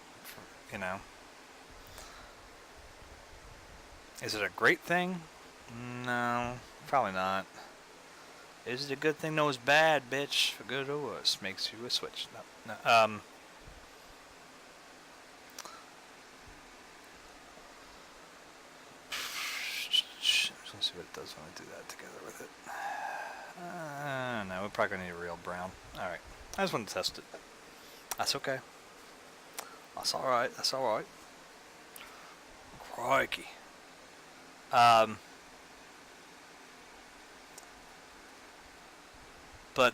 Is it a great thing? No, probably not. Is it a good thing? No, it's bad, bitch. For good or worse, makes you a switch. No. Let's see what it does when I do that together with it. No, we're probably gonna need a real brown. All right, I just want to test it. That's okay. That's all right. That's all right. Crikey. But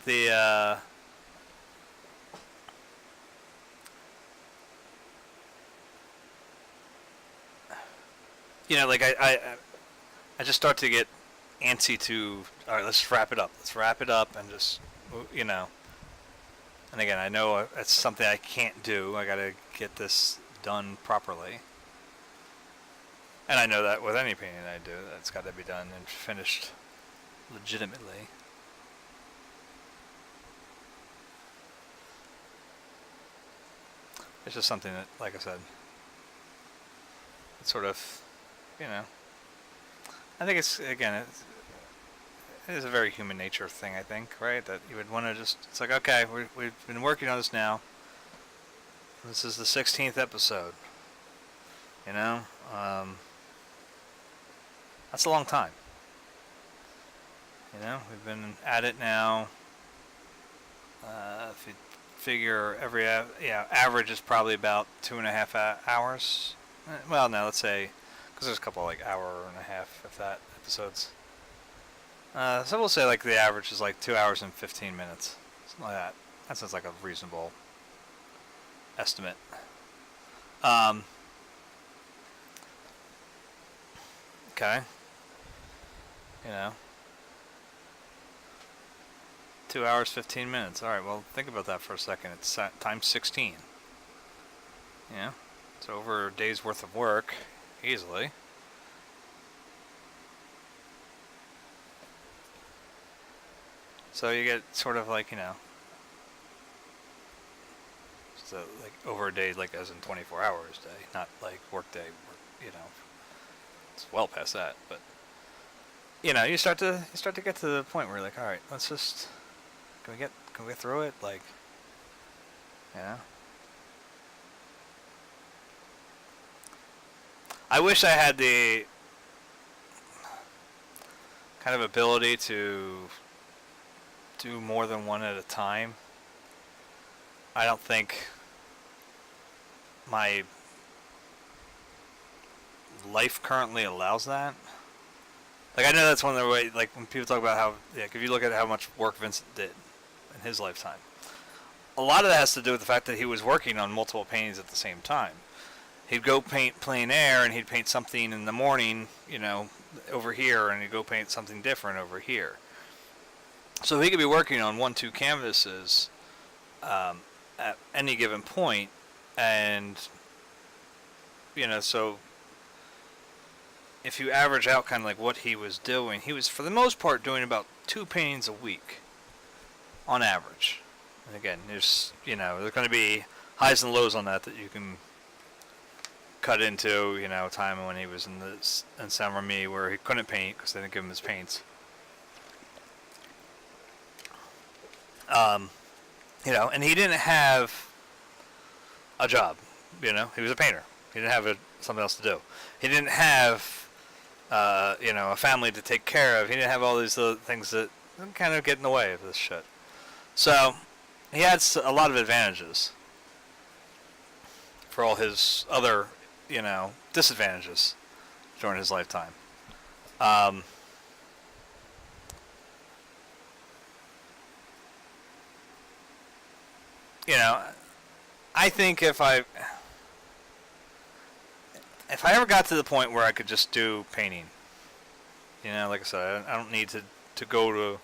the like I just start to get antsy to, all right, let's wrap it up. Let's wrap it up and just And again, I know it's something I can't do. I gotta get this done properly. And I know that with any painting I do, that's got to be done and finished legitimately. It's just something that, like I said, it's sort of, I think it's, again, it is a very human nature thing, I think, right? That you would want to just, it's like, okay, we've been working on this now. This is the 16th episode, That's a long time. We've been at it now. If you figure average is probably about 2.5 hours. Well, no, let's say, because there's a couple like hour and a half, if that, episodes. So we'll say like the average is like 2 hours and 15 minutes, something like that. That sounds like a reasonable estimate. Okay. 2 hours, 15 minutes. All right, well, think about that for a second. It's times 16. Yeah, it's over a day's worth of work, easily. So you get sort of like, so like over a day, like as in 24 hours day, not like work day, it's well past that, but you start to get to the point where you're like, all right, let's just, can we get through it, like, I wish I had the kind of ability to do more than one at a time. I don't think my life currently allows that. Like, I know that's one of the way, like, when people talk about how, yeah, if you look at how much work Vincent did in his lifetime, a lot of that has to do with the fact that he was working on multiple paintings at the same time. He'd go paint plein air, and he'd paint something in the morning, you know, over here, and he'd go paint something different over here. So he could be working on 1-2 canvases at any given point, and, you know, so if you average out kind of like what he was doing, he was for the most part doing about 2 paintings a week on average. And again, there's, you know, there's going to be highs and lows on that you can cut into, you know, time when he was in Saint Remy where he couldn't paint because they didn't give him his paints. You know, and he didn't have a job, you know, he was a painter. He didn't have something else to do. He didn't have, you know, a family to take care of. He didn't have all these little things that kind of get in the way of this shit. So, he had a lot of advantages for all his other, you know, disadvantages during his lifetime. You know, I think if I ever got to the point where I could just do painting, you know, like I said, I don't need to go to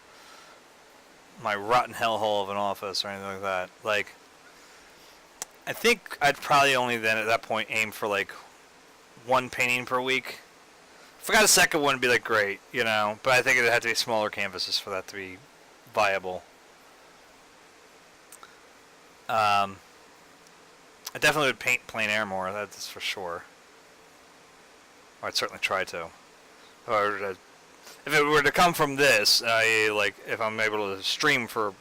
my rotten hellhole of an office or anything like that. Like, I think I'd probably only then at that point aim for like 1 painting per week. If I got a second one, it'd be like great, you know, but I think it'd have to be smaller canvases for that to be viable. I definitely would paint plein air more, that's for sure. Or I'd certainly try to. Or if it were to come from this, like if I'm able to stream for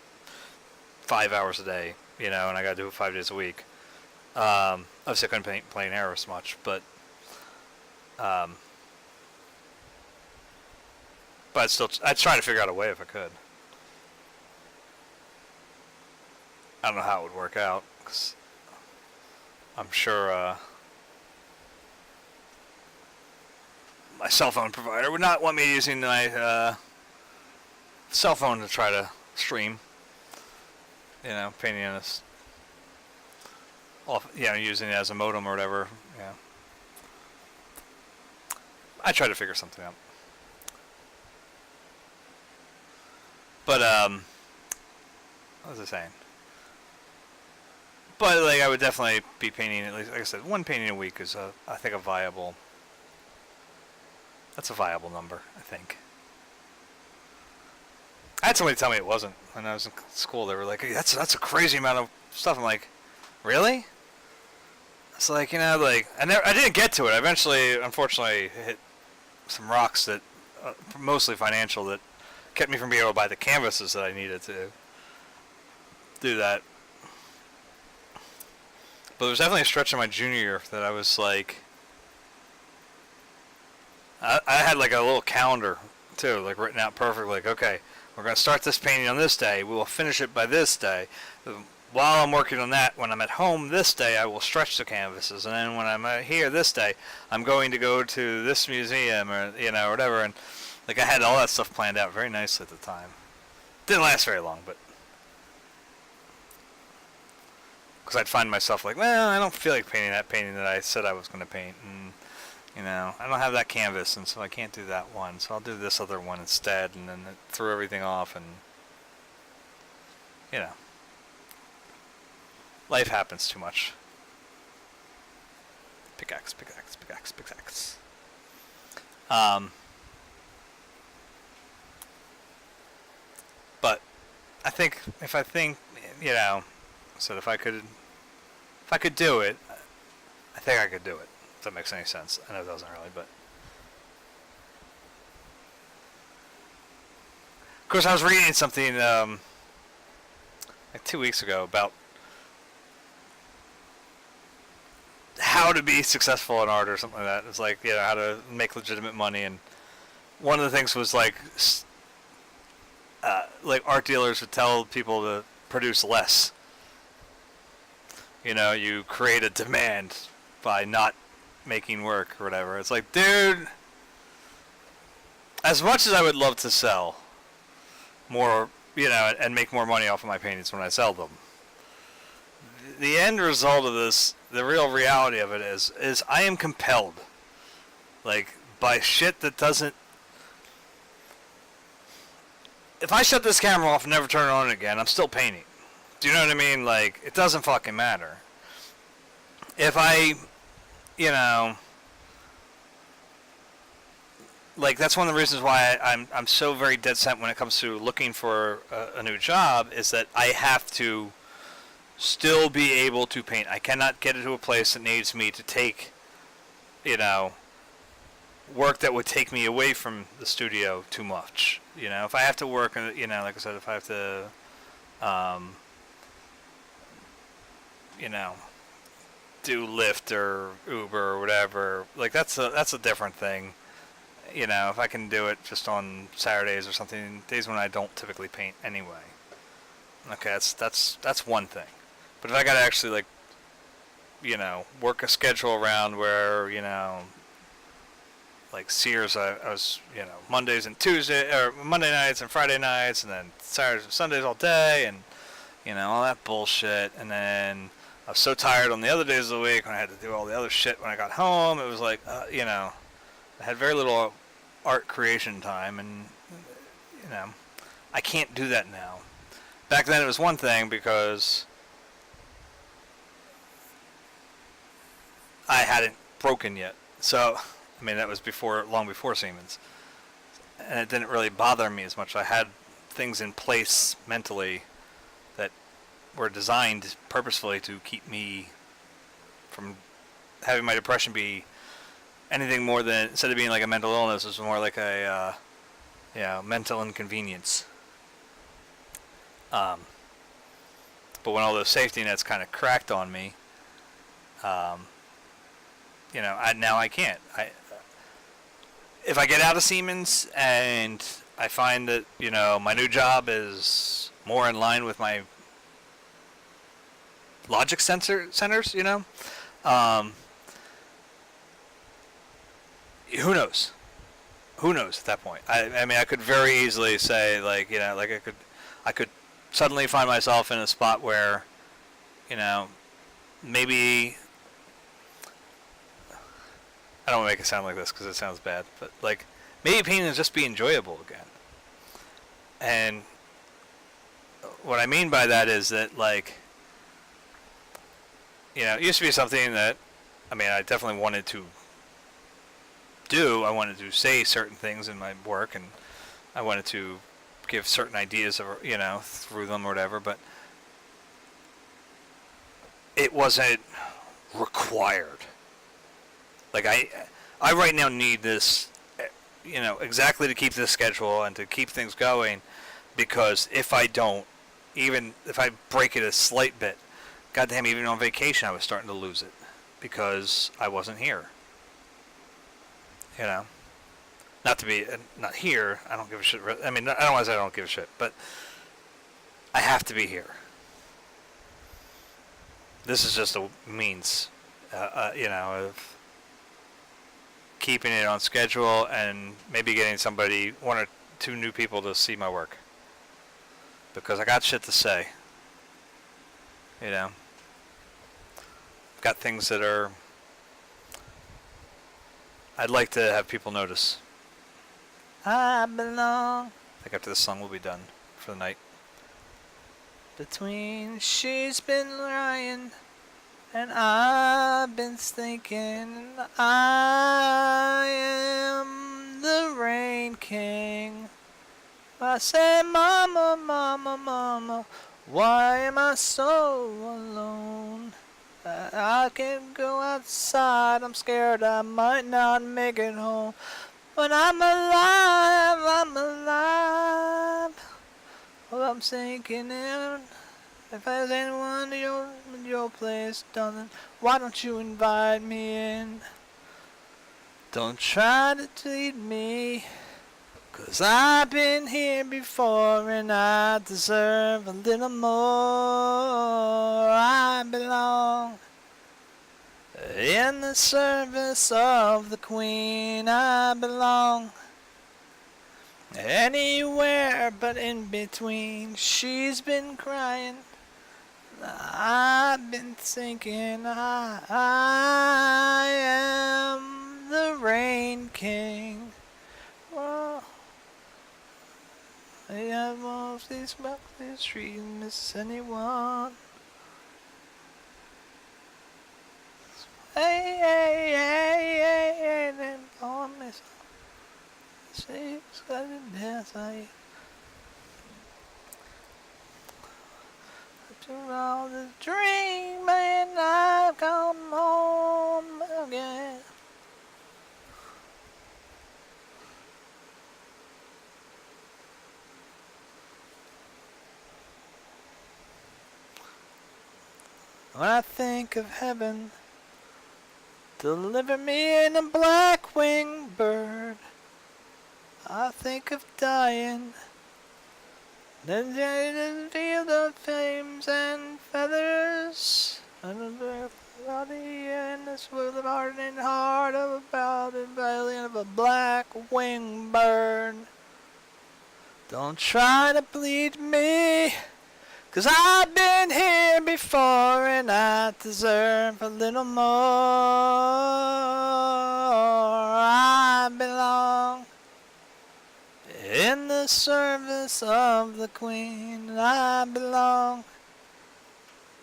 5 hours a day, you know, and I got to do it 5 days a week. Obviously I couldn't paint plein air as much, but I'd try to figure out a way if I could. I don't know how it would work out, 'cause I'm sure my cell phone provider would not want me using my cell phone to try to stream. You know, painting on this, you know, using it as a modem or whatever. Yeah, I try to figure something out. But what was I saying? But like, I would definitely be painting at least, like I said, 1 painting a week is I think a viable. That's a viable number, I think. I had somebody tell me it wasn't when I was in school. They were like, hey, that's a crazy amount of stuff. I'm like, really? It's like, you know, like I didn't get to it. I eventually, unfortunately, hit some rocks that, mostly financial, that kept me from being able to buy the canvases that I needed to do that. But there was definitely a stretch in my junior year that I was like, I had like a little calendar too, like written out perfectly. Like, okay, we're going to start this painting on this day. We will finish it by this day. While I'm working on that, when I'm at home this day, I will stretch the canvases. And then when I'm here this day, I'm going to go to this museum or, you know, whatever. And like, I had all that stuff planned out very nicely at the time. Didn't last very long, but because I'd find myself like, well, I don't feel like painting that painting that I said I was going to paint. And, you know, I don't have that canvas, and so I can't do that one. So I'll do this other one instead. And then it threw everything off, and, you know, life happens too much. Pickaxe, pickaxe, pickaxe, pickaxe. But I think, you know, so if I could do it, I think I could do it. If that makes any sense. I know it doesn't really, but of course I was reading something like 2 weeks ago about how to be successful in art or something like that. It's like, you know, how to make legitimate money, and one of the things was like art dealers would tell people to produce less. You know, you create a demand by not making work or whatever. It's like, dude, as much as I would love to sell more, and make more money off of my paintings when I sell them, the end result of this, the real reality of it is I am compelled, like, by shit that doesn't. If I shut this camera off and never turn it on again, I'm still painting. Do you know what I mean? Like, it doesn't fucking matter. If I, like, that's one of the reasons why I'm so very dead set when it comes to looking for a new job, is that I have to still be able to paint. I cannot get into a place that needs me to take, work that would take me away from the studio too much. If I have to work, like I said, if I have to, do Lyft or Uber or whatever, like that's a different thing. If I can do it just on Saturdays or something, days when I don't typically paint anyway. Okay, that's one thing. But if I gotta actually, like, work a schedule around where, like Sears, I was, Mondays and Tuesday, or Monday nights and Friday nights, and then Saturdays and Sundays all day, and, all that bullshit. And then I was so tired on the other days of the week when I had to do all the other shit when I got home. It was like, I had very little art creation time, and, I can't do that now. Back then it was one thing because I hadn't broken yet. So, that was long before Siemens. And it didn't really bother me as much. I had things in place mentally that were designed purposefully to keep me from having my depression be anything more than, instead of being like a mental illness, it was more like a mental inconvenience. But when all those safety nets kind of cracked on me, now I can't. If I get out of Siemens and I find that, my new job is more in line with my logic centers, who knows? Who knows at that point? I could very easily say, like, I could suddenly find myself in a spot where, maybe, I don't want to make it sound like this because it sounds bad, but, like, maybe painting will just be enjoyable again. And what I mean by that is that, like, it used to be something that, I definitely wanted to do. I wanted to say certain things in my work, and I wanted to give certain ideas, through them or whatever, but it wasn't required. Like, I right now need this, exactly to keep this schedule and to keep things going, because if I don't, even if I break it a slight bit, goddamn, even on vacation I was starting to lose it because I wasn't here. Not to be, not here, I don't give a shit. I don't want to say I don't give a shit, but I have to be here. This is just a means, of keeping it on schedule and maybe getting one or two new people to see my work. Because I got shit to say. Got things that I'd like to have people notice. I belong. I think after this song we'll be done for the night. Between she's been lying and I've been thinking, I am the Rain King. I say, mama, mama, mama, why am I so alone? I can't go outside, I'm scared I might not make it home. But I'm alive, I'm alive. Well, I'm sinking in. If there's anyone in your place, darling, why don't you invite me in? Don't try to lead me, 'cause I've been here before and I deserve a little more. I belong in the service of the Queen. I belong Anywhere but in between, she's been crying. I've been thinking I am the Rain King. Well, I have all of these boxes, street miss anyone. Hey, hey, hey, hey, hey, then on this. She's got to dance, after all the dreaming, I've come home again. When I think of heaven, deliver me in a black-winged bird. I think of dying, then the field of flames and feathers, and the body and this world of heart and heart of a powdered valiant of a black-winged bird. Don't try to bleed me, 'cause I've been here before and I deserve a little more. I belong in the service of the Queen. I belong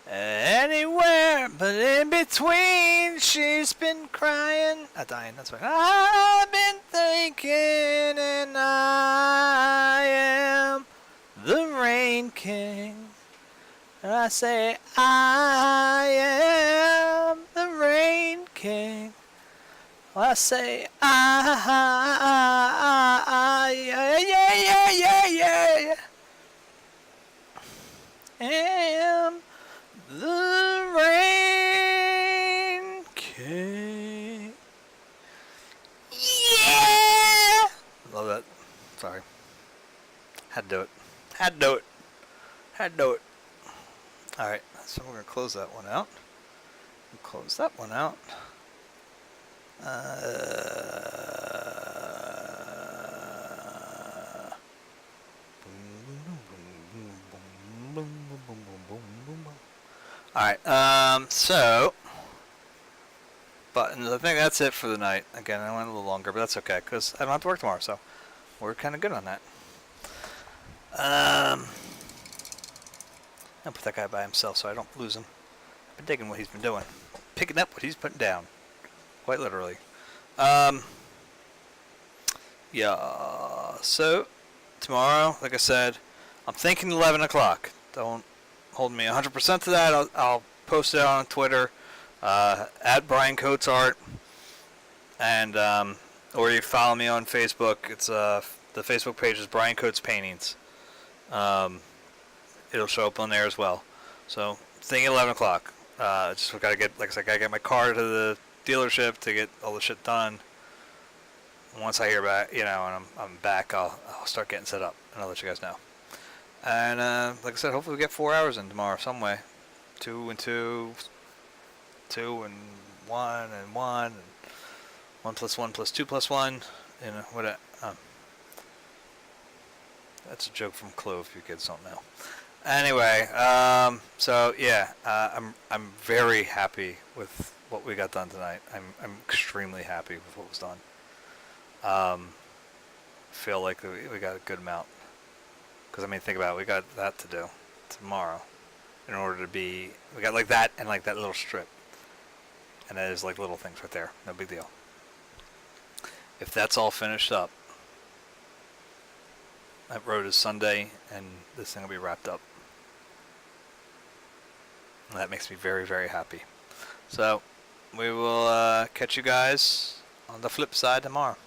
anywhere but in between. She's been crying. Dying, that's right. I've been thinking and I am the Rain King. And I say I am the Rain King. Well, I say yeah. Am the Rain King. Yeah! Love that. Sorry. Had to do it. Alright, so we're going to close that one out. Alright, so buttons. I think that's it for the night. Again, I went a little longer, but that's okay, because I don't have to work tomorrow, so we're kind of good on that. I'll put that guy by himself so I don't lose him. I've been digging what he's been doing. Picking up what he's putting down. Quite literally. Yeah, so tomorrow, like I said, I'm thinking 11 o'clock. Don't hold me 100% to that. I'll post it on Twitter, at Brian Coates Art, and or you follow me on Facebook. It's the Facebook page is Brian Coates Paintings. It'll show up on there as well. So thinking 11 o'clock. Just gotta get, like I said, gotta get my car to the dealership to get all the shit done. Once I hear back, and I'm back, I'll start getting set up, and I'll let you guys know. And like I said, hopefully we get 4 hours in tomorrow some way. 2 and 2, 2 and 1 and 1, and 1 plus 1 plus 2 plus 1. What? That's a joke from Clove. If you kids don't know. Anyway, so yeah, I'm very happy with what we got done tonight. I'm extremely happy with what was done. Feel like we got a good amount. Because, think about it, we got that to do tomorrow in order to be, we got like that and like that little strip. And that is like little things right there. No big deal. If that's all finished up, that road is Sunday and this thing will be wrapped up. And that makes me very, very happy. So, we will catch you guys on the flip side tomorrow.